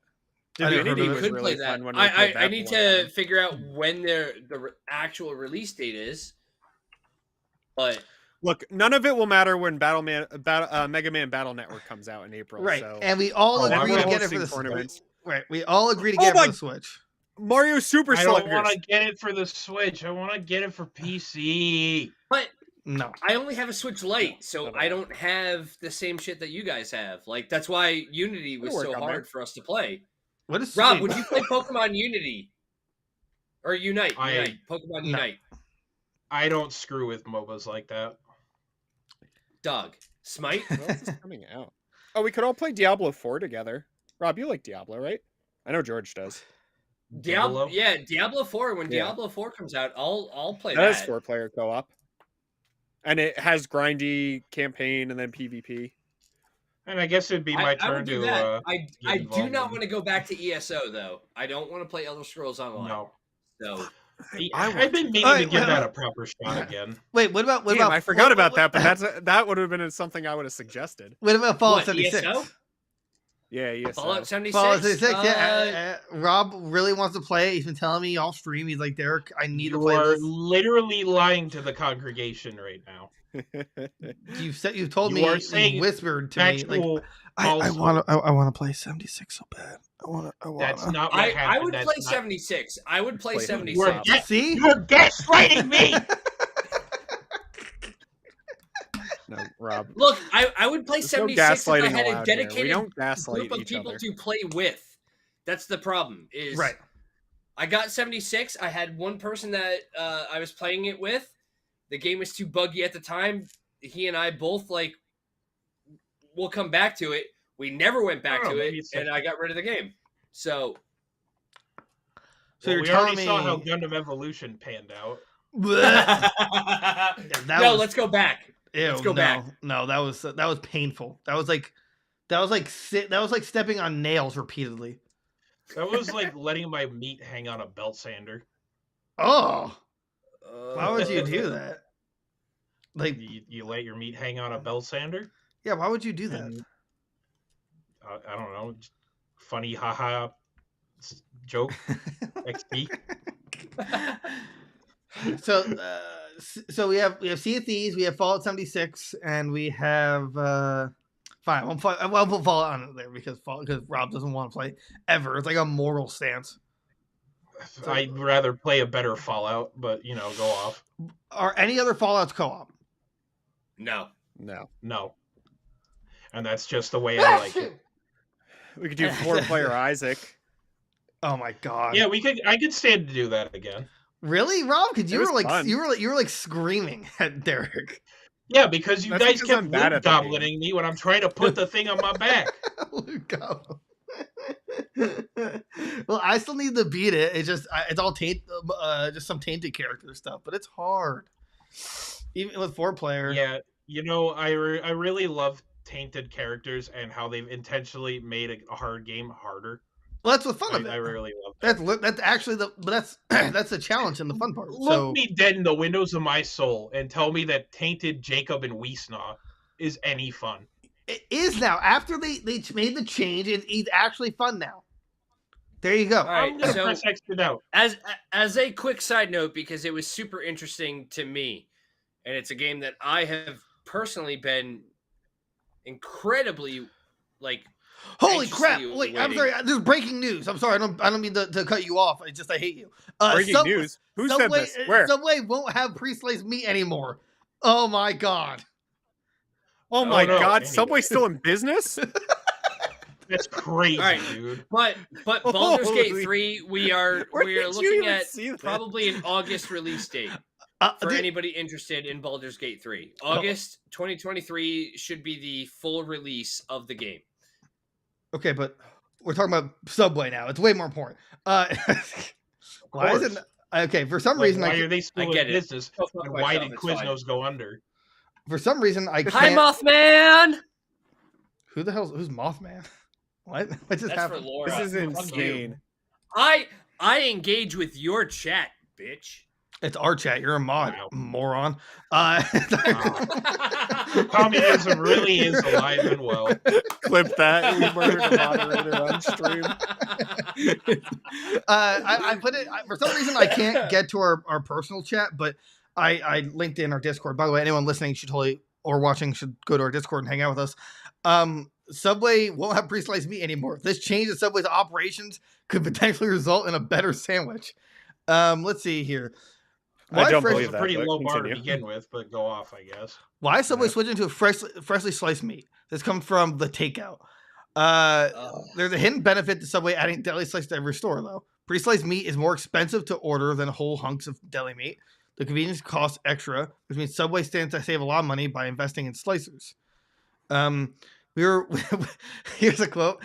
I never heard Divinity of it. was Could really play that. fun when we played that I need one to time. figure out when the actual release date is. But Look, none of it will matter when Mega Man Battle Network comes out in April. Right, So and we all Oh, agree I'm to get it for hosting the tournaments. Right, we all agree to Oh get it my- for the Switch. Mario Super I don't Sluggers. want to get it for the Switch. I want to get it for PC. No, I only have a Switch Lite, so not I bad. don't have the same shit that you guys have. Like that's why Unity was It'll work so on hard there. for us to play. what is Rob, wait, would you play Pokemon Unity or Unite? I- Pokemon No. Unite. I don't screw with MOBAs like that. Dog. Smite. What else is coming out? Oh, we could all play Diablo 4 together. Rob, you like Diablo, right? I know George does. Diablo. Yeah, Diablo 4. When Yeah. Diablo 4 comes out, I'll play That is that. 4-player co-op. And it has grindy campaign and then PvP. And I guess it'd be my I would turn do to. that. I do involved not in- want to go back to ESO though. I don't want to play Elder Scrolls Online. No, So I've been meaning Alright, to give wait, that wait. a proper shot again. wait, what about Damn, I forgot about that, but that would have been something I would have suggested. what about Fallout What, 76? ESO? Yeah, yes. Fallout 76. Fallout 76, yeah. Rob really wants to play. He's been telling me off stream. He's like, Derek, I need to You play are this. literally lying to the congregation right now. You've told You me, are saying you whispered to me, like, Actual I falsehood. want to play 76 so bad. I want That's to. not what I happened. would That's play not- 76. I would play Play 76. You are See? You're gaslighting me. No, Rob. Look, I would play There's no 76 if I gaslighting had a allowed here. We dedicated don't gaslight group of each people other. to play with. That's the problem. Is Right. I got 76. I had one person that I was playing it with. The game was too buggy at the time. He and I both we'll come back to it. We never went back Oh, to maybe it, it's and I got rid of the game. So So Well, you're we telling already me. saw how Gundam Evolution panned out. Bleh. no, was- let's go back. Ew, Let's go no, back. No, that was painful. That was like stepping on nails repeatedly. That was like letting my meat hang on a belt sander. Oh, why would you do that? Like, You let your meat hang on a belt sander? yeah, why would you do that? And, I don't know. Funny haha joke. XP. So we have Sea of Thieves, we have Fallout 76, and we have Fine. I'll put Fallout on there because Rob doesn't want to play ever. It's like a moral stance. I'd rather play a better Fallout, but go off. Are any other Fallouts co-op? No. No. And that's just the way I like it. We could do 4-player Isaac. Oh my god. Yeah, I could stand to do that again. Really, Rob? Because you It was were like fun. you were like screaming at Derek. Yeah, because you That's guys because I'm kept bad loot at the game. goblining me when I'm trying to put the thing on my back. Lugo. Well, I still need to beat it. It's just it's all just some tainted character stuff, but it's hard. Even with 4-player. Yeah, I really love tainted characters and how they've intentionally made a hard game harder. Well, that's the fun of it. I really love that. That's actually that's the challenge and the fun part. Look me dead in the windows of my soul and tell me that tainted Jacob and Wiesna is any fun. It is now. After they made the change, it's actually fun now. There you go. All right, I'm gonna so press exit out. as a quick side note, because it was super interesting to me, and it's a game that I have personally been incredibly Holy crap! anxiously Wait, I'm waiting. sorry. There's breaking news. I'm sorry. I don't mean to cut you off. It's just I hate you. Breaking news. Who said this? Where? Subway won't have pre-sliced meat anymore. Oh my god. Oh my no, god, anyway. Subway's still in business? That's crazy, All right. dude. But Baldur's Gate Holy- 3, we are Where did you looking even at see that? probably an August release date for Dude, anybody interested in Baldur's Gate 3. August 2023 should be the full release of the game. okay, but we're talking about Subway now. It's way more important. Why is it? Okay, for some reason, why are they still get in it. business? Go fuck And why myself, did it's fine. Quiznos go under? for some reason I Hi, can't. Mothman! Who's Mothman? What? What just That's for happened? Laura. This is Fuck you. insane. I engage with your chat, bitch. It's our chat. You're a mod, Wow. moron. Communism really is alive and well. Clip that. We murdered a moderator on stream. I put it for some reason I can't get to our personal chat, but I linked in our Discord. By the way, anyone listening should totally or watching should go to our Discord and hang out with us. Subway won't have pre-sliced meat anymore. This change in Subway's operations could potentially result in a better sandwich. Let's see here. I don't fresh- believe It's a that, pretty but low bar to continue. begin with, but go off, I guess. Why is Subway Yeah. switching to a freshly sliced meat? This comes from the takeout. There's a hidden benefit to Subway adding deli slice to every store, though. Pre-sliced meat is more expensive to order than whole hunks of deli meat. The convenience costs extra, which means Subway stands to save a lot of money by investing in slicers. Here's a quote.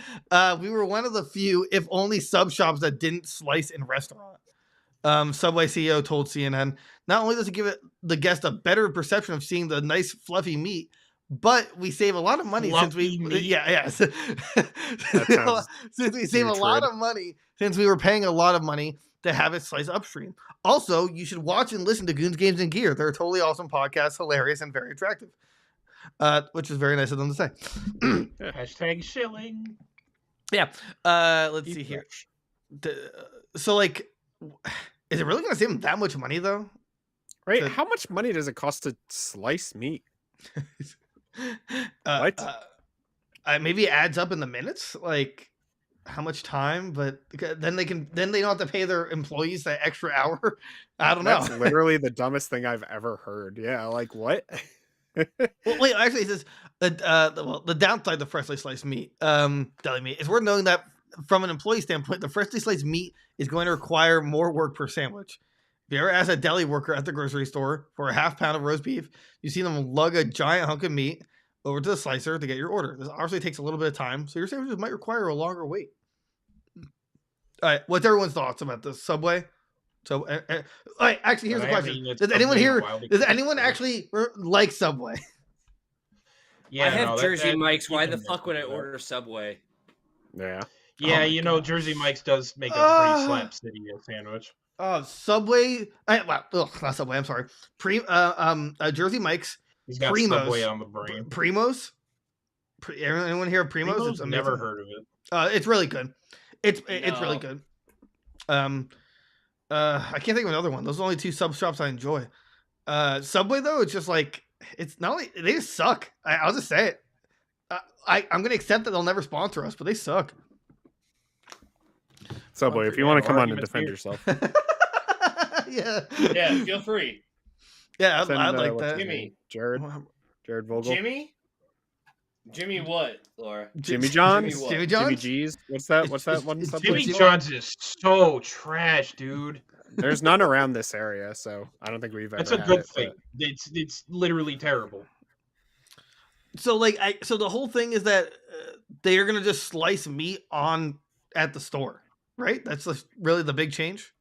We were one of the few, if only, sub shops that didn't slice in restaurant. Subway CEO told CNN, not only does it give the guest a better perception of seeing the nice fluffy meat, but we save a lot of money since we Fluffy meat? since we save a lot of money since we were paying a lot of money to have it sliced upstream. Also, you should watch and listen to Goons Games and Gear. They're a totally awesome podcast, hilarious and very attractive. Which is very nice of them to say. Hashtag shilling. Yeah. Let's see here. So, like, is it really going to save them that much money, though? Right? So- How much money does it cost to slice meat? What? Maybe it adds up in the minutes, like how much time, but then they don't have to pay their employees that extra hour. I don't know. That's literally the dumbest thing I've ever heard. Yeah, like what? Well, wait, actually, it says the downside to freshly sliced meat, deli meat, is worth knowing that from an employee standpoint, the freshly sliced meat is going to require more work per sandwich. If you ever ask a deli worker at the grocery store for a half pound of roast beef, you see them lug a giant hunk of meat over to the slicer to get your order. This obviously takes a little bit of time, so your sandwiches might require a longer wait. All right, what's everyone's thoughts about this? Subway? So, all right, actually, here's the question: Does anyone here? Does anyone actually like Subway? Yeah, I have no, Jersey that- Mike's. Why you the can fuck would I do that. order Subway? Yeah. Yeah, Oh my you know, God. Jersey Mike's does make a Ah. pretty slap city sandwich. Subway. Not Subway. I'm sorry. Jersey Mike's. He's got Primos. Subway on the brain. Primos. Anyone here? Primos? Primo's It's amazing. never heard of it. It's really good. It's really No. good. I can't think of another one. Those are the only two sub shops I enjoy. Subway though, it's just like it's not only they just suck. I'll just say it. I'm gonna accept that they'll never sponsor us, but they suck. Subway, if you want to come on and defend yourself, Yeah. Yeah, feel free. Yeah, send, I'd like what's his that. Jimmy. name? Jared Vogel, Jimmy what, Laura? Jimmy John's, Jimmy what? Jimmy Jimmy John's. G's. What's that? It's- What's that it's- one? it's Subway? Jimmy Subway. John's is so trash, dude. There's none around this area, so I don't think we've ever. That's a had good it, thing. It's literally terrible. So like so the whole thing is that they are gonna just slice meat on at the store, right? That's just really the big change.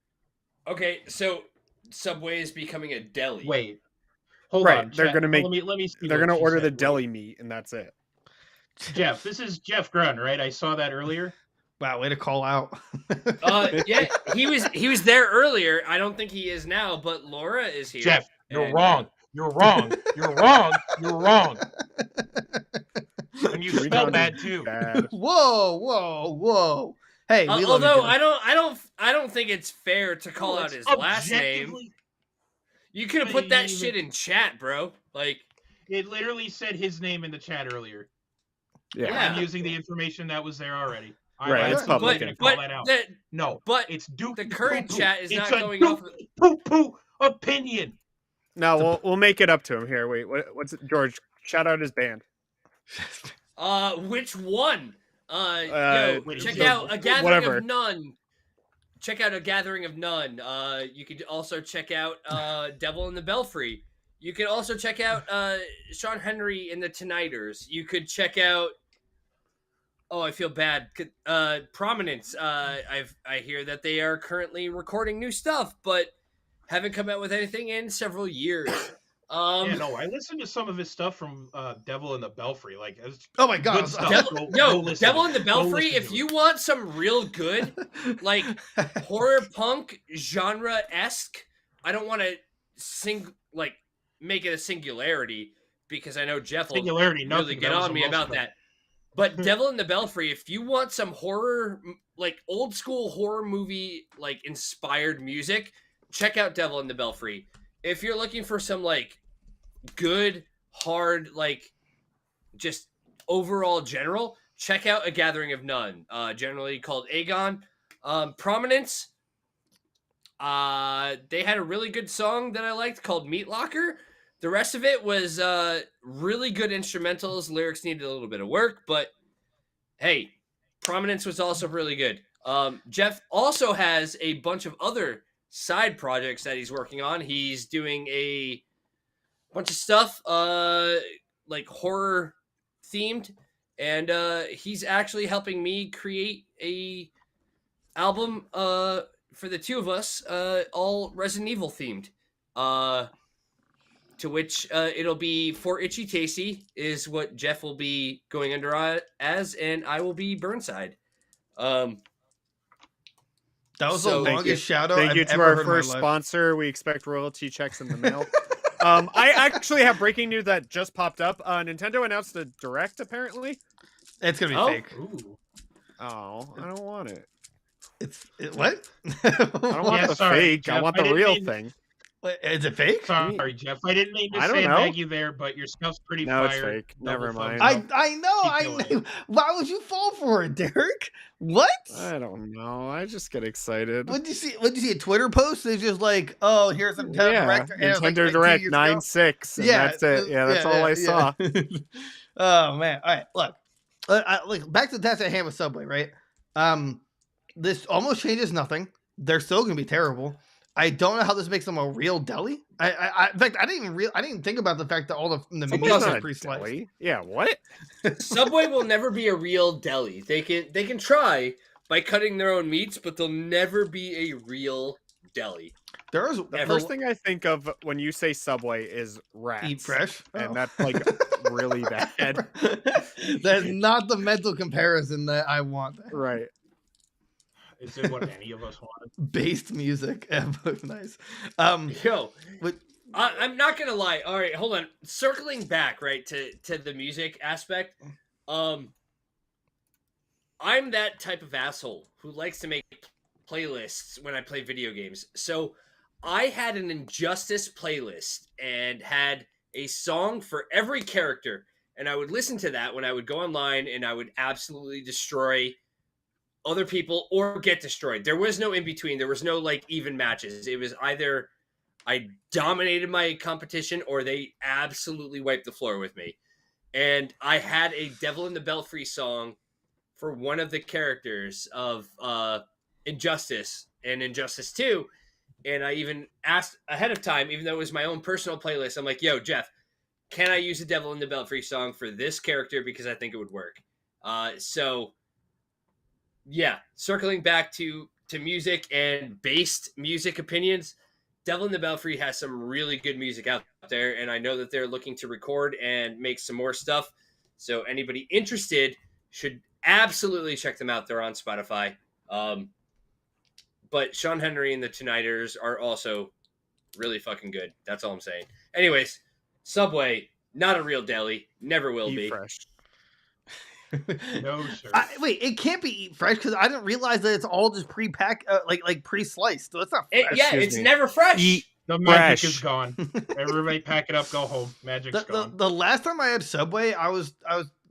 Okay, so Subway is becoming a deli. Wait, hold Right, on. they're chat. gonna make- Let me see They're what gonna she order said. the Wait. deli meat, and that's it. Jeff, this is Jeff Grun, right? I saw that earlier. Wow, way to call out. Yeah, he was there earlier. I don't think he is now, but Laura is here. Jeff, you're and- wrong. You're wrong. You're wrong. You're wrong. And you Jimmy spell John's bad is too. Bad. Whoa. Hey, we love you, Although Jeff. I don't think it's fair to call No, out it's his last name. objectively- You could have put that shit in chat, bro. Like, It literally said his name in the chat earlier. Yeah. Yeah. I'm using the information that was there already. Right, I'm it's absolutely public gonna info. call but that out. the No, but it's Duke. the current chat is it's not a going Duke off of- poo opinion. No, we'll make it up to him here. Wait, what's it? George? Shout out his band. which one? wait, Check so- out A Gathering whatever. of None. Check out A Gathering of None. You could also check out Devil in the Belfry. You could also check out Sean Henry and the Tonighters. You could check out. Oh, I feel bad. Prominence. I hear that they are currently recording new stuff, but haven't come out with anything in several years. Yeah, no, I listened to some of his stuff from Devil in the Belfry. Like, it's Oh my god. good stuff. Devil, listen Devil to in it. the Go Belfry. listen If to you it. want some real good, like horror punk genre esque, I don't want to make it a singularity because I know Jeff will Singularity, really nothing. get That was on a me well about spelled. that. But Devil in the Belfry, if you want some horror, like old school horror movie, like inspired music, check out Devil in the Belfry. If you're looking for some like good, hard, like just overall general, check out A Gathering of None, generally called Aegon. Prominence, they had a really good song that I liked called Meat Locker. The rest of it was really good instrumentals. Lyrics needed a little bit of work, but hey, Prominence was also really good. Jeff also has a bunch of other side projects that he's working on. He's doing a bunch of stuff like horror themed, and he's actually helping me create a album for the two of us, all Resident Evil themed. To which it'll be For Itchy Tasty is what Jeff will be going under as, and I will be Burnside. That was So- the Thank longest shout out Thank I've you to ever our heard in my first life. sponsor. We expect royalty checks in the mail. I actually have breaking news that just popped up. Nintendo announced a direct. Apparently. It's gonna be Oh. fake. Ooh. Oh, I don't want it. What? I don't want Yeah, the sorry, fake. I Jeff, want I the didn't real mean- thing. Wait, is it fake? Sorry, Jeff. I didn't mean to I don't sandbag know. you there, but your stuff's pretty No, it's fire. fake. Double Never thumbs mind. up. I know. Keep I doing know. Why would you fall for it, Derek? What? I don't know. I just get excited. What did you see? What did you see? A Twitter post? It's just like, oh, here's a Nintendo Yeah, Direct. and it was like Nintendo 2 Direct years ago. 9.6, and that's it. Yeah, that's all I saw. Oh man! All right, look, look back to the task at hand with Subway, right? This almost changes nothing. They're still gonna be terrible. I don't know how this makes them a real deli. In fact, I didn't even think about the fact that all the meat Subway's was not a pre-sliced. deli. Yeah, what? Subway will never be a real deli. They can try by cutting their own meats, but they'll never be a real deli. There's The first thing I think of when you say Subway is rats. eat fresh, And Oh. that's like really bad. That's not the mental comparison that I want. Right. Is it what any of us wanted? Based music, nice. Yo, But I'm not gonna lie. All right, hold on. Circling back, right to the music aspect. I'm that type of asshole who likes to make playlists when I play video games. So I had an Injustice playlist and had a song for every character. And I would listen to that when I would go online, and I would absolutely destroy other people or get destroyed. There was no in between. There was no like even matches. It was either I dominated my competition or they absolutely wiped the floor with me. And I had a Devil in the Belfry song for one of the characters of Injustice and Injustice 2. And I even asked ahead of time, even though it was my own personal playlist, I'm like, yo, Jeff, can I use a Devil in the Belfry song for this character? Because I think it would work. So, yeah, circling back to music and based music opinions, Devil in the Belfry has some really good music out there. And I know that they're looking to record and make some more stuff. So anybody interested should absolutely check them out. They're on Spotify. But Sean Henry and the Tonighters are also really fucking good. That's all I'm saying. Anyways, Subway, not a real deli. Never will Eat be. fresh. No, sir. Wait, it can't be Eat Fresh because I didn't realize that it's all just pre-pack, like pre-sliced. So it's not fresh. Yeah, Excuse it's me. never fresh. Eat The magic fresh. is gone. Everybody pack it up, go home. Magic's gone. The last time I had Subway, I was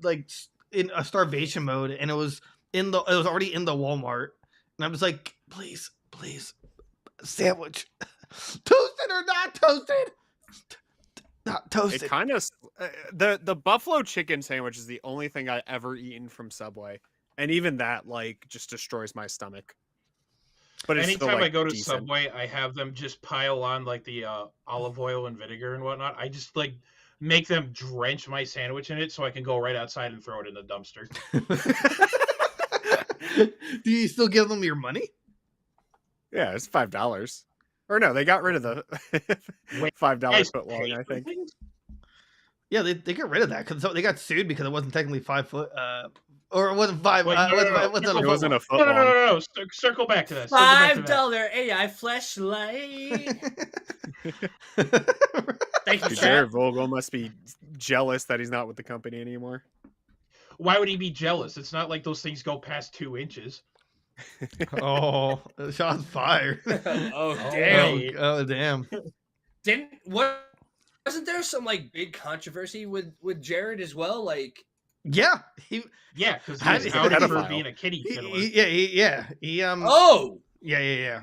like in a starvation mode, and it was already in the Walmart, and I was like, please, sandwich, toasted or not toasted, not toasted. It kind of the buffalo chicken sandwich is the only thing I ever eaten from Subway, and even that like just destroys my stomach. But it's Anytime still, like, I go to decent. Subway, I have them just pile on like the olive oil and vinegar and whatnot. I just like make them drench my sandwich in it so I can go right outside and throw it in the dumpster. Do you still give them your money? Yeah, it's $5. Or no, they got rid of the Wait, $5 guys foot long. pay I for think. things? Yeah, they got rid of that because they got sued because it wasn't technically 5 foot, or it wasn't 5. Wait, It wasn't a It foot wasn't a foot long. No. Circle back to that. Circle back to that. $5 AI flashlight. Thank you, Dude, chat. Jared Vogel must be jealous that he's not with the company anymore. Why would he be jealous? It's not like those things go past 2 inches. Oh, shots fired. Oh damn! Oh damn! Wasn't there some like big controversy with Jared as well? Like, Yeah, Yeah, because Had- he's he's a outed for pedophile. being a kitty fiddler. he oh, yeah.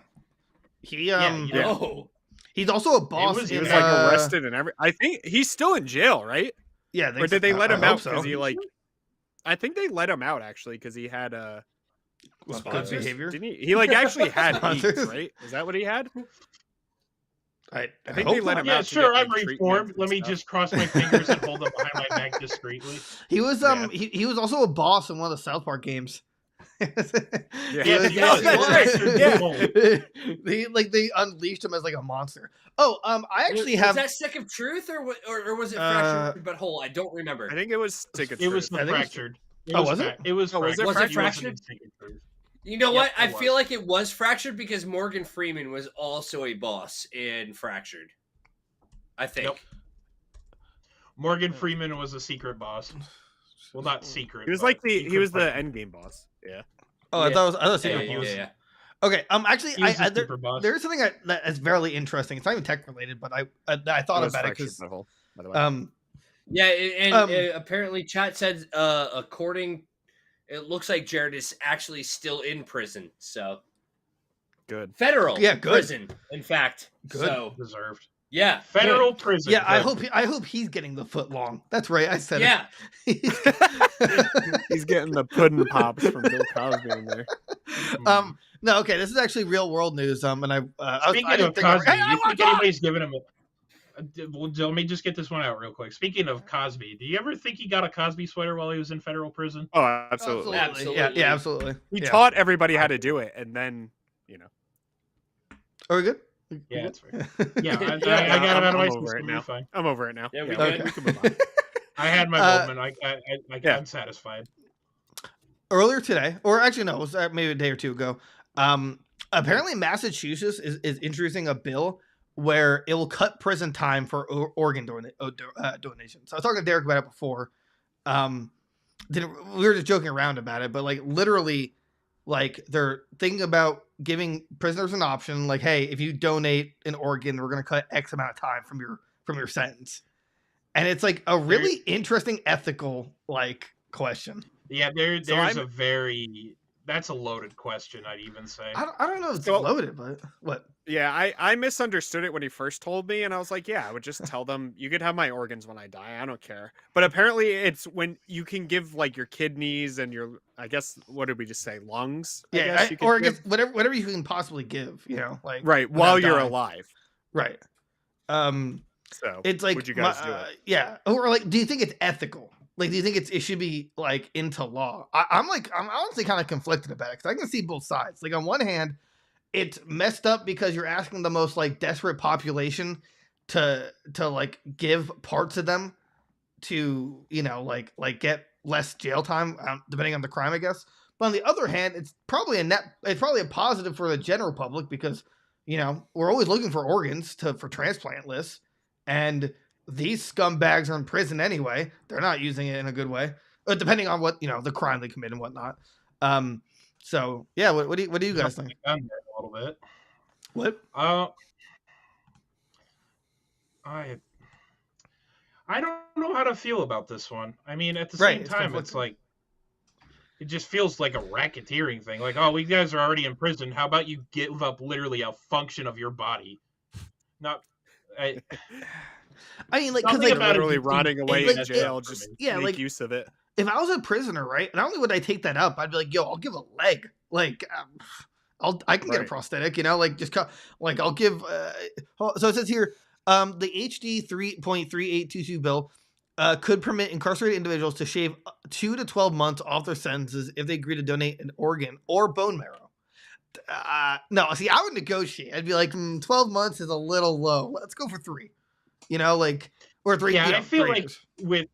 He Yeah. oh, he's also a boss. was- He in, was like arrested and I think he's still in jail, right? Yeah, Or did they let him I out hope because he like? I think they let him out actually because he had good Sponsors? behavior. didn't he? He like actually had AIDS, Sponsors? right? Is that what he had? I think hope they let not. him Yeah, out to sure, get, I'm like, treatment reformed. and Let me stuff. just cross my fingers and hold them behind my back discreetly. He was Yeah. he was also a boss in one of the South Park games. Yeah, He he was- was. that's right. Yeah. they unleashed him as like a monster. Oh, I actually was have that Stick of Truth or was it Uh, Fractured but Whole? I don't remember. I think it was Stick of It was Truth. I the think it's- fractured. was it? It was Oh, was it fractured. Was it He wasn't fractured? in Stick of Truth. You know Yep, what? I it feel was. like it was Fractured because Morgan Freeman was also a boss in Fractured. I think. Yep. Morgan Freeman was a secret boss. Well, not secret. He was but like he he was could the fight. endgame boss. Yeah. Oh, I thought it was Yeah, Secret Boss. yeah. Okay, actually, He was the there, super boss. there's something that's very interesting. It's not even tech related, but I thought was about it Fractured because Butthole, by the way. Yeah, and Um, apparently chat said according it looks like Jared is actually still in prison. So Good. federal Yeah, good. prison, in fact. Good. So Deserved. yeah. Federal prison. yeah, I good. hope he's getting the foot long. That's right, I said Yeah. it. He's getting the pudding pops from Bill Cosby in there. No, okay, this is actually real world news. And Speaking I didn't of think I- Cosby, Hey, I you wanna think talk! anybody's giving him a? Well, let me just get this one out real quick. Speaking of Cosby, do you ever think he got a Cosby sweater while he was in federal prison? Oh, absolutely. Absolutely. Yeah, absolutely. He Yeah. taught everybody how to do it, and then Are we good? Yeah, that's fair. Yeah, Yeah, I got it out of my I'm over system. it You're now. fine. I'm over it now. Yeah, we good. we can move on. I had my moment. I yeah. got satisfied. Earlier today, or actually no, it was maybe a day or two ago. Apparently Massachusetts is introducing a bill where it will cut prison time for organ donation. So I was talking to Derek about it before. We were just joking around about it, but like literally, like they're thinking about giving prisoners an option. Like, hey, if you donate an organ, we're going to cut X amount of time from your sentence. and it's like a really interesting ethical like question. Yeah, there's I'm- a very that's a loaded question. I'd even say. I don't know if it's So- loaded, but what? Yeah, I misunderstood it when he first told me, and I was like, yeah, I would just tell them you could have my organs when I die. I don't care. But apparently, it's when you can give like your kidneys and your, I guess, what did we just say, lungs? I Yeah, guess you could or I give- guess whatever you can possibly give, you know, like right without while you're dying. alive. Right. So It's like, would you guys do it? Yeah. Or like, do you think it's ethical? Like, do you think it should be like into law? I'm honestly kind of conflicted about it because I can see both sides. Like, on one hand, it's messed up because you're asking the most like desperate population to like give parts of them to, you know, like get less jail time, depending on the crime, I guess. But on the other hand, it's probably a positive for the general public because, you know, we're always looking for organs for transplant lists, and these scumbags are in prison anyway. They're not using it in a good way, depending on what, you know, the crime they commit and whatnot. So yeah, what do you guys think? A little bit. What? I don't know how to feel about this one. I mean, at the Right, same it's time, it's conflicting. like it just feels like a racketeering thing. Like, oh, we guys are already in prison. How about you give up literally a function of your body? Not. I mean, like, because Something like, You're about it literally just rotting seems away like- in it- jail. for Just me. yeah, make like, use of it. if I was a prisoner, right, not only would I take that up, I'd be like, yo, I'll give a leg. Like, I can get a Right. prosthetic, you know, like just like I'll give. So it says here, the HD 3.3822 bill could permit incarcerated individuals to shave 2 to 12 months off their sentences if they agree to donate an organ or bone marrow. No, see, I would negotiate. I'd be like, 12 months is a little low. Let's go for 3. You know, like, or 3. Yeah, you know, I feel 3 like years. with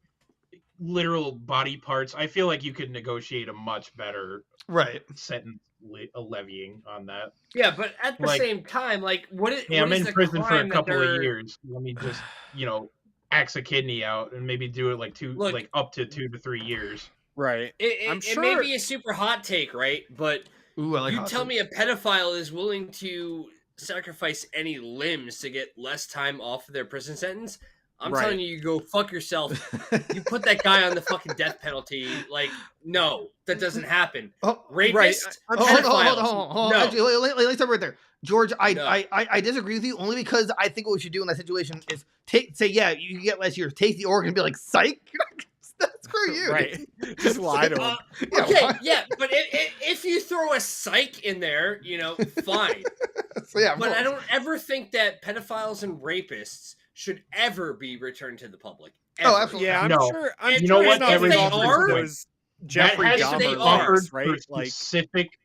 literal body parts, I feel like you could negotiate a much better Right. sentence levying on that. Yeah, but at the Like, same time, like, what is, Hey, what I'm is in the prison for a crime that couple of they're- years. Let me just, you know, axe a kidney out and maybe do it Look- like up to 2 to 3 years. Right. It, I'm it may sure- be a super hot take, right? But Ooh, I like you hot tell takes. me a pedophile is willing to sacrifice any limbs to get less time off of their prison sentence. I'm Right. telling you, you go fuck yourself. You put that guy on the fucking death penalty. Like, no, that doesn't happen. Oh, Rapist, Right. I'm Oh, sure- hold pedophiles. on. No. Actually, let's stop right there. George, No. I disagree with you only because I think what we should do in that situation is say, yeah, you can get less years. Take the organ and be like, psych, you're not screw you. Right. Just lie to him. Yeah, Okay, why- yeah, but if you throw a psych in there, you know, fine. So, yeah, of But I course. don't ever think that pedophiles and rapists should ever be returned to the public. Oh, Ever. absolutely. Yeah, I'm No. sure. And You know what? if Every they officer are, doing- those Jeffrey that has to they be Dahmer are. offered things, right? for Like, specific.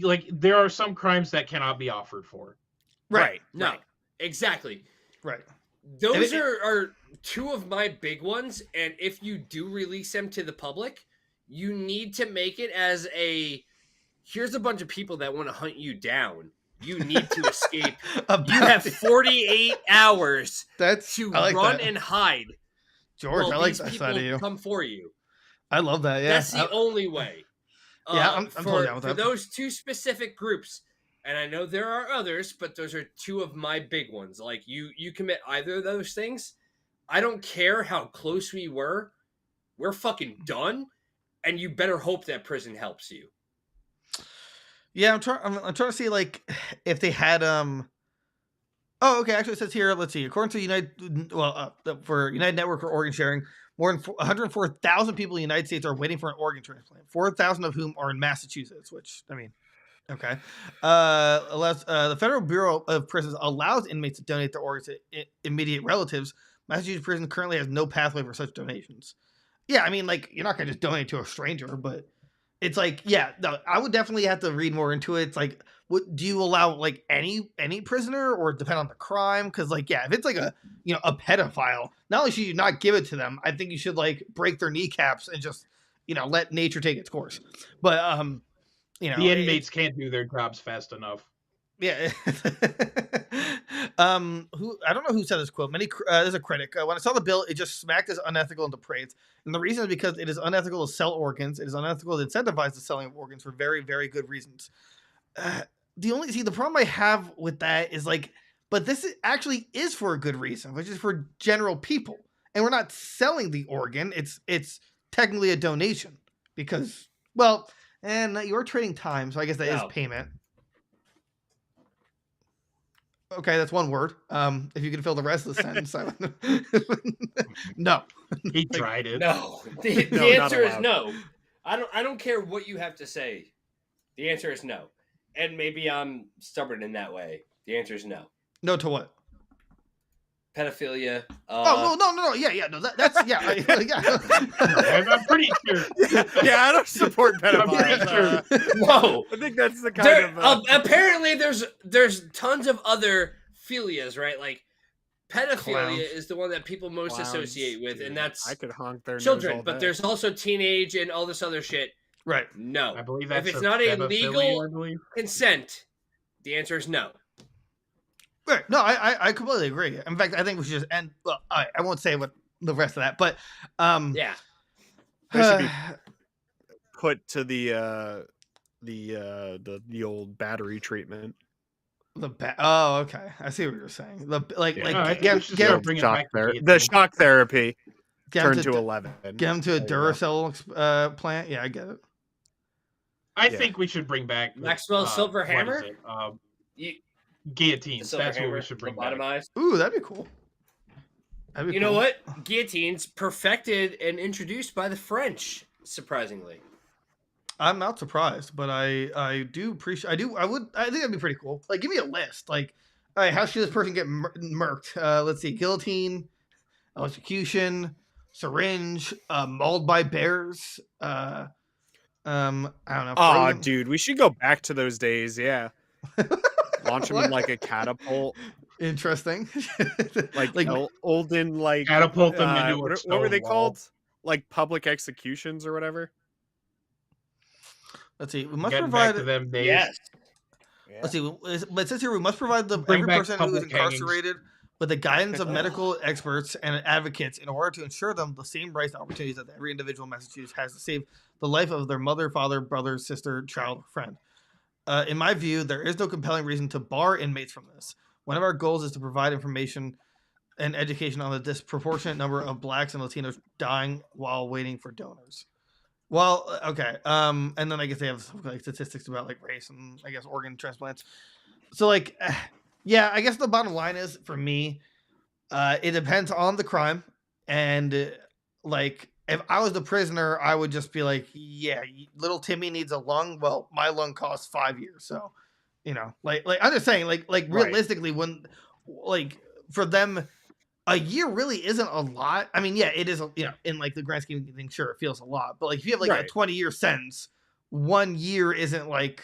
Like, there are some crimes that cannot be offered for. Right, No, right. exactly. right. Those If it- are two of my big ones, and if you do release them to the public, you need to make it as here's a bunch of people that want to hunt you down. You need to escape. About You have it. 48 hours That's to I like run that. and hide. George, while I like these that people side of you. come for you. I love that. Yeah, That's the only way. Yeah, I'm for, totally down with for that. those two specific groups, and I know there are others, but those are two of my big ones. Like you commit either of those things, I don't care how close we were, we're fucking done, and you better hope that prison helps you. Yeah, I'm trying to see like if they had Oh, okay. Actually, it says here. Let's see. According to for United Network for Organ Sharing, more than 104,000 people in the United States are waiting for an organ transplant. 4,000 of whom are in Massachusetts. Which I mean, okay. The Federal Bureau of Prisons allows inmates to donate their organs to immediate relatives. Massachusetts prison currently has no pathway for such donations. Yeah, I mean, like you're not gonna just donate to a stranger, but it's like, yeah, no, I would definitely have to read more into it. It's like, what do you allow like any prisoner or depend on the crime? Because like, yeah, if it's like a pedophile, not only should you not give it to them, I think you should like break their kneecaps and just let nature take its course. But The inmates can't do their jobs fast enough. yeah. Who I don't know who said this quote. There's a critic. When I saw the bill, it just smacked as unethical and depraved. And the reason is because it is unethical to sell organs. It is unethical to incentivize the selling of organs for very, very good reasons. The problem I have with that is like, but this actually is for a good reason, which is for general people. and we're not selling the organ. It's technically a donation because, well, and you're trading time, so I guess that is No. payment. Okay, that's one word. If you can fill the rest of the sentence, I would... No. He tried it. No. The No, not answer is allowed. no. I don't care what you have to say. The answer is no. And maybe I'm stubborn in that way. The answer is no. No to what? Pedophilia. Oh, well, no. Yeah. No, that's, yeah. Yeah. I'm pretty sure. Yeah, I don't support I'm pretty pedophiles. No. I think that's the kind of. Apparently, there's tons of other philias, right? Like pedophilia Clowns. is the one that people most Clowns, associate with, dude. and that's I could honk their children. nose all But day. there's also teenage and all this other shit. Right. No. I believe that's If it's not a pedophilia, legal I believe. consent, the answer is no. Right. No, I completely agree. In fact, I think we should just end. Well, I won't say what the rest of that, but Yeah. They should be put to the old battery treatment. Oh, okay. I see what you're saying. No, I think get we should get start bringing back the guillotine. The shock therapy get turned him to 11. get him to a There you go. Duracell plant. Yeah, I get it. I Yeah. think we should bring back Maxwell's silver what is hammer? it? You, Guillotines. the silver That's what hammer, we should bring back. lobotomized. Ooh, that'd be cool. That'd be You know cool. what? Guillotines perfected and introduced by the French, surprisingly. I'm not surprised, but I do appreciate. I think that'd be pretty cool. Like, give me a list. Like, all right, how should this person get murked? Let's see: guillotine, electrocution, syringe, mauled by bears. I don't know. Oh, frozen- dude, we should go back to those days. Yeah, launch them in What? like a catapult, Interesting. like olden like Catapult them into a what were stone they wall. called? Like public executions or whatever. Let's see. We must Getting provide. back to them days. Yes. Let's see. But it says here we must provide Bring every back person who is public hangings. incarcerated with the guidance of medical experts and advocates in order to ensure them the same rights and opportunities that every individual in Massachusetts has to save the life of their mother, father, brother, sister, child, or friend. In my view, there is no compelling reason to bar inmates from this. One of our goals is to provide information and education on the disproportionate number of blacks and Latinos dying while waiting for donors. Well, okay. And then I guess they have like statistics about like race and I guess organ transplants. So like, yeah, I guess the bottom line is for me, it depends on the crime. And like, if I was the prisoner, I would just be like, yeah, little Timmy needs a lung. Well, my lung costs 5 years. So, you know, like I'm just saying, like Right. realistically, when like for them, a year really isn't a lot. I mean, yeah, it is, you know, in like the grand scheme of things, sure, it feels a lot. But like if you have like a Right. 20-year sentence, 1 year isn't like,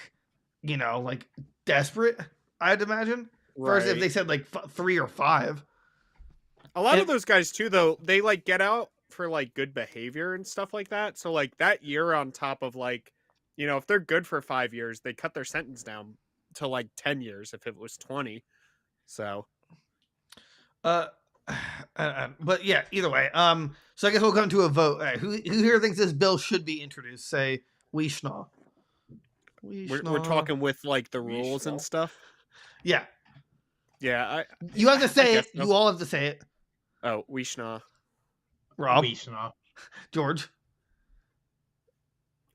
you know, like desperate, I'd imagine. Versus if Right. they said like 3 or 5. A lot And- of those guys too, though, they like get out for like good behavior and stuff like that. So like that year on top of like, you know, if they're good for 5 years, they cut their sentence down to like 10 years if it was 20. So But yeah, either way. So I guess we'll come to a vote. All right, who here thinks this bill should be introduced? Say we schnaw. we're talking with like the rules and Reasonable. stuff. Yeah, Yeah, you have to say it. guess so. You all have to say it. we schnaw. Rob, Weeshna. George.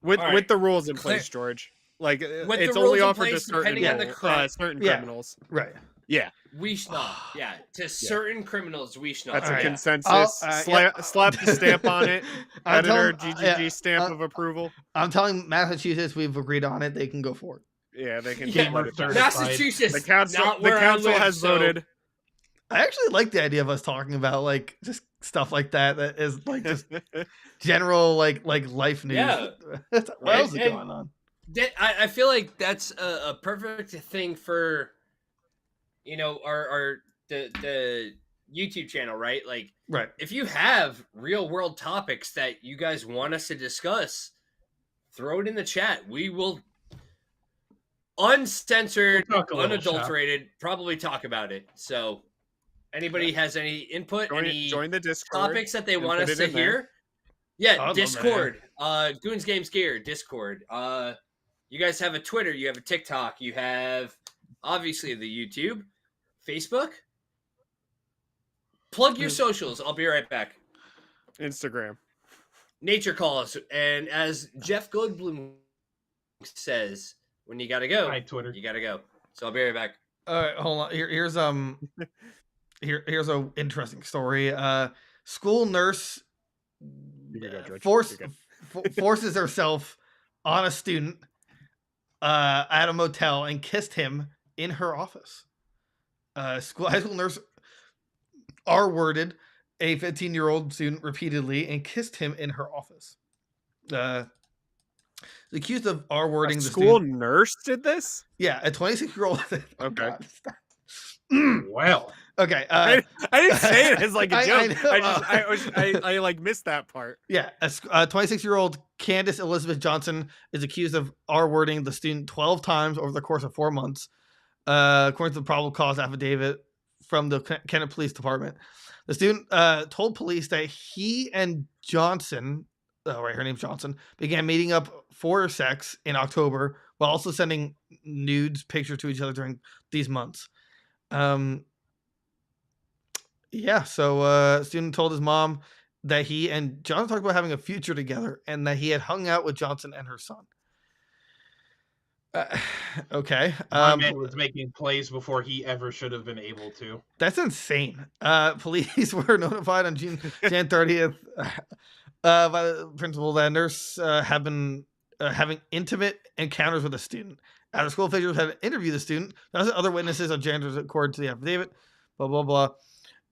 With All right. the rules in Clear- place, George. Like With it's the only rules in offered to place, certain depending on the crime. certain Yeah. criminals. Right. Yeah, We schnaw. Yeah. To certain criminals, we schnaw. that's All a right. consensus. Yeah. Slap the stamp on it. I'm Editor telling- GGG yeah, stamp of approval. I'm telling Massachusetts we've agreed on it. They can go for it. Yeah, they can. Yeah, let it pass. Massachusetts, The council, not the where council I live, has so- voted. I actually like the idea of us talking about like just stuff like that. That is like just general like life news. Yeah. what else is And- going on? I feel like that's a perfect thing for, you know, the YouTube channel, right? Like, Right. if you have real world topics that you guys want us to discuss, throw it in the chat. We will uncensored, We'll talk a little unadulterated, probably talk about it. So, anybody has any input, any Join the Discord. topics that they and want put us it to in there. hear? Yeah, I'd love that, Discord. Goons Games Gear, Discord. You guys have a Twitter, you have a TikTok, you have obviously the YouTube, Facebook. Plug your socials. I'll be right back. Instagram. Nature calls, and as Jeff Goldblum says, when you gotta go, Hi, Twitter. you gotta go. So I'll be right back. All right, hold on. Here's a interesting story. School nurse You can go, George. forces You're good. herself on a student at a motel and kissed him in her office. High school nurse R-worded a 15-year-old student repeatedly and kissed him in her office. The accused of R-wording A the school student. nurse did this? Yeah, a 26-year-old. Okay. Well, Okay. I didn't say it as like a I joke. know. I like missed that part. Yeah, a 26-year-old Candace Elizabeth Johnson is accused of R-wording the student 12 times over the course of 4 months, according to the probable cause affidavit from the Kennett Police Department. The student told police that he and Johnson, her name's Johnson, began meeting up for sex in October while also sending nudes pictures to each other during these months. Yeah, so student told his mom that he and Johnson talked about having a future together and that he had hung out with Johnson and her son. Okay. my man was making plays before he ever should have been able to. That's insane. Police were notified on Jan 30th by the principal that nurse have been having intimate encounters with a student. After school officials had interviewed the student, other witnesses on janitors according to the affidavit, blah, blah, blah.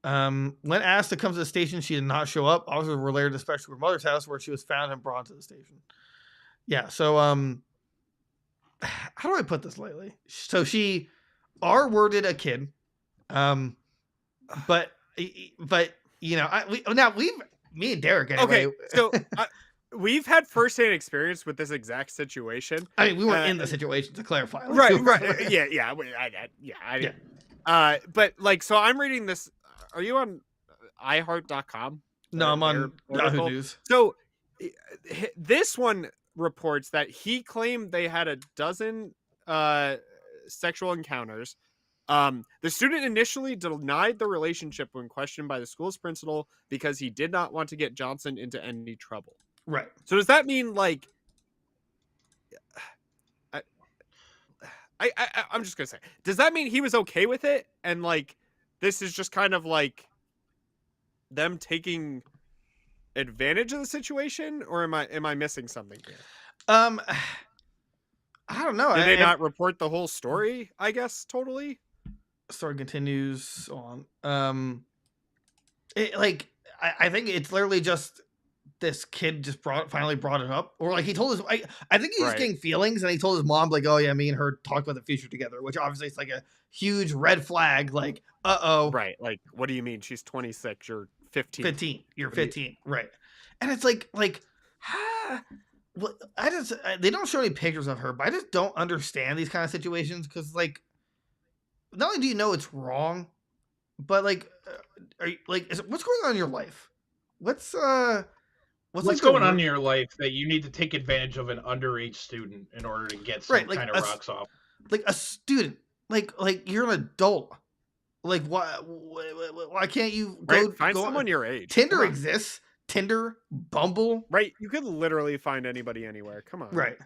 When asked to come to the station, she did not show up. Officers were later dispatched to her mother's house where she was found and brought to the station. Yeah, so how do I put this lightly? So she R-worded a kid. But you know, me and Derek anyway. Okay, so we've had firsthand experience with this exact situation. I mean, we weren't in the situation, to clarify. Right. I did. But like, so I'm reading this. Are you on iHeart.com? No, I'm on Yahoo News. So this one reports that he claimed they had a dozen sexual encounters. The student initially denied the relationship when questioned by the school's principal because he did not want to get Johnson into any trouble. Right. So does that mean like I'm just gonna say, does that mean he was okay with it and like this is just kind of like them taking advantage of the situation, or am I missing something here? I don't know. Did they not report the whole story? I guess totally. Story continues on. I think it's literally just this kid just finally brought it up, or like he told his. I think he's getting feelings, and he told his mom like, "Oh yeah, me and her talked about the future together," which obviously is like a huge red flag. Like, right? Like, what do you mean? She's 26. You're 15. 15. You're 15, right? And it's like, well, they don't show any pictures of her, but I just don't understand these kind of situations because like, not only do you know it's wrong, but like, are you like, what's going on in your life? What's like going on in your life that you need to take advantage of an underage student in order to get some kind of rocks off? Like a student, like you're an adult. Like why can't you go find someone your age? Tinder exists. Tinder, Bumble. Right, you could literally find anybody anywhere. Come on. Right.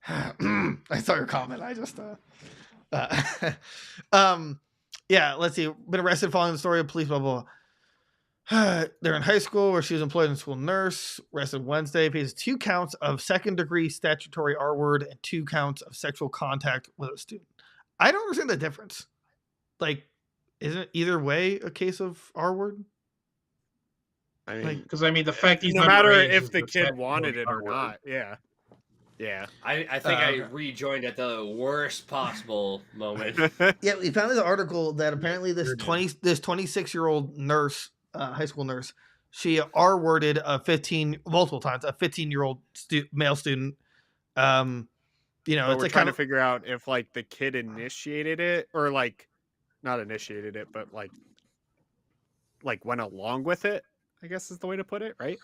I saw your comment. I just yeah, let's see. Been arrested following the story of police, blah, blah, blah. They're in high school where she was employed as a school nurse. Arrested Wednesday. Faces 2 counts of second-degree statutory R-word and 2 counts of sexual contact with a student. I don't understand the difference. Like, isn't either way a case of R-word? I mean, because the fact he's no matter if the kid wanted it or not. Yeah. I think I rejoined at the worst possible moment. Yeah, we found this article that apparently this 26-year-old nurse, high school nurse, she R-worded multiple times a 15-year-old male student. You know, but it's we're trying to figure out if like the kid initiated it or like not initiated it, but like went along with it, I guess is the way to put it, right?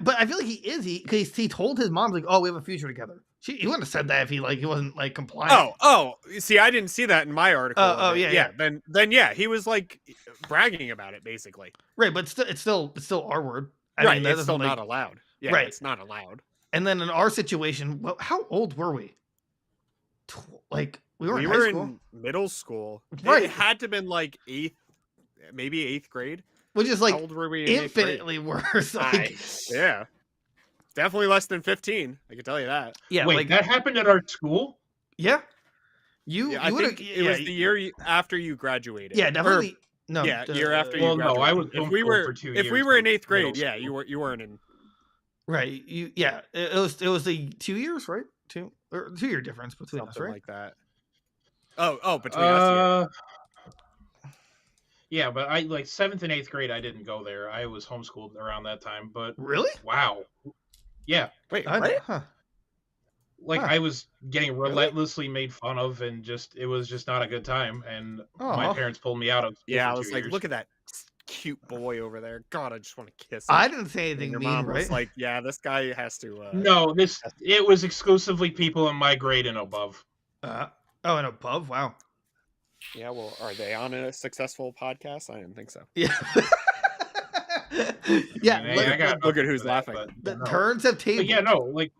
But I feel like he is. Because he told his mom like, "Oh, we have a future together." He wouldn't have said that if he wasn't like compliant. Oh, see, I didn't see that in my article. Yeah. Then yeah, he was like bragging about it basically. Right, but it's still R word. Right, it's still not allowed. Yeah, right. It's not allowed. And then in our situation, well, how old were we? Like we were in middle school. Right, it had to have been like maybe eighth grade. Which is like how old were we infinitely worse. Like, yeah. Definitely less than 15. I can tell you that. Yeah. Wait, like, that happened at our school? Yeah. I think it was the year after you graduated. Yeah, definitely. Year after you graduated. No, I was if we were for 2 years. If we were in eighth grade, yeah, you weren't in. Right. It was the 2 years, right? 2-year difference between something us, right? like that. Oh, between us. Yeah, but I like 7th and 8th grade. I didn't go there. I was homeschooled around that time. But really, wow. Yeah. Wait, what? I was getting relentlessly made fun of, and it was just not a good time. And my parents pulled me out of. Yeah, I was like, look at that cute boy over there. God, I just want to kiss him. I didn't say anything your mean, mom right? was like, yeah, this guy has to. No, it was exclusively people in my grade and above. And above, wow. Yeah, well, are they on a successful podcast? I didn't think so. Yeah. Yeah. Look at who's laughing. The turns have tables. Yeah, no, like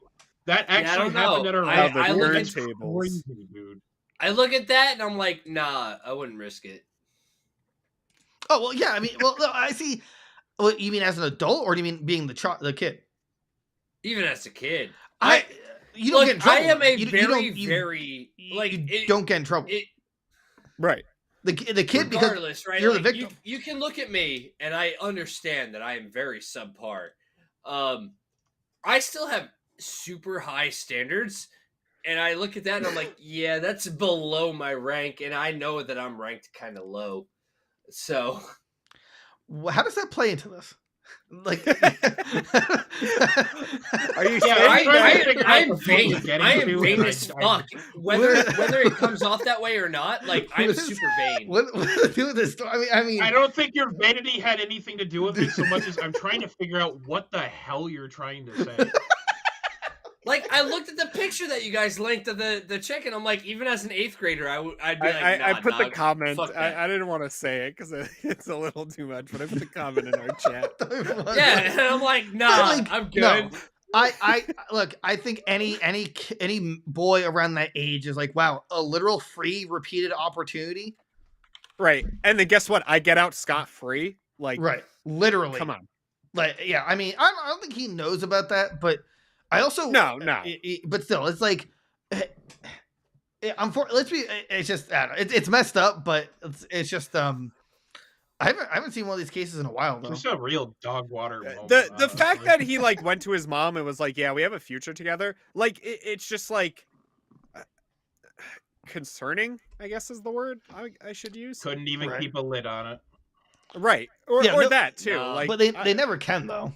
that actually happened at our I look at tables. Dude. I look at that and I'm like, nah, I wouldn't risk it. Oh well, yeah. I mean, well, no, I see. Well, you mean as an adult, or do you mean being the kid? Even as a kid, you don't get in trouble. I am a you don't get in trouble. Right. The kid, regardless, because right? you're the victim. You can look at me, and I understand that I am very subpar. I still have super high standards, and I look at that and I'm like, yeah, that's below my rank, and I know that I'm ranked kind of low. So, how does that play into this? Like, are you? I'm vain. I am vain as fuck. Whether it comes off that way or not, like I'm super vain. What to do with this? I mean, I don't think your vanity had anything to do with it so much as I'm trying to figure out what the hell you're trying to say. Like, I looked at the picture that you guys linked of the chick, and I'm like, even as an 8th grader, I'd be like, nah, I put dog, the comment. I didn't want to say it because it's a little too much, but I put the comment in our chat. Yeah, and I'm like, nah, I'm good. No. I look. I think any boy around that age is like, wow, a literal free repeated opportunity. Right, and then guess what? I get out scot-free. Like, right, literally. Come on. Like, yeah. I mean, I don't think he knows about that, but. I also no, but still, it's like let's be. It's just I don't know, it's messed up, but it's just I haven't seen one of these cases in a while though. It's a real dog water moment. The fact that he like went to his mom and was like, "Yeah, we have a future together," like it's just like concerning. I guess is the word I should use. Couldn't even keep a lid on it. Right, or that too. Like, but they never can though.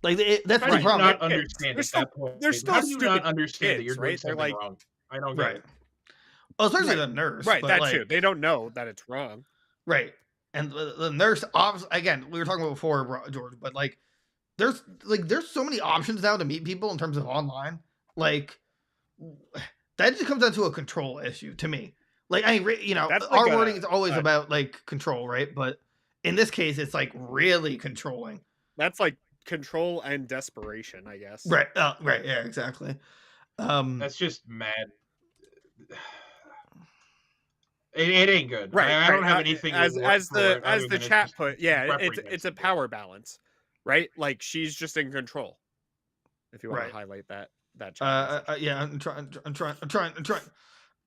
Like that's the problem. Not understand at that point. They're still How do you stupid not understand kids, that you're right? doing something like, wrong? I don't get it. Well, especially the nurse. Right, but that like, too. They don't know that it's wrong. Right, and the nurse, again, we were talking about before, George, but like, there's so many options now to meet people in terms of online. Like, that just comes down to a control issue to me. Like, I mean, you know, our wording is always about like control, right? But in this case, it's like really controlling. That's like control and desperation, I guess. Right. Right. Yeah. Exactly. That's just mad. It ain't good. Right. I don't have anything as the chat put. Yeah, it's a power balance, right? Like she's just in control. If you want to highlight that chat. Yeah. I'm trying.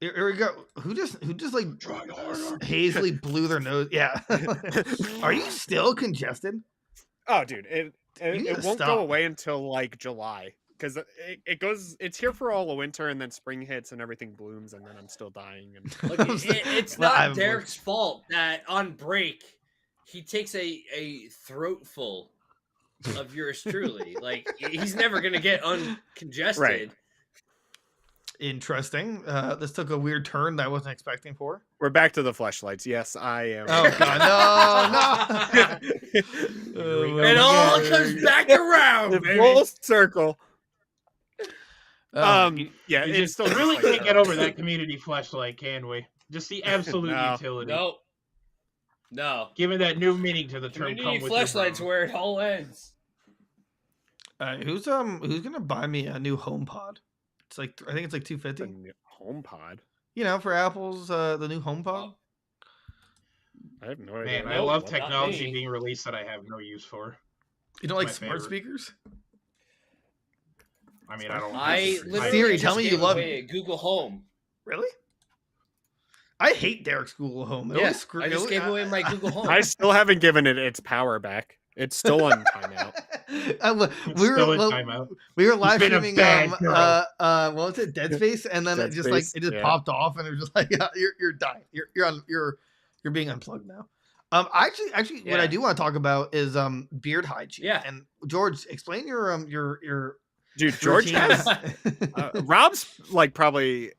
Here we go. Who just like hazily blew their nose? Yeah. Are you still congested? Oh, dude, it won't go away until like July because it's here for all the winter and then spring hits and everything blooms and then I'm still dying. And look, it's not Derek's fault that on break he takes a throatful of yours truly. Like he's never gonna get uncongested. Right. Interesting. This took a weird turn that I wasn't expecting for. We're back to the fleshlights. Yes, I am. Oh God, no, no. It all comes back around, The baby. full circle. Oh, Yeah, We it's just still really just like can't get over that community flashlight, can we? Just the absolute No. utility. No. No. Giving that new meaning to the term Community "come with your flashlights bros." where it all ends. who's gonna buy me a new HomePod? It's like I think it's like $250. HomePod. You know, for Apple's the new HomePod. I have no idea. Man, I Nope, love not technology me. being released that I have no use for. You don't like my smart favorite. speakers? I mean, I don't. I I- literally Siri, just tell me you gave love away me. a Google Home. Really? I hate Derek's Google Home. It Yeah, always screw- I just it- gave away my Google Home. I still haven't given it its power back. It's still on timeout. we were Still in well, timeout. we were live been a streaming bad girl. what was it, Dead Space, and then Dead it just Space, like it just yeah. popped off, and it was just like you're dying. You're being unplugged now. Actually, what I Yeah. do want to talk about is beard hygiene. Yeah. And George, explain your Dude, George routine. has Rob's like probably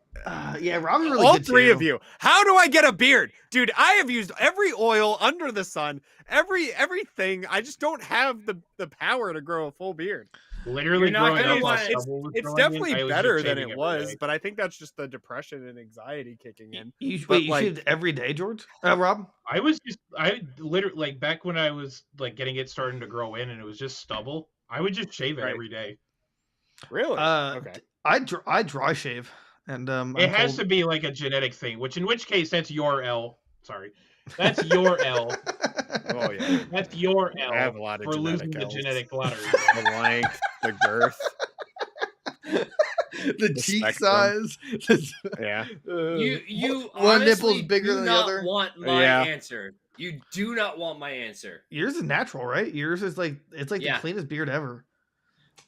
yeah, Rob's really all good three too. of you. How do I get a beard? Dude, I have used every oil under the sun, everything. I just don't have the power to grow a full beard. Literally You're not growing gonna up, want- while stubble was It's growing in, definitely I was better just than shaving it every was, day. but I think that's just the depression and anxiety kicking in. You But, you like- shaved every day, George? Rob? I literally like back when I was like getting it starting to grow in, and it was just stubble. I would just shave it Right. every day. Really? Okay. I dry shave, and It has to be like a genetic thing, in which case that's your L. Sorry, that's your L. Oh yeah. That's your I have L a lot of for losing genetic the Ls. genetic lottery. The length, the girth. the cheek spectrum. size. Yeah. You one nipple's honestly bigger do than the not other. want my Yeah. answer. You do not want my answer. Yours is natural, right? Yours is like the Yeah. cleanest beard ever.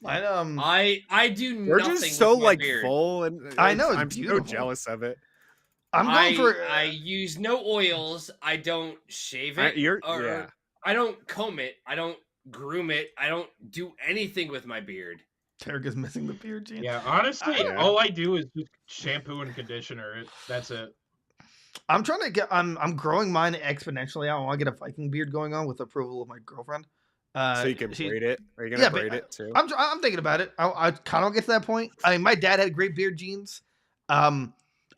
Mine, I do We're nothing just so with my like beard. full, and I know, it's I'm so beautiful. jealous of it. I'm going for. I use no oils. I don't shave it. Yeah. I don't comb it. I don't groom it. I don't do anything with my beard. Derek is missing the beard gene. Yeah, honestly, Yeah. all I do is just shampoo and conditioner. That's it. I'm trying to get. I'm growing mine exponentially. I want to get a Viking beard going on with approval of my girlfriend. So you can she- braid it. Are you gonna yeah, but braid it too? I'm thinking about it. I kind of get to that point. I mean, my dad had great beard genes.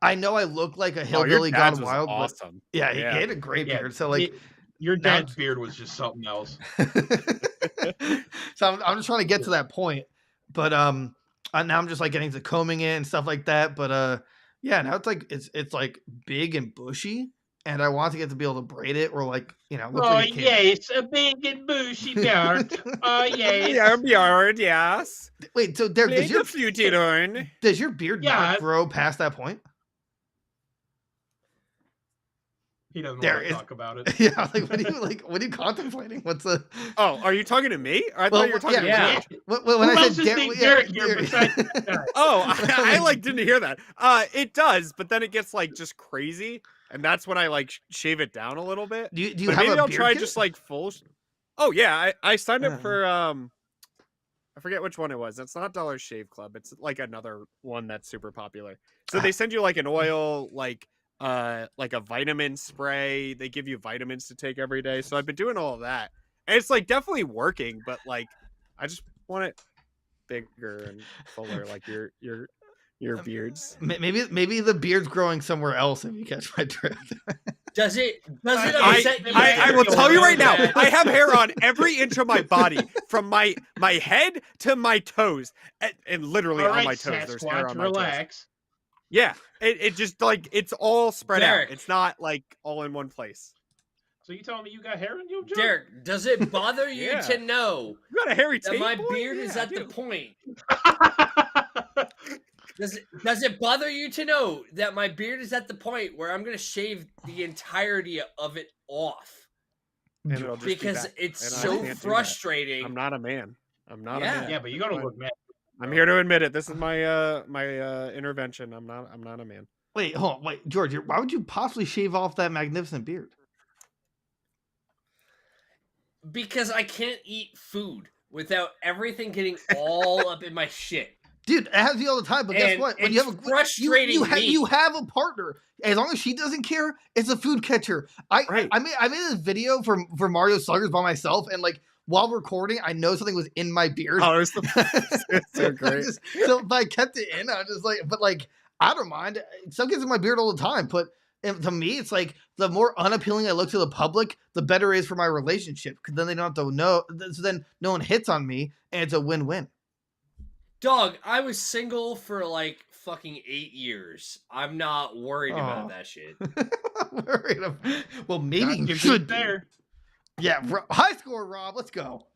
I know I look like a Oh, your hillbilly dad's gone was wild. But awesome. yeah, he Yeah. had a great Yeah, beard. So like, Your now- dad's beard was just something else. so I'm just trying to get to that point. But now I'm just like getting to combing it and stuff like that. But yeah, now it's like big and bushy, and I want to get to be able to braid it or like look Oh like a kid. yes, a big and bushy beard. Oh yes. Yeah, beard, yes. Wait, so Derek, Make a future on. does your beard Yeah. not grow past that point? He doesn't There want to is- talk about it. Yeah, like what are you contemplating? What's the Oh, are you talking to me? I Well, thought you were talking yeah. to me. when Who I else said is named Derek here besides that guy? Oh, I like didn't hear that. It does, but then it gets like just crazy, and that's when I like shave it down a little bit. do you But have maybe a I'll beard try kit? just like full. Oh yeah, I signed up Uh-huh. for I forget which one it was. It's not Dollar Shave Club. It's like another one that's super popular. So they send you like an oil, like a vitamin spray. They give you vitamins to take every day. So I've been doing all of that, and it's like definitely working. But like, I just want it bigger and fuller, like your beards. Maybe the beard's growing somewhere else. If you catch my drift. Does it I- upset you? I will Derek, tell you right now, that- I have hair on every inch of my body, from my head to my toes, and literally All on right, my toes. There's hair Sasquatch, on my toes. relax. Yeah, it just like it's all spread Derek. out. It's not like all in one place. So you telling me you got hair on you, Joe? Derek, does it bother you Yeah. to know You got a hairy that tape, my boy? beard is Yeah, at I the do. point? Does it bother you to know that my beard is at the point where I'm gonna shave the entirety of it off And it'll just be because back. it's And I so can't do that. frustrating? I'm not a man. I'm not Yeah. a man. Yeah, but you gotta look mad. I'm here to admit it. This is my my intervention. I'm not a man. Wait, hold on. Wait, George, why would you possibly shave off that magnificent beard? Because I can't eat food without everything getting all up in my shit. Dude, it happens to me all the time. But guess And what? When it's you have a frustrating me. you have a partner. As long as she doesn't care, it's a food catcher. Right. I made this video for Mario Sluggers by myself, and like while recording, I know something was in my beard. Oh, it's so great. So I kept it in. I was just like, but like I don't mind. Stuff gets in my beard all the time. But to me, it's like the more unappealing I look to the public, the better it is for my relationship. Because then they don't have to know. So then no one hits on me, and it's a win-win. Dog, I was single for like fucking 8 years. I'm not worried about that shit. Worried well, maybe you Not should be. there. Yeah, high score, Rob. Let's go.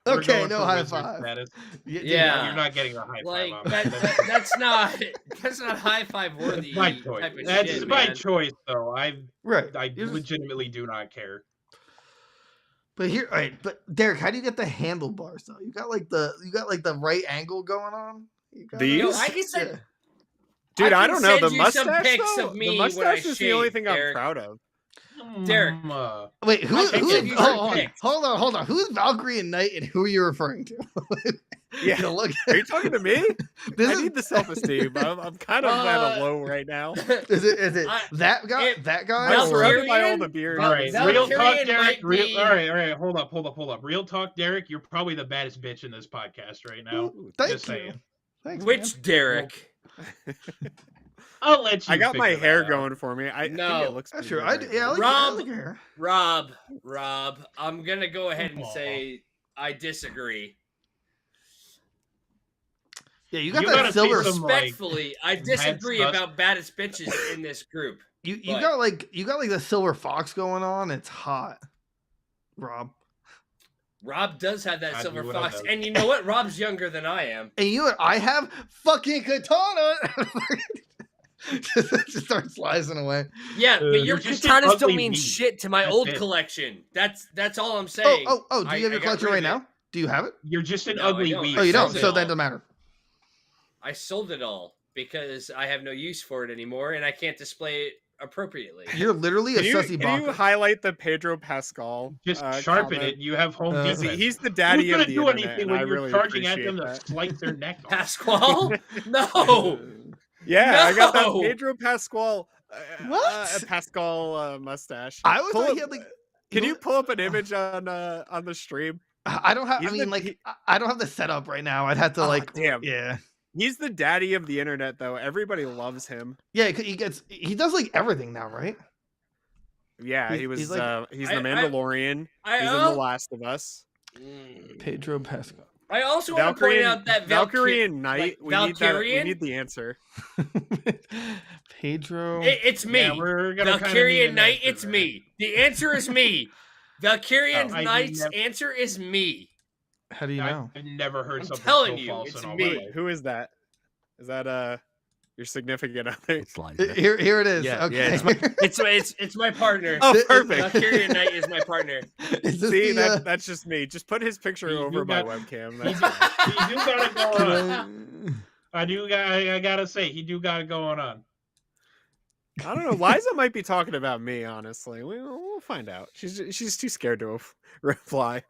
We're Okay, going no for high wizard five. status. Yeah. You're not getting a high Like five. On that. that's not high five worthy. My choice. Type of That's shit, my man. choice, though. I Right. legitimately do not care. But here, all right. But Derek, how do you get the handlebars though? You got like the right angle going on. You got These? Yo, I can send, Yeah. Dude, I can don't know. send The you some mustache, pics though, of me the when I mustache is the only shave, thing Derek. I'm proud of. Derek. Wait, who? I can Who? give you some pics. Hold on. Who's Valkyrie and Knight, and who are you referring to? Yeah. Look. Are you talking to me? This I is, need the self-esteem. I'm kind of at a low right now. is it that guy? That guy? I'm Valkyrie- surrounded by all the beard. All right, Valkyrian real talk, Derek. might be- All right. Hold up. Real talk, Derek. You're probably the baddest bitch in this podcast right now. Ooh, thank Just you. saying. Thanks, man. Which Derek? I'll let you. I got my figure hair that out. going for me. I think No. it looks That's pretty true. good right I now. like Rob- I like your hair. Rob, I'm gonna go ahead and say I disagree. Yeah, you got You that gotta say silver. some, like, Respectfully, I disagree sus- about baddest bitches in this group. You but- got like the silver fox going on. It's hot, Rob. Rob does have that I silver do what I fox, do. and you know what? Rob's younger than I am. And you and I have fucking katana. Just start slicing away. Yeah, but You're your just an katanas don't ugly mean meat. shit to my That's old it. collection. That's all I'm saying. Oh! Do you have your I got collection rid right of now? it. Do you have it? You're just an No, I ugly don't. weed. Oh, you don't. sold it So all. that doesn't matter. I sold it all because I have no use for it anymore, and I can't display it appropriately. You're literally a Can sussy you baka. highlight the Pedro Pascal? Just sharpen comment? it. You have home Uh, defense. He's the daddy Who's gonna of the do internet, anything and when I you're really charging at appreciate them to that. slice their neck off? Pasquale? No. Yeah, I got that No! Pedro Pascal. What? Pascal mustache. I always Pull thought up- he had like. Can you pull up an image on the stream? I don't have. He's I mean, the- like, he- I don't have the setup right now. I'd have to Oh, like. damn. Yeah. He's the daddy of the internet, though. Everybody loves him. Yeah. He does like everything now, right? Yeah, He's- he was. he's like- He's I- the Mandalorian. I, He's in The Last of Us. Pedro Pascal. I also want to point out that Valkyrie and Knight. like, we need that. We Valkyrian? need the answer. Pedro. It's me. Yeah, we're gonna kinda need Valkyrian an Knight, answer it's there. me. The answer is me. Valkyrian Oh, I Knight's never- answer is me. How do you know? I've never heard I'm something telling so you, false it's in all me. my Wait, life. who is that? Is that your significant other? It's like Here it is. Yeah, Okay. It's my partner. Oh, Th- perfect. Valkyrian Knight is my partner. Is this See, the, that's just me. Just put his picture You over my got- webcam. He That's do, fine. he do got it going can on. I gotta say, he do got it going on. I don't know. Liza might be talking about me. Honestly, we'll find out. She's too scared to reply.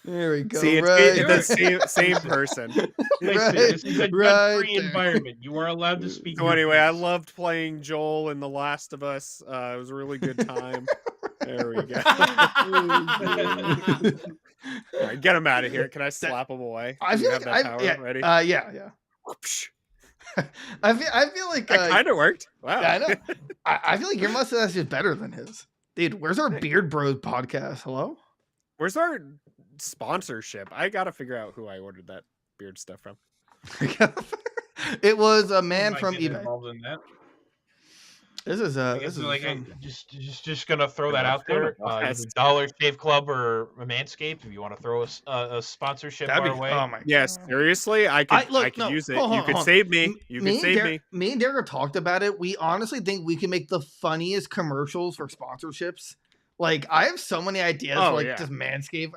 There we go. See, it's right. the same person. Listen, Right, this is a right drug-free there. environment. You are allowed to speak. So your anyway, I piece. loved playing Joel in The Last of Us. It was a really good time. There we go. All right, get him out of here. Can I slap him away? I Do feel you like have that power yeah, ready? yeah. Whoopsh. I feel like That kind of worked. Wow. yeah, I know. I feel like your mustache is better than his. Dude, where's our Beard Bros podcast? Hello? Where's our sponsorship? I gotta figure out who I ordered that beard stuff from. It was a I man might from get eBay. involved in that. This is I this guess is like fun. just gonna throw that out there. Dollar Shave Club or Manscaped, if you want to throw a sponsorship That'd our be, way. oh my Yeah, god. seriously, I could look, could no, use it. hold You on, could hold on. save me. You could save me. Me and Derek talked about it. We honestly think we can make the funniest commercials for sponsorships. Like, I have so many ideas Oh, for like yeah. just Manscaped.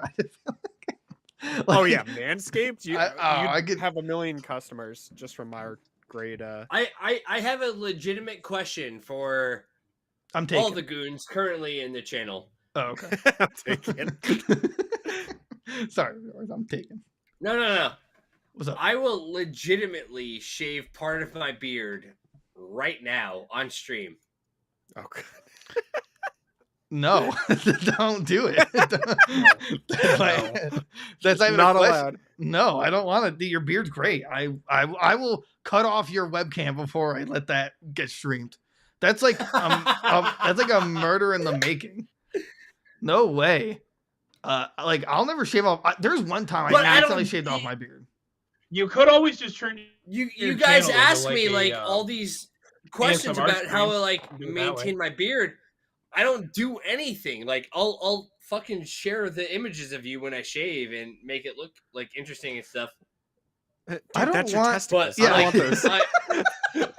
Oh yeah, Manscaped. You I could have 1 million customers just from our great. I have a legitimate question for I'm taking. all the goons currently in the channel. Oh, okay. I'm taking. Sorry, viewers, I'm taking. No. What's up? I will legitimately shave part of my beard right now on stream. Okay. No, don't do it. That's not even Not a question. allowed. No, I don't want to. Your beard's great. I will cut off your webcam before I let that get streamed. That's like that's like a murder in the making. No way. Like I'll never shave off. There's one time But I I don't- accidentally shaved off my beard. You could always just turn You your guys channel into, ask like, me a, like all these questions ASMR about how I stream. like Do it that way. maintain my beard. I don't do anything. Like I'll fucking share the images of you when I shave and make it look like interesting and stuff. Dude, I don't that's your want- testicles. But Yeah. I don't want those.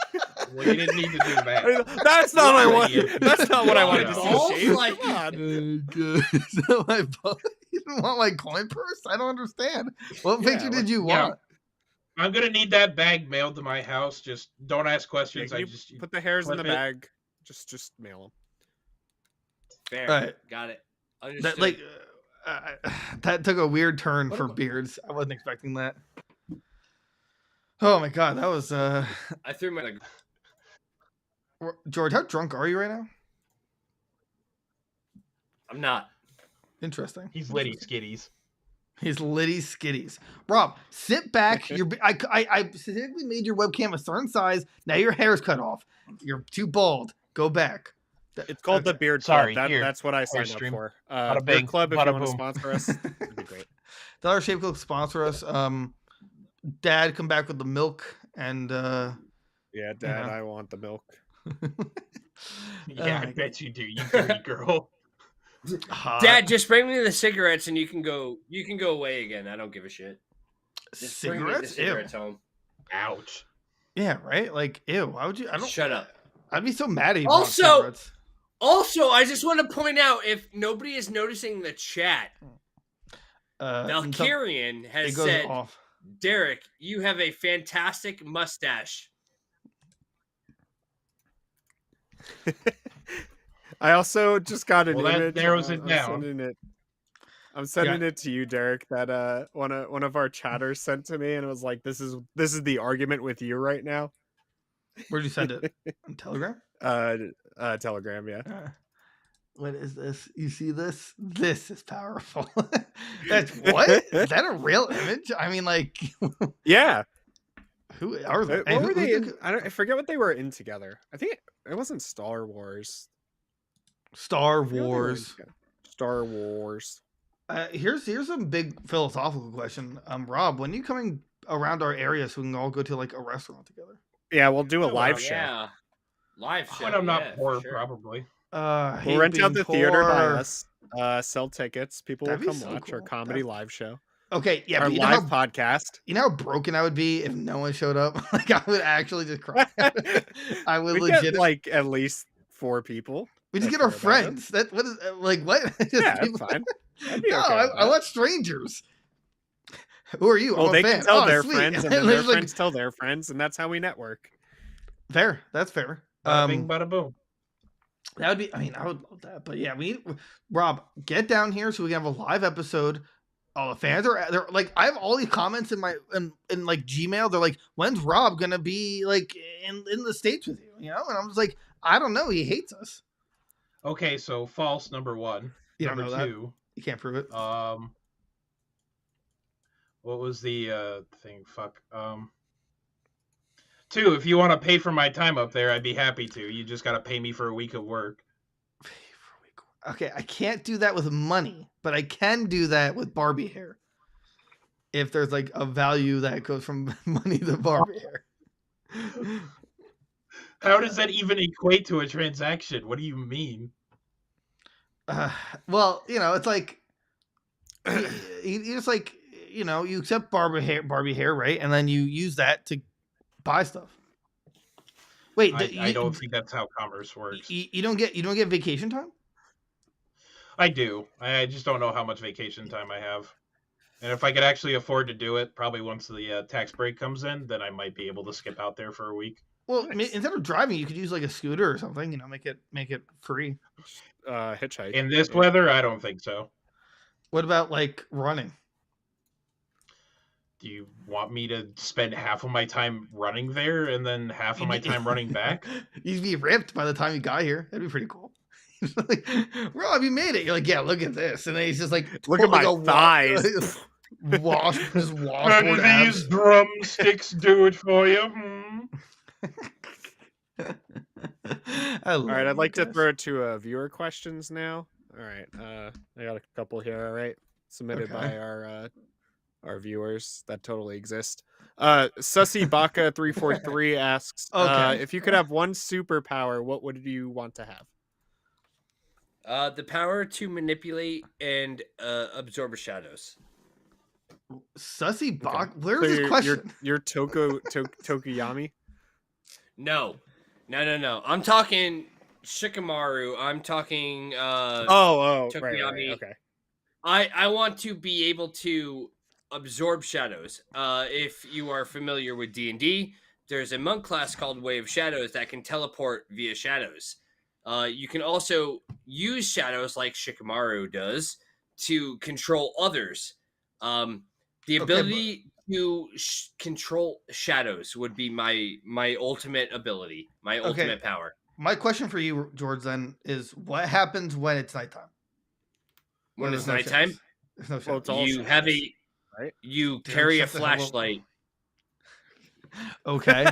Well, you didn't need to do that. I mean, that's not what I want. Idiot. That's not what I wanted to Balls? see. Shave. Like- Come on. Is that my you don't want my coin purse? I don't understand. What Yeah, picture did you yeah. want? I'm gonna need that bag mailed to my house. Just don't ask Yeah, questions. can I you just put the hairs in the clip it. bag. Just mail them. Fair. All right. Got it. Understood. That like that took a weird turn What for am I- beards. I wasn't expecting that. Oh my god, that was I threw my like, George. How drunk are you right now? I'm not. Interesting. He's litty skitties. He's litty skitties. Rob, sit back. I specifically made your webcam a certain size. Now your hair's cut off. You're too bald. Go back. It's called the Okay. Beard Sorry, Club. here. That's what I signed up stream. for. Bada Beard bing, Club, if you bada want to boom. sponsor us, that'd be great. Dollar Shave Club sponsor us. Dad, come back with the milk and Yeah, Dad, Yeah. I want the milk. Yeah, I my bet you do. You dirty girl. hot Dad, just bring me the cigarettes and you can go away again. I don't give a shit. Just bring me the cigarettes. cigarettes home. Ouch. Yeah, right. Like, ew. Why would you? I don't. Shut up. I'd be so mad at you. brought Also- cigarettes. Also, I just want to point out if nobody is noticing the chat, Until Valkyrian it has goes said, off. Derek, you have a fantastic mustache. I also just got an Well, that image. narrows it I'm down. sending it to you, Derek. That one of our chatters sent to me, and it was like, "This is the argument with you right now." Where'd you send it? On Telegram. Telegram, yeah. What is this? You see this? This is powerful. That's what? Is that a real image? I mean, like, Yeah. who are they? What were they in? I forget what they were in together. I think it wasn't Star Wars. Star I forget what they were in Wars. together. Star Wars. Here's some big philosophical question. Rob, when are you coming around our area so we can all go to like a restaurant together? Yeah, we'll do a Oh, live wow, show. Yeah. Live show. When I'm not yeah, for poor, sure. probably. We'll rent out the theater by us. Sell tickets. People That'd will be come so watch our cool. comedy live show. Okay, yeah, Our but you know live how podcast. you know how broken I would be if no one showed up. Like I would actually just cry. I would We legit. get like at least 4 people. We just that get our care about it. friends. That what is like what? Just Yeah, that's people- fine. I'd be No, okay with I that. want strangers. Who are you? Well, I'm a they fan. can tell Oh, their sweet. friends, and And then their there's, like, friends tell their friends, and that's how we network. Fair. That's fair. Bada bing, bada boom. That would be. I mean, I would love that. But yeah, Rob, get down here so we can have a live episode. All the fans they're like, I have all these comments in my in like Gmail. They're like, when's Rob gonna be like in the States with you? You know, and I'm just like, I don't know. He hates us. Okay, so false number 1. You don't Number know that? 2. You can't prove it. What was the thing? Fuck. 2, if you want to pay for my time up there, I'd be happy to. You just gotta pay me for a week of work. Okay, I can't do that with money, but I can do that with Barbie hair. If there's like a value that goes from money to Barbie hair. How does that even equate to a transaction? What do you mean? Well, you know, it's like you just like, you know, you accept Barbie hair, right? And then you use that to buy stuff. Wait, I don't think that's how commerce works. you don't get vacation time? I do. I just don't know how much vacation time I have. And if I could actually afford to do it, probably once the tax break comes in, then I might be able to skip out there for a week. Well, Nice. instead of driving, you could use like a scooter or something. You know, make it free. Hitchhike. In this Yeah. weather, I don't think so. What about like running? Do you want me to spend half of my time running there and then half of my time running back? You'd be ripped by the time you got here. That'd be pretty cool. Like, Rob, you made it. You're like, yeah, look at this. And then he's just like, Look at my thighs. just How washboard do abs. these drumsticks do it for you? All right, I'd like to throw it to viewer questions now. All right, I got a couple here. All right, submitted by our viewers that totally exist. Sussy Baka 343 asks, if you could have one superpower, what would you want to have? The power to manipulate and absorb shadows. Sussy Bak. Where's So this question? You're Tokuyami? No. I'm talking Shikamaru. I'm talking Tokuyami. Tokuyami. Okay. I want to be able to absorb shadows. If you are familiar with D&D, there's a monk class called Way of Shadows that can teleport via shadows. You can also use shadows like Shikamaru does to control others. The ability to control shadows would be my ultimate ability, my ultimate power. My question for you, George, then is what happens when it's nighttime? When it's nighttime, there's no Well, it's all you have a right? you Dude, carry a shut the hell up. flashlight. Okay.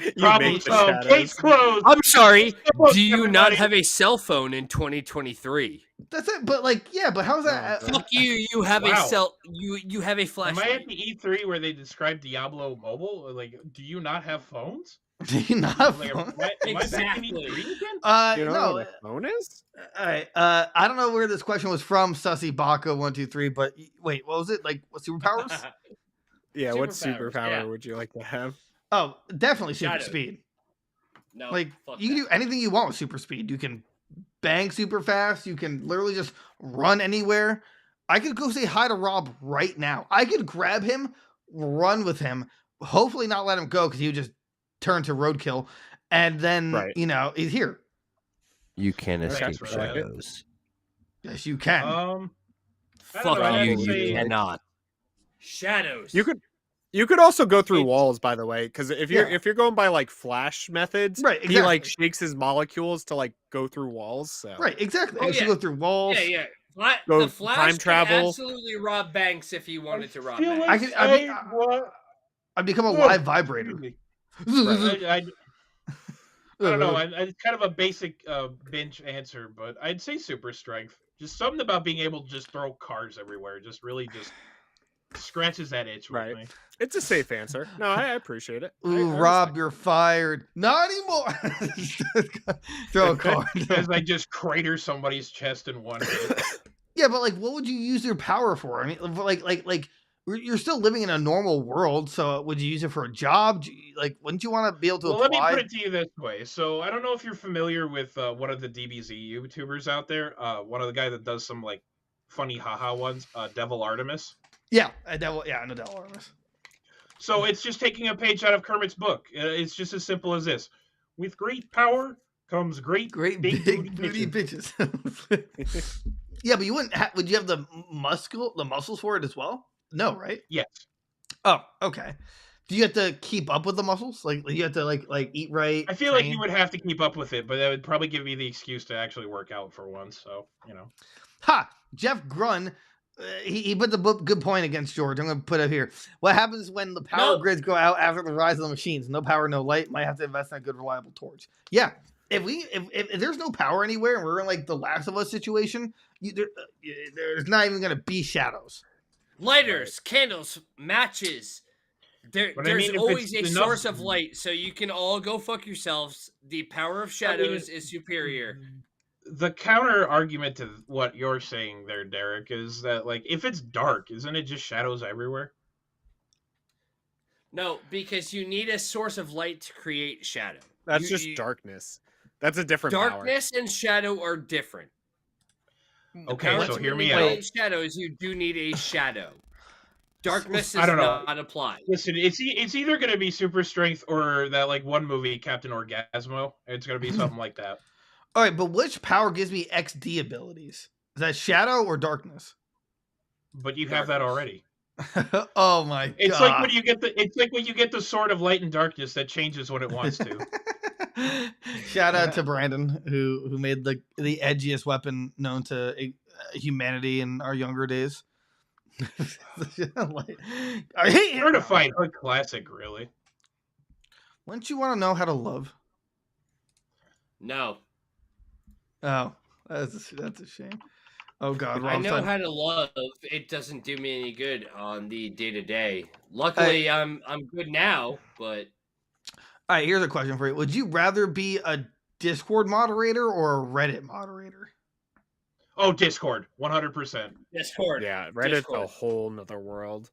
You Problem make the solved. shadows. Case closed. I'm sorry. Look, Do you not everybody. have a cell phone in 2023? That's it. But like, yeah, but how's that? No, Fuck you. You have a Wow. cell. You have a Am I flashlight. at the E3 where they described Diablo Mobile? Like, do you not have phones? Do you not have Like, phone? am I back in Exactly. E3 again? You know No. what a phone is? All right. I don't know where this question was from, Sussy Baka 123. But wait, what was it? Like, what superpowers? Yeah, what Superpowers, superpower yeah. would you like to have? Oh, definitely super Shadows. speed. No, Like, fuck you can that. do anything you want with super speed. You can bang super fast. You can literally just run anywhere. I could go say hi to Rob right now. I could grab him, run with him, hopefully not let him go because he would just turn to roadkill. And then, Right. he's here. You can Thanks escape for that. shadows. Yes, you can. I don't Fuck know, I'd you. say- You cannot. Shadows. You could also go through It's- walls, by the way, because if Yeah. you're going by like flash methods, Right, he like exactly. shakes his molecules to like go through walls. So Right, exactly. Oh, You should yeah. go through walls. Yeah. Go The Flash time could travel. absolutely rob banks if he wanted to rob feel banks. I like could- what? I'd become a Ugh, live vibrator. I don't know. It's kind of a basic bench answer, but I'd say super strength. Just something about being able to just throw cars everywhere. Just really just scratches that itch with Right. me. It's a safe answer. No, I appreciate it. Ooh, I Rob, you're fired. Not anymore. Throw a card. As I just crater somebody's chest in one hit. Yeah, but like, what would you use your power for? I mean, like, you're still living in a normal world. So, would you use it for a job? Like, wouldn't you want to be able to Well, let me apply? put it to you this way. So I don't know if you're familiar with one of the DBZ YouTubers out there. One of the guy that does some like funny haha ones, Devil Artemis. Yeah, I know Devil Artemis. So it's just taking a page out of Kermit's book. It's just as simple as this: with great power comes great Big booty bitches. Yeah, but you wouldn't. Would you have the muscles for it as well? No, right? Yes. Oh, okay. Do you have to keep up with the muscles? Like, you have to like eat right. I feel like train? you would have to keep up with it, but that would probably give me the excuse to actually work out for once. So Ha! Jeff Grun, he put the good point against George. I'm going to put it here. What happens when the power grids go out after the rise of the machines? No power, no light. Might have to invest in a good, reliable torch. Yeah. If there's no power anywhere and we're in like the Last of Us situation, there's not even going to be shadows. Lighters, candles, matches. There's But I mean, if always a it's enough- source of light, so you can all go fuck yourselves. The power of shadows is superior. The counter argument to what you're saying there, Derek, is that like if it's dark, isn't it just shadows everywhere? No, because you need a source of light to create shadow. That's just darkness. That's a different Darkness and shadow are different. Okay, Power so to hear me manipulate out. Shadows, you do need a shadow. Darkness I does don't know. not apply. Listen, it's either going to be super strength or that like one movie, Captain Orgasmo. It's going to be something like that. All right, but which power gives me XD abilities? Is that shadow or darkness? But you have that already. Oh my god! It's like when you get the sword of light and darkness that changes when it wants to. Shout out to Brandon who made the edgiest weapon known to humanity in our younger days. Like, I hate him. Certified hood classic, really. Wouldn't you want to know how to love? No. Oh, that's a shame. Oh God, I Rob's know time. how to love. It doesn't do me any good on the day to day. Luckily, I'm good now, but All right, here's a question for you. Would you rather be a Discord moderator or a Reddit moderator? Oh, Discord, 100%. Discord. Yeah, Reddit's Discord. a whole nother world.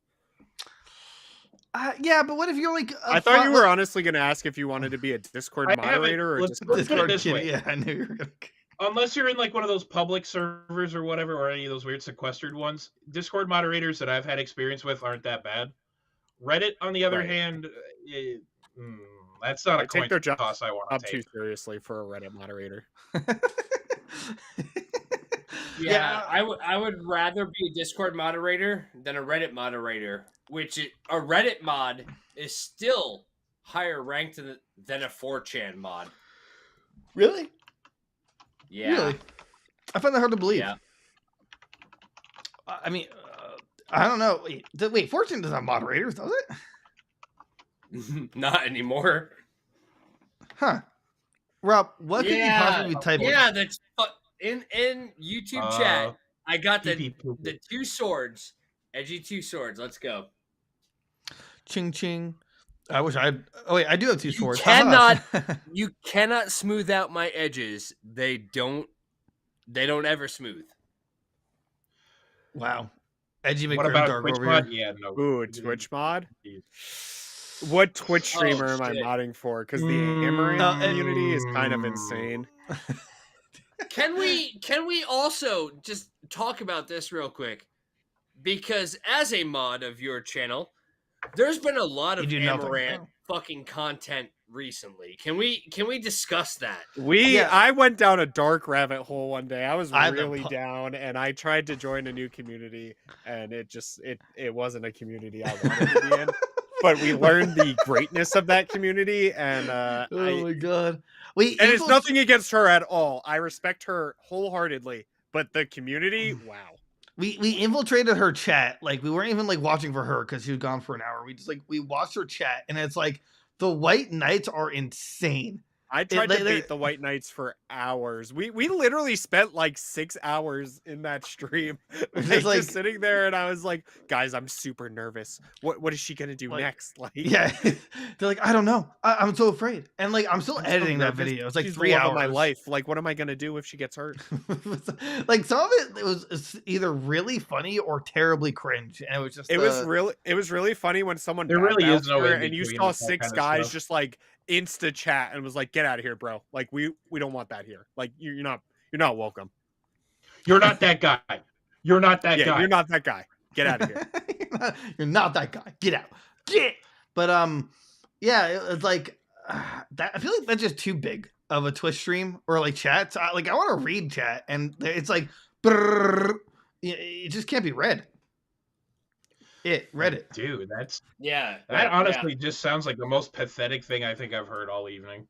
Yeah, but what if you're like? I thought you were honestly going to ask if you wanted to be a Discord I haven't- moderator or a let's Discord. put it Discord this kid. way. Yeah, I knew you were gonna. Unless you're in like one of those public servers or whatever, or any of those weird sequestered ones, Discord moderators that I've had experience with aren't that bad. Reddit, on the other Right. hand, that's not I a take coin their job toss I want Up to too take. seriously for a Reddit moderator. Yeah, I would rather be a Discord moderator than a Reddit moderator, a Reddit mod is still higher ranked than a 4chan mod. Really? Yeah. Really? I find that hard to believe. Yeah. I mean, I don't know. Wait, Fortune doesn't have moderators, does it? Not anymore. Huh. Rob, what could you possibly be typing? Yeah, that's in YouTube chat. I got the PP. two swords, edgy two swords. Let's go. Ching ching. I wish I'd. Oh wait, I do have two swords. You cannot smooth out my edges. They don't ever smooth. Wow. Edgy What McGrim about a Dark Twitch over mod? here. Yeah, no. Ooh, Twitch mod? What Twitch streamer am I shit. modding for? Because the Amaranth community is kind of insane. Can we also just talk about this real quick? Because as a mod of your channel, there's been a lot of You do nothing. Amaranth fucking content recently. Can we discuss that? I went down a dark rabbit hole one day. I was I had to really down, and I tried to join a new community, and it wasn't a community I wanted to be in. But we learned the greatness of that community, and Oh my god. and it's nothing against her at all. I respect her wholeheartedly, but the community, wow. We infiltrated her chat. Like we weren't even like watching for her because she was gone for an hour. We just like we watched her chat, and it's like the White Knights are insane. I tried to bait the White Knights for hours. We literally spent like 6 hours in that stream, just sitting there, and I was like, "Guys, I'm super nervous. What is she gonna do next?" Like, yeah, they're like, "I don't know. I'm so afraid." And like, I'm still editing that video. It's like she's 3 the love hours of my life. Like, what am I gonna do if she gets hurt? Like some of it was either really funny or terribly cringe, and it was just it was really funny when someone There really is no her, in and you between saw with that 6 kind of guys stuff. just like insta chat and was like, "Get out of here, bro. Like, we don't want that here. Like, you're not welcome. You're not that guy. You're not that guy. You're not that guy. Get out of here." You're not that guy. Get out. Get. But yeah, it's like that. I feel like that's just too big of a Twitch stream or like chat. So I want to read chat, and it's like, it just can't be read. Read it, dude. That's that honestly just sounds like the most pathetic thing I think I've heard all evening.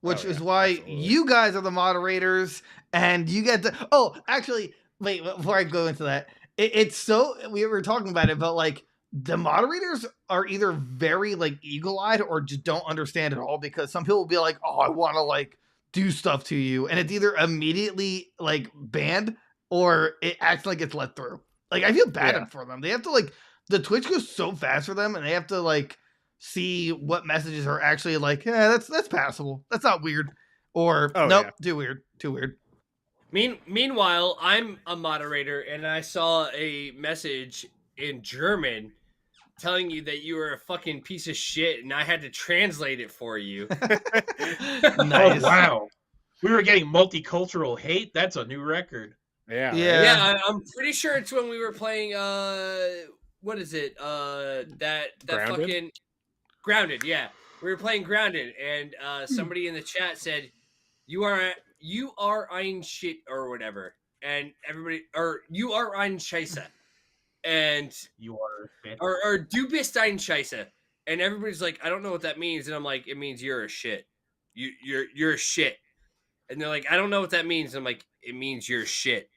which is why you guys are the moderators, and you get to. Oh, actually, wait. Before I go into that, it's so we were talking about it, but like the moderators are either very like eagle-eyed or just don't understand at all, because some people will be like, "Oh, I want to like do stuff to you," and it's either immediately like banned or it accidentally gets let through. Like I feel bad for them. They have to like the Twitch goes so fast for them, and they have to like see what messages are actually like, yeah, that's passable. That's not weird. Or nope, too weird. Meanwhile, I'm a moderator, and I saw a message in German telling you that you were a fucking piece of shit, and I had to translate it for you. Nice. Oh, wow. We were getting multicultural hate. That's a new record. Yeah. I'm pretty sure it's when we were playing. What is it? That Grounded? fucking Grounded. Yeah, we were playing Grounded, and somebody in the chat said, "You are ein shit" or whatever, and everybody, or "You are ein Scheiße." and You are shit. or du bist ein Scheiße, and everybody's like, I don't know what that means, and I'm like, it means you're a shit. You're a shit, and they're like, I don't know what that means. And I'm like, it means you're shit.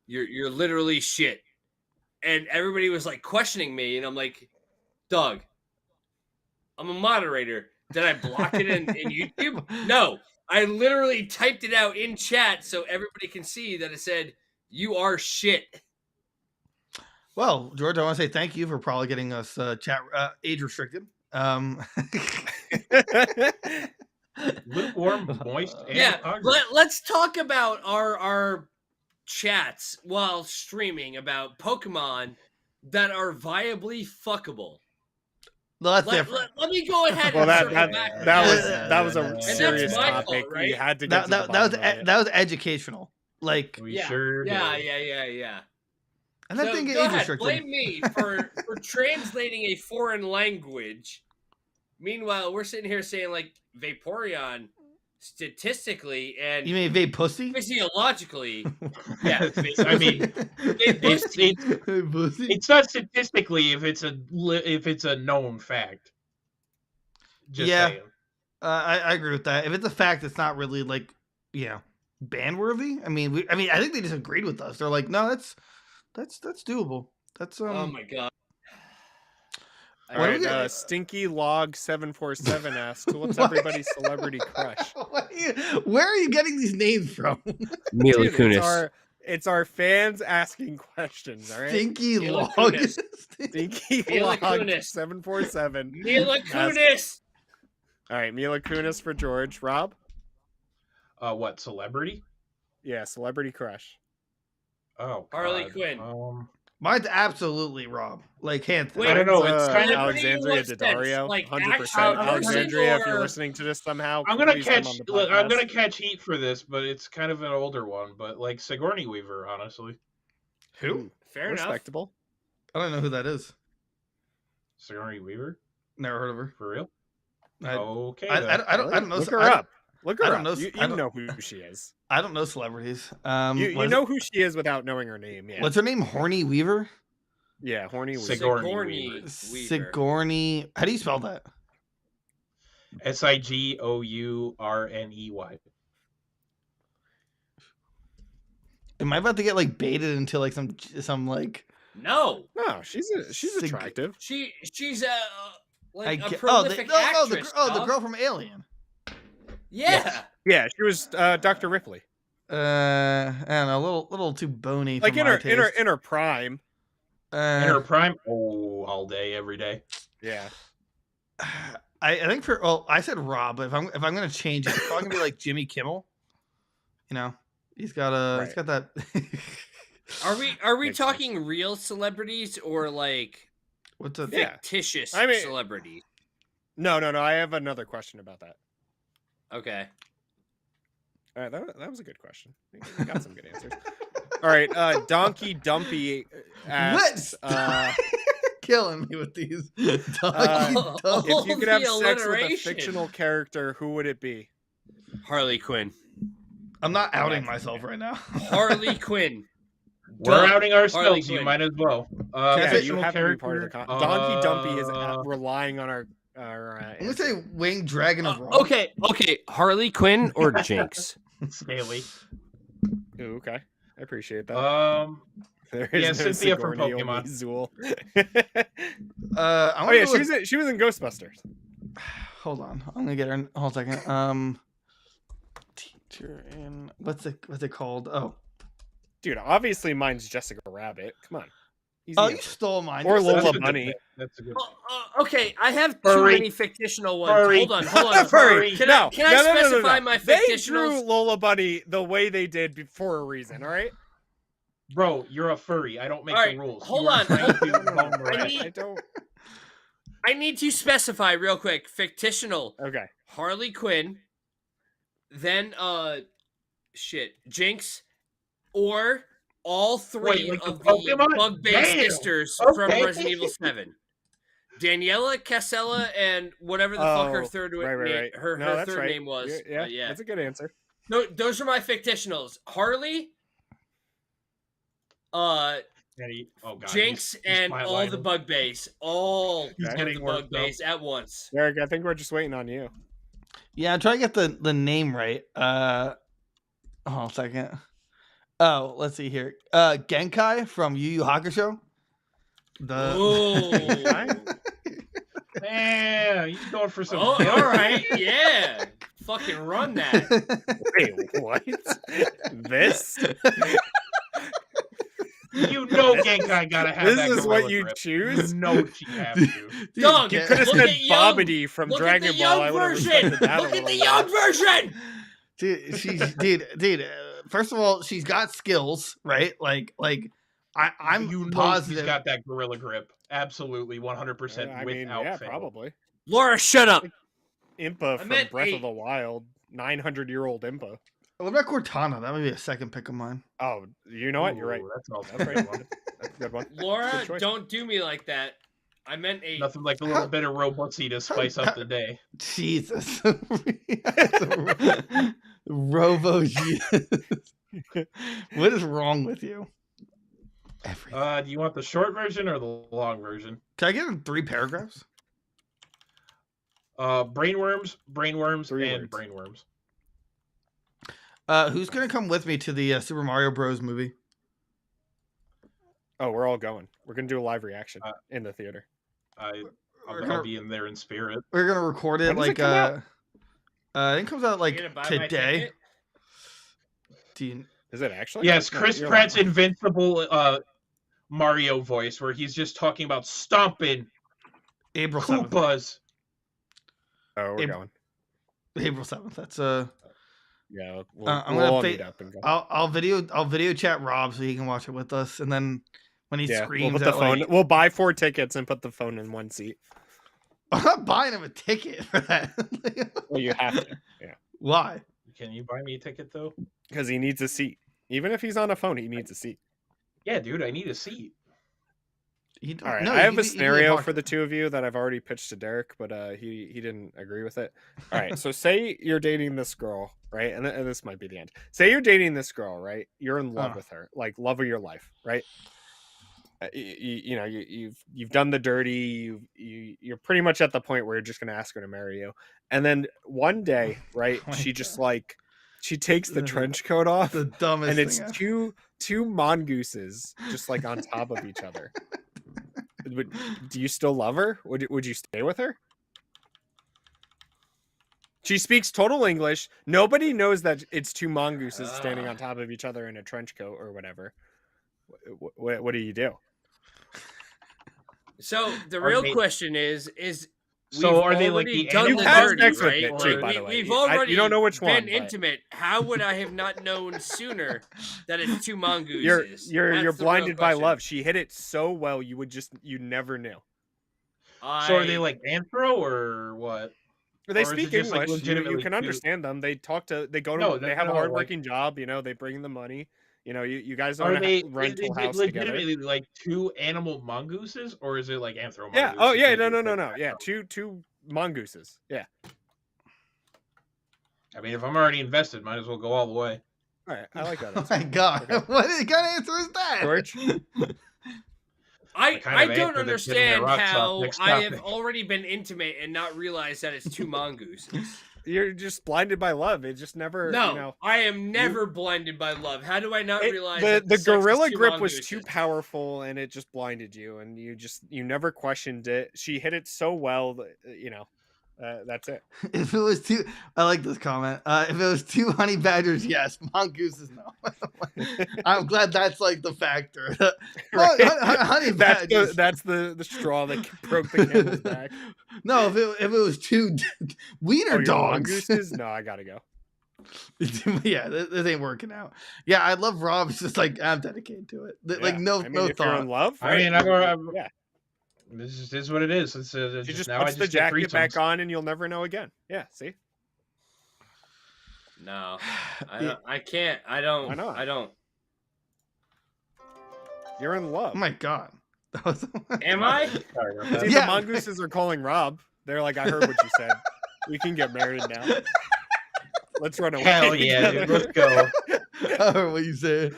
You're literally shit. And everybody was like questioning me, and I'm like, Doug, I'm a moderator. Did I block it in YouTube? No, I literally typed it out in chat so everybody can see that it said, you are shit. Well, George, I want to say thank you for probably getting us chat age restricted. Lukewarm, moist, and Yeah, hungry. let's talk about our chats while streaming about Pokemon that are viably fuckable. Well, that's different. Let me go ahead Well, and circle back. that was a And that's serious my topic. fault, right? We had to get to the That bottom of it. that was educational. Like, We Yeah, sure yeah, did. yeah. and that So didn't get go age ahead, restricted. blame me for translating a foreign language. Meanwhile, we're sitting here saying like Vaporeon, statistically and You mean vape pussy? physiologically, yeah. I mean, Pussy. Pussy? it's not statistically if it's a known fact. Just Yeah. saying. I agree with that. If it's a fact, it's not really like, ban worthy. I mean, I think they just agreed with us. They're like, no, that's doable. That's Oh my god. All right, Stinky Log 747 asks, "What's What? everybody's celebrity crush?" Where are you getting these names from? Mila Dude, Kunis. it's our fans asking questions. All right, Stinky Mila Log. Kunis. Stinky Mila Log Kunis. 747. Mila Kunis. All right, Mila Kunis for George. Rob? What celebrity? Yeah, celebrity crush. Oh, Harley God. Quinn. Mine's absolutely Rob. Like, hands down. Wait, I don't know. It's kind of. Alexandria Celebrity in what Daddario. sense? Like 100%. actual Alexandria, if you're person or- listening to this somehow, I'm gonna please come catch. on the Look, I'm podcast. gonna catch heat for this, but it's kind of an older one. But like Sigourney Weaver, honestly. Who? Ooh, Fair enough. respectable. I don't know who that is. Sigourney Weaver, Never heard of her. for real? I Okay. I then. don't know. Look her I don't- up. Look her I don't up. know- You I don't- know who she is. I don't know celebrities. You know who she is without knowing her name. Yeah. What's her name? Horny Weaver? Yeah, horny. Weaver. Sigourney Weaver. Sigourney. How do you spell that? Sigourney. Am I about to get like baited into like some like? No, No, she's attractive. she's a like a the prolific actress. the dog. girl from Alien. Yeah. Yeah, she was Dr. Ripley. I don't know, a little too bony. Like for in my her taste. in her prime. In her prime. Oh, all day, every day. Yeah. I think I said Rob, but if I'm gonna change it, it's probably gonna be like Jimmy Kimmel. You know, he's got that. Are we Makes talking real celebrities or like What's a Yeah. fictitious I mean- celebrities? No. I have another question about that. Okay. All right, that was a good question. We got some good answers. All right, Donkey Dumpy asks, killing me with these? Oh, if you could have the sex with a alliteration. fictional character, who would it be? Harley Quinn. I'm not outing myself right now. Harley Quinn. We're Duh. outing Harley ourselves. You Quinn. might as well. Yeah, you Fictional have to be part of the character. Donkey Dumpy is relying on our I'm gonna say Winged Dragon of Raw. Okay. Harley Quinn or Jinx? Staley. Ooh, okay, I appreciate that. There yeah, no Cynthia from Sigourney, Pokemon. only Zool. I Oh wanna yeah, go with- she was in Ghostbusters. Hold on, I'm gonna get her. Hold a second. Teacher in what's it called? Oh, Dude, obviously mine's Jessica Rabbit. Come on. Easy you answer. stole mine. Or You Lola stole- That's a good Bunny. pick. That's a good. Okay, I have too Furry. many fictional ones. Furry. Hold on. Furry. Can I specify my They fictionals? drew Lola Bunny the way they did for a reason, all right? Bro, you're a furry. I don't make All right, the rules. hold You are on. trying to bone the I rat. need- I don't. I need to specify real quick. Fictional. Okay. Harley Quinn. Then Jinx, or all three Wait, like the of the Pokemon? bug-based Damn. sisters from Okay. Resident Evil 7. Daniela, Casella, and whatever the fuck her third right. her No, that's third right. name was. Yeah, Yeah. that's a good answer. No, those are my fictionals. Harley, Oh god, Jinx he's and all the flatlining. bug base, all He's of getting the worked bug up. base at once. Derek, I think we're just waiting on you. Yeah, I'm trying to get the name right. Hold on a second. Oh, let's see here. Genkai from Yu Yu Hakusho. Oh, Man, he's going for some. all right, yeah. Fucking run that. Wait, what? This? You know, Genkai gotta have This that. is what gorilla you grip. choose? You know she have to. Dog, You could have look said at Young. Bobbity from Look Dragon at the Ball. young I would have version. respected that Look a at the little young more. version. Dude, she's dude. First of all, she's got skills, right? I'm You know positive. she's got that gorilla grip. Absolutely, 100% I mean, without yeah, fail. probably. Laura, shut up. Impa from meant Breath a- of the Wild, 900-year-old Impa. What about Cortana? That would be a second pick of mine. Oh, you know what? You're right. Ooh, That's also That's a right. good one. That's a good one. Laura, Good choice. don't do me like that. I meant a. Nothing like a little bit of robotsy to spice up the day. Jesus. Robo What is wrong with you? Everything. Do you want the short version or the long version? Can I get in 3 paragraphs? Brainworms, Three and words. brainworms. Who's gonna come with me to the Super Mario Bros. Movie? Oh, we're all going. We're gonna do a live reaction in the theater. I'll be in there in spirit. We're gonna record it When does it like come out? I think it comes out like You gonna buy my today. ticket? Do you, Is it actually? Yes, No, Chris you're Pratt's lying. invincible Mario voice, where he's just talking about stomping April 7th. Koopas. Oh, we're April- going. April 7th. That's Yeah, we'll I'm we'll gonna all fa- meet up and go. I'll video chat Rob so he can watch it with us, and then when he Yeah, screams we'll put the at, phone. like, We'll buy 4 tickets and put the phone in one seat. I'm not buying him a ticket for that. Well, you have to. Yeah, Why? Can you buy me a ticket though? because he needs a seat. Even if he's on a phone, he needs a seat. Yeah, dude, I need a seat. All right, no, I have you a can be scenario parked. for the two of you that I've already pitched to Derek, but he didn't agree with it. All right, so say you're dating this girl, right? And this might be the end. Say you're dating this girl, right? You're in love with her, like love of your life, right? You've done the dirty. You're pretty much at the point where you're just gonna ask her to marry you, and then one day, right? Oh my she just God. like she takes the trench coat off, The dumbest and it's thing. two mongooses just like on top of each other. Do you still love her? Would you stay with her? She speaks total English. Nobody knows that it's 2 mongooses standing on top of each other in a trench coat or whatever. What do you do? So the Are real they- question is So we've are they like already the done animal the You've had dirty, sex with right? it too, by the way. We've already You don't know which been one, but- intimate. How would I have not known sooner that it's 2 mongooses? You're That's the real blinded by question. love. She hit it so well you never knew. So are they like anthro or what? They Or is it speak just, like, English. You legitimately can two- understand them. They talk to. They go to. No, they have a no, hardworking job. They bring the money. You guys Are own they a rental is it house together. legitimately like 2 animal mongooses, or is it like anthro? Yeah. mongooses Oh yeah. that No. they No. back Yeah. up? Two mongooses. Yeah. I mean, if I'm already invested, might as well go all the way. All right. I like that. Oh answer. my God! Okay. What kind of answer is that? George? I kind of don't answer that's getting understand my rocks off how next I have topic. already been intimate and not realized that it's 2 mongooses. You're just blinded by love. It just never. No, I am never blinded by love. How do I not realize that the sex is gorilla 2 grip was too mongooses? powerful, and it just blinded you, and you never questioned it. She hit it so well that, that's it. If it was 2, I like this comment. If it was 2 honey badgers, yes. Mongooses, no. I'm glad that's like the factor. Right? Honey badgers. That's the straw that broke the camel's back. No, if it was 2 wiener Oh, dogs. mongooses? No, I gotta go. Yeah, this ain't working out. Yeah, I love Rob. It's just like I'm dedicated to it. Like Yeah. no I mean, no if you're thought. in love, I mean, yeah. This is what it is. It's She just now puts I the just get jacket back threesomes. on, and you'll never know again. Yeah, see. No, Yeah. I can't. I don't. Why not? I don't. You're in love. Oh my God. That was Am I? Sorry about that. See, Yeah. the mongooses are calling Rob. They're like, I heard what you said. We can get married now. Let's run away. Hell yeah, together." dude, let's go. I heard what you said.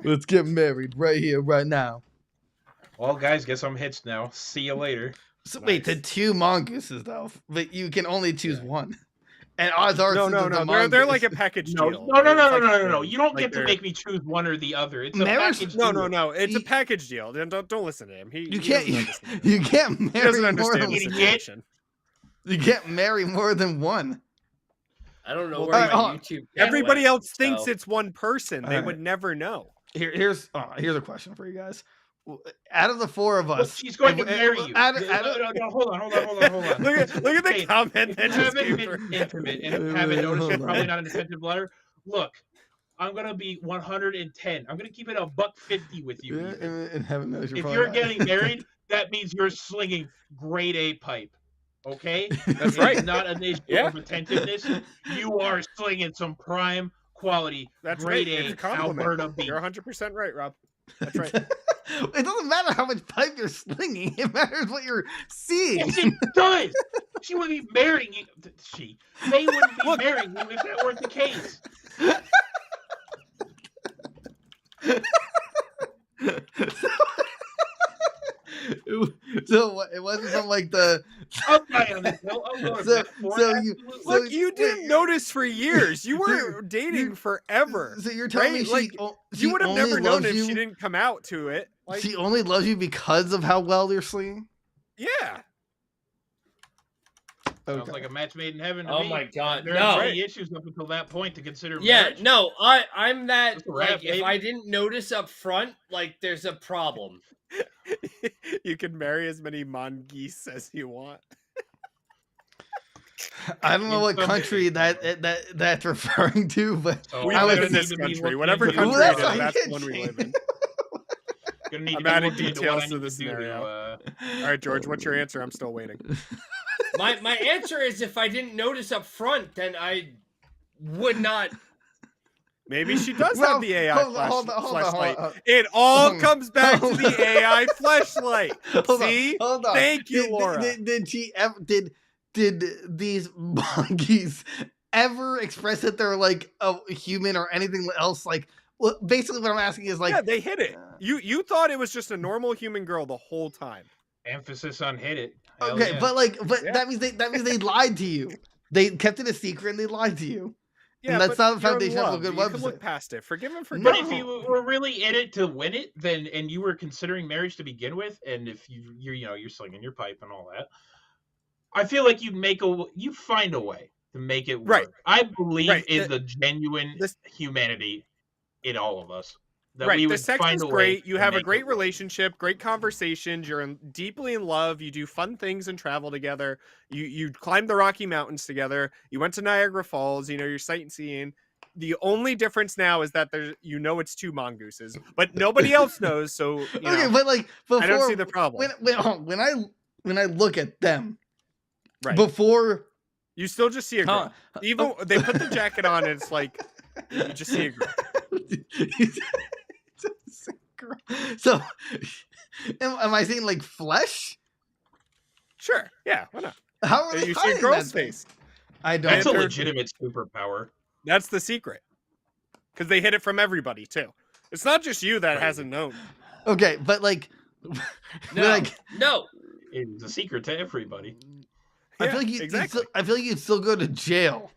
Let's get married right here, right now. Well, guys, guess I'm hitched now. See you later. So wait, the Nice. 2 mongooses though, but you can only choose Yeah. one. And odds are, No, since no, it's a no. They're like a mongoose- package No, deal. no, no, right? no, It's no, like no, no, no. thing. You don't Like get to they're- make me choose one or the other. It's a Marriage- package No, deal. no, no. It's a You- package deal. Don't listen to him. you he doesn't can't understand. you can't He doesn't marry more understand than the Idiot. situation. you can't marry more than one. I don't know Well, where alright, my hold on. YouTube. Everybody went, else thinks so- it's one person. They Alright. would never know. Here's a question for you guys. Out of the 4 of Look, us, she's going to if- marry you. out of- No, hold on. Look at the Hey, comment If that you just haven't came been through. intimate and Wait, haven't noticed, hold it's probably on. not an attentive letter. Look, I'm gonna be 110. I'm gonna keep it $150 with you. Yeah, even. and heaven knows If probably you're not. getting married, that means you're slinging grade A pipe. Okay? That's It's right. not an issue Yeah. of attentiveness. You are slinging some prime quality That's right. grade It's a A compliment. Alberta beef. You're 100% right, Rob. That's right. It doesn't matter how much pipe you're slinging. It matters what you're seeing. Yes, it does. She would be marrying you. They wouldn't be Look. marrying you if that weren't the case. So it wasn't from like the. I'll die on this hill. I'll go to So- that for so it, you- absolutely. so Look, you wait, didn't notice for years. You so were dating forever. So you're telling Right? me she, Like, she You would have only never known loves if you, she didn't come out to it. Like, she only loves you because of how well you're slinging. yeah. Sounds Okay. like a match made in heaven to Oh me. my god, There no. aren't any issues up until that point to consider Yeah, marriage. no, I'm that Just a wrap, like if baby. I didn't notice up front, like there's a problem. You can marry as many mongoose as you want. I don't know In what some country ways, that's referring to, but So We I I'm live live gonna in need this to be country. looking Whatever into country Well, it that's is, why you that's can't the one we live in. Gonna need I'm to be adding looking into details what I to need the to do to, scenario. All right, George, what's your answer? I'm still waiting. My answer is if I didn't notice up front, then I would not. Maybe she does Well, have the AI hold on, hold on, hold on, flashlight. hold on. It all Hold on. comes back to Hold the on. AI flashlight. Hold See? on, hold on. Thank you, Laura. Did she ever? Did these monkeys ever express that they're like a human or anything else? Like, well, basically, what I'm asking is like, Yeah, they hit it. You thought it was just a normal human girl the whole time. emphasis on hit it. Hell okay, yeah. but Yeah. that means they lied to you. They kept it a secret and they lied to you. Yeah, that's but not the you're in foundation of a love. good You can look website. past it. Forgive and forget. But No. if you were really in it to win it, then and you were considering marriage to begin with, and if you're slinging your pipe and all that, I feel like you find a way to make it work. Right. I believe Right. in the genuine This- humanity in all of us. That Right, we the would sex find is a way great. You to have a make great it work. relationship, great conversations. You're deeply in love. You do fun things and travel together. You climbed the Rocky Mountains together. You went to Niagara Falls. You're sightseeing. The only difference now is that it's 2 mongooses, but nobody else knows. So Okay, but like before, I don't see the problem. when I look at them Right. before. You still just see a girl. Even they put the jacket on, and it's like you just see a girl. So, am I seeing like flesh? Sure, yeah, why not? How are they You see a hiding girl's that thing? face. I don't. That's a they're- legitimate superpower. That's the secret, because they hid it from everybody too. It's not just you that Crazy. hasn't known. Okay, but like, No, like no. It's a secret to everybody. I Yeah, feel like exactly. I feel like you'd still go to jail.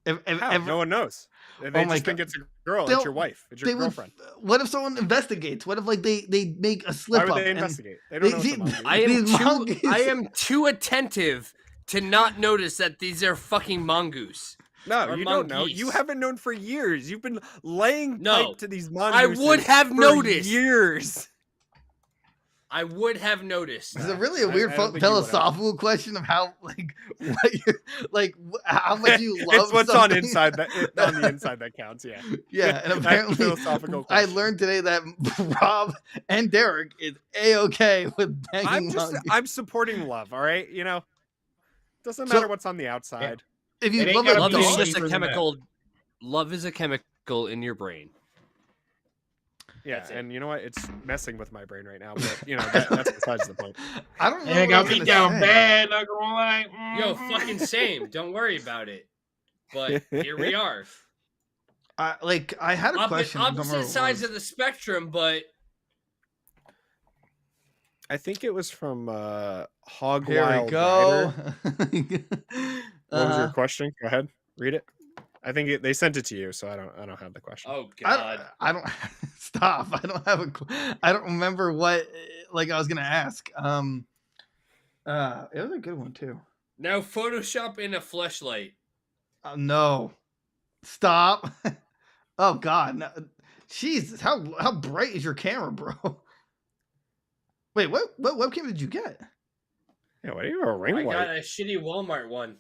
If How? ever- No one knows. They Oh my just think God. it's a girl. They'll- It's your wife. It's they your would. girlfriend. What if someone investigates? What if like they make a slip Why would up? they and- investigate? They don't know they- it's a monkey. I am These too. monkeys. I am too attentive to not notice that these are fucking mongoose. No, or you don't know. monkeys. You haven't known for years. You've been laying No, pipe to these I mongooses would have for noticed. years. I would have noticed. Is it really a I- weird I don't think you would have. philosophical question of how like what you like how much you love? It's what's on something? inside on the inside that counts. Yeah. Yeah, and That's apparently philosophical I question. learned today that Rob and Derek is a-okay with banging monkeys. I'm supporting love. All right, doesn't So- matter what's on the outside. If you It ain't love gotta a Love be is dog, just deeper a than that. chemical. Love is a chemical in your brain. Yeah, That's it. and you know what? It's messing with my brain right now. But that's besides the point. I don't know. Yeah, what got I me was down gonna say. bad. Not gonna lie. Yo, Mhm. fucking same. Don't worry about it. But here we are. I had a question. I don't remember opposite what it sides was. of the spectrum, but I think it was from Hog Here we Wild go. Rider. What was your question? Go ahead, read it. I think they sent it to you, so I don't have the question. oh god. I don't stop. I don't remember what I was gonna ask. It was a good one too. Now Photoshop in a fleshlight. No, stop. Oh God, no. Jesus, how bright is your camera, bro? Wait, what webcam did you get? Yeah, what are you a ring I light? got a shitty Walmart one.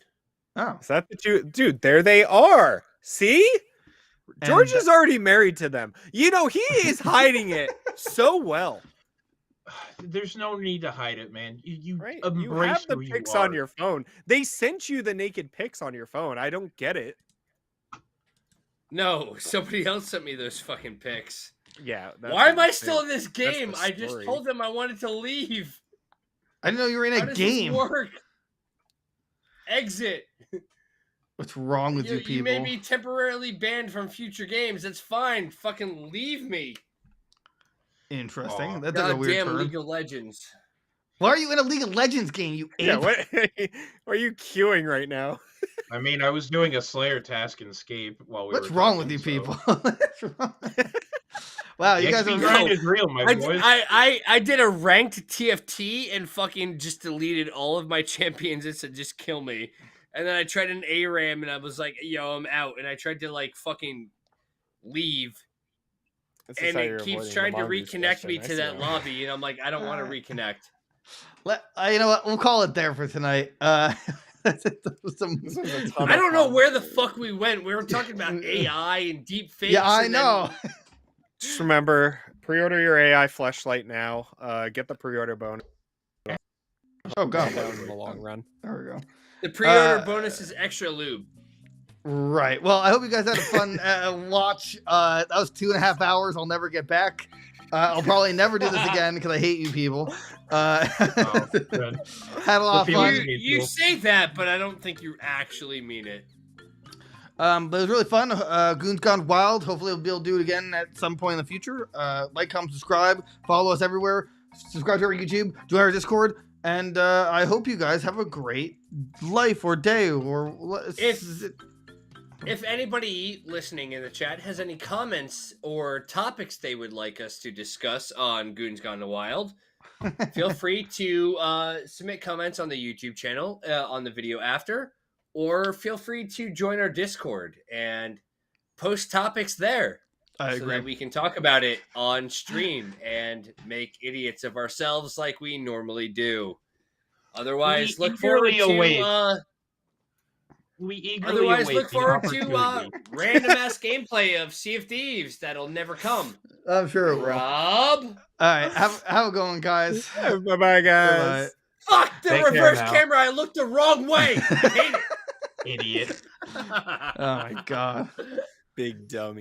Oh, Is that the two? Dude, there they are. See? George And- is already married to them. You know, he is hiding it so well. There's no need to hide it, man. You Right? embrace You have the who you pics are. on your phone. They sent you the naked pics on your phone. I don't get it. No, somebody else sent me those fucking pics. Yeah. Why am I insane. still in this the game? I just story. told them I wanted to leave. I didn't know you were in How a does game. this work? Exit. What's wrong with you people? You may be temporarily banned from future games. That's fine. Fucking leave me. Interesting. Aw. That took a weird Goddamn turn. League of Legends. Why are you in a League of Legends game? You ape. Yeah, what are you queuing right now? I mean, I was doing a Slayer task in Escape while we What's were wrong talking, with you so- people? What's wrong? Wow, you The guys XP are grind No, is real, my boys. I did a ranked TFT and fucking just deleted all of my champions and said just kill me. And then I tried an ARAM and I was like, yo, I'm out. And I tried to like fucking leave. This is And how it you're keeps avoiding trying the to mongoose reconnect me question. I to see that how- lobby. And I'm like, I don't want to reconnect. You know what? We'll call it there for tonight. This was a ton I of don't know fun. where the fuck we went. We were talking about AI and deepfakes. Yeah, I and then- know. Just remember, pre-order your AI fleshlight now. Get the pre-order bonus Oh God. in the long run. There we go. The pre-order bonus is extra lube. Right. Well, I hope you guys had a fun watch. That was 2.5 hours. I'll never get back. I'll probably never do this again because I hate you people. Oh, good. Had a lot of Well, fun. people- You say that, but I don't think you actually mean it. But it was really fun. Goons Gone Wild. Hopefully, we'll be able to do it again at some point in the future. Like, comment, subscribe, follow us everywhere. Subscribe to our YouTube, join our Discord, and I hope you guys have a great life or day or what. If anybody listening in the chat has any comments or topics they would like us to discuss on Goons Gone Wild, feel free to submit comments on the YouTube channel on the video after, or feel free to join our Discord and post topics there. I So agree. that we can talk about it on stream and make idiots of ourselves like we normally do. Otherwise, We look forward eagerly await to We eagerly otherwise await look the forward to opportunity. random ass gameplay of Sea of Thieves that'll never come. I'm sure it will. Rob, All right. Have a good one, guys. Bye-bye, guys. Bye-bye. fuck the Take care reverse now. camera. I looked the wrong way. I hate it. Idiot. Oh my God. Big dummy.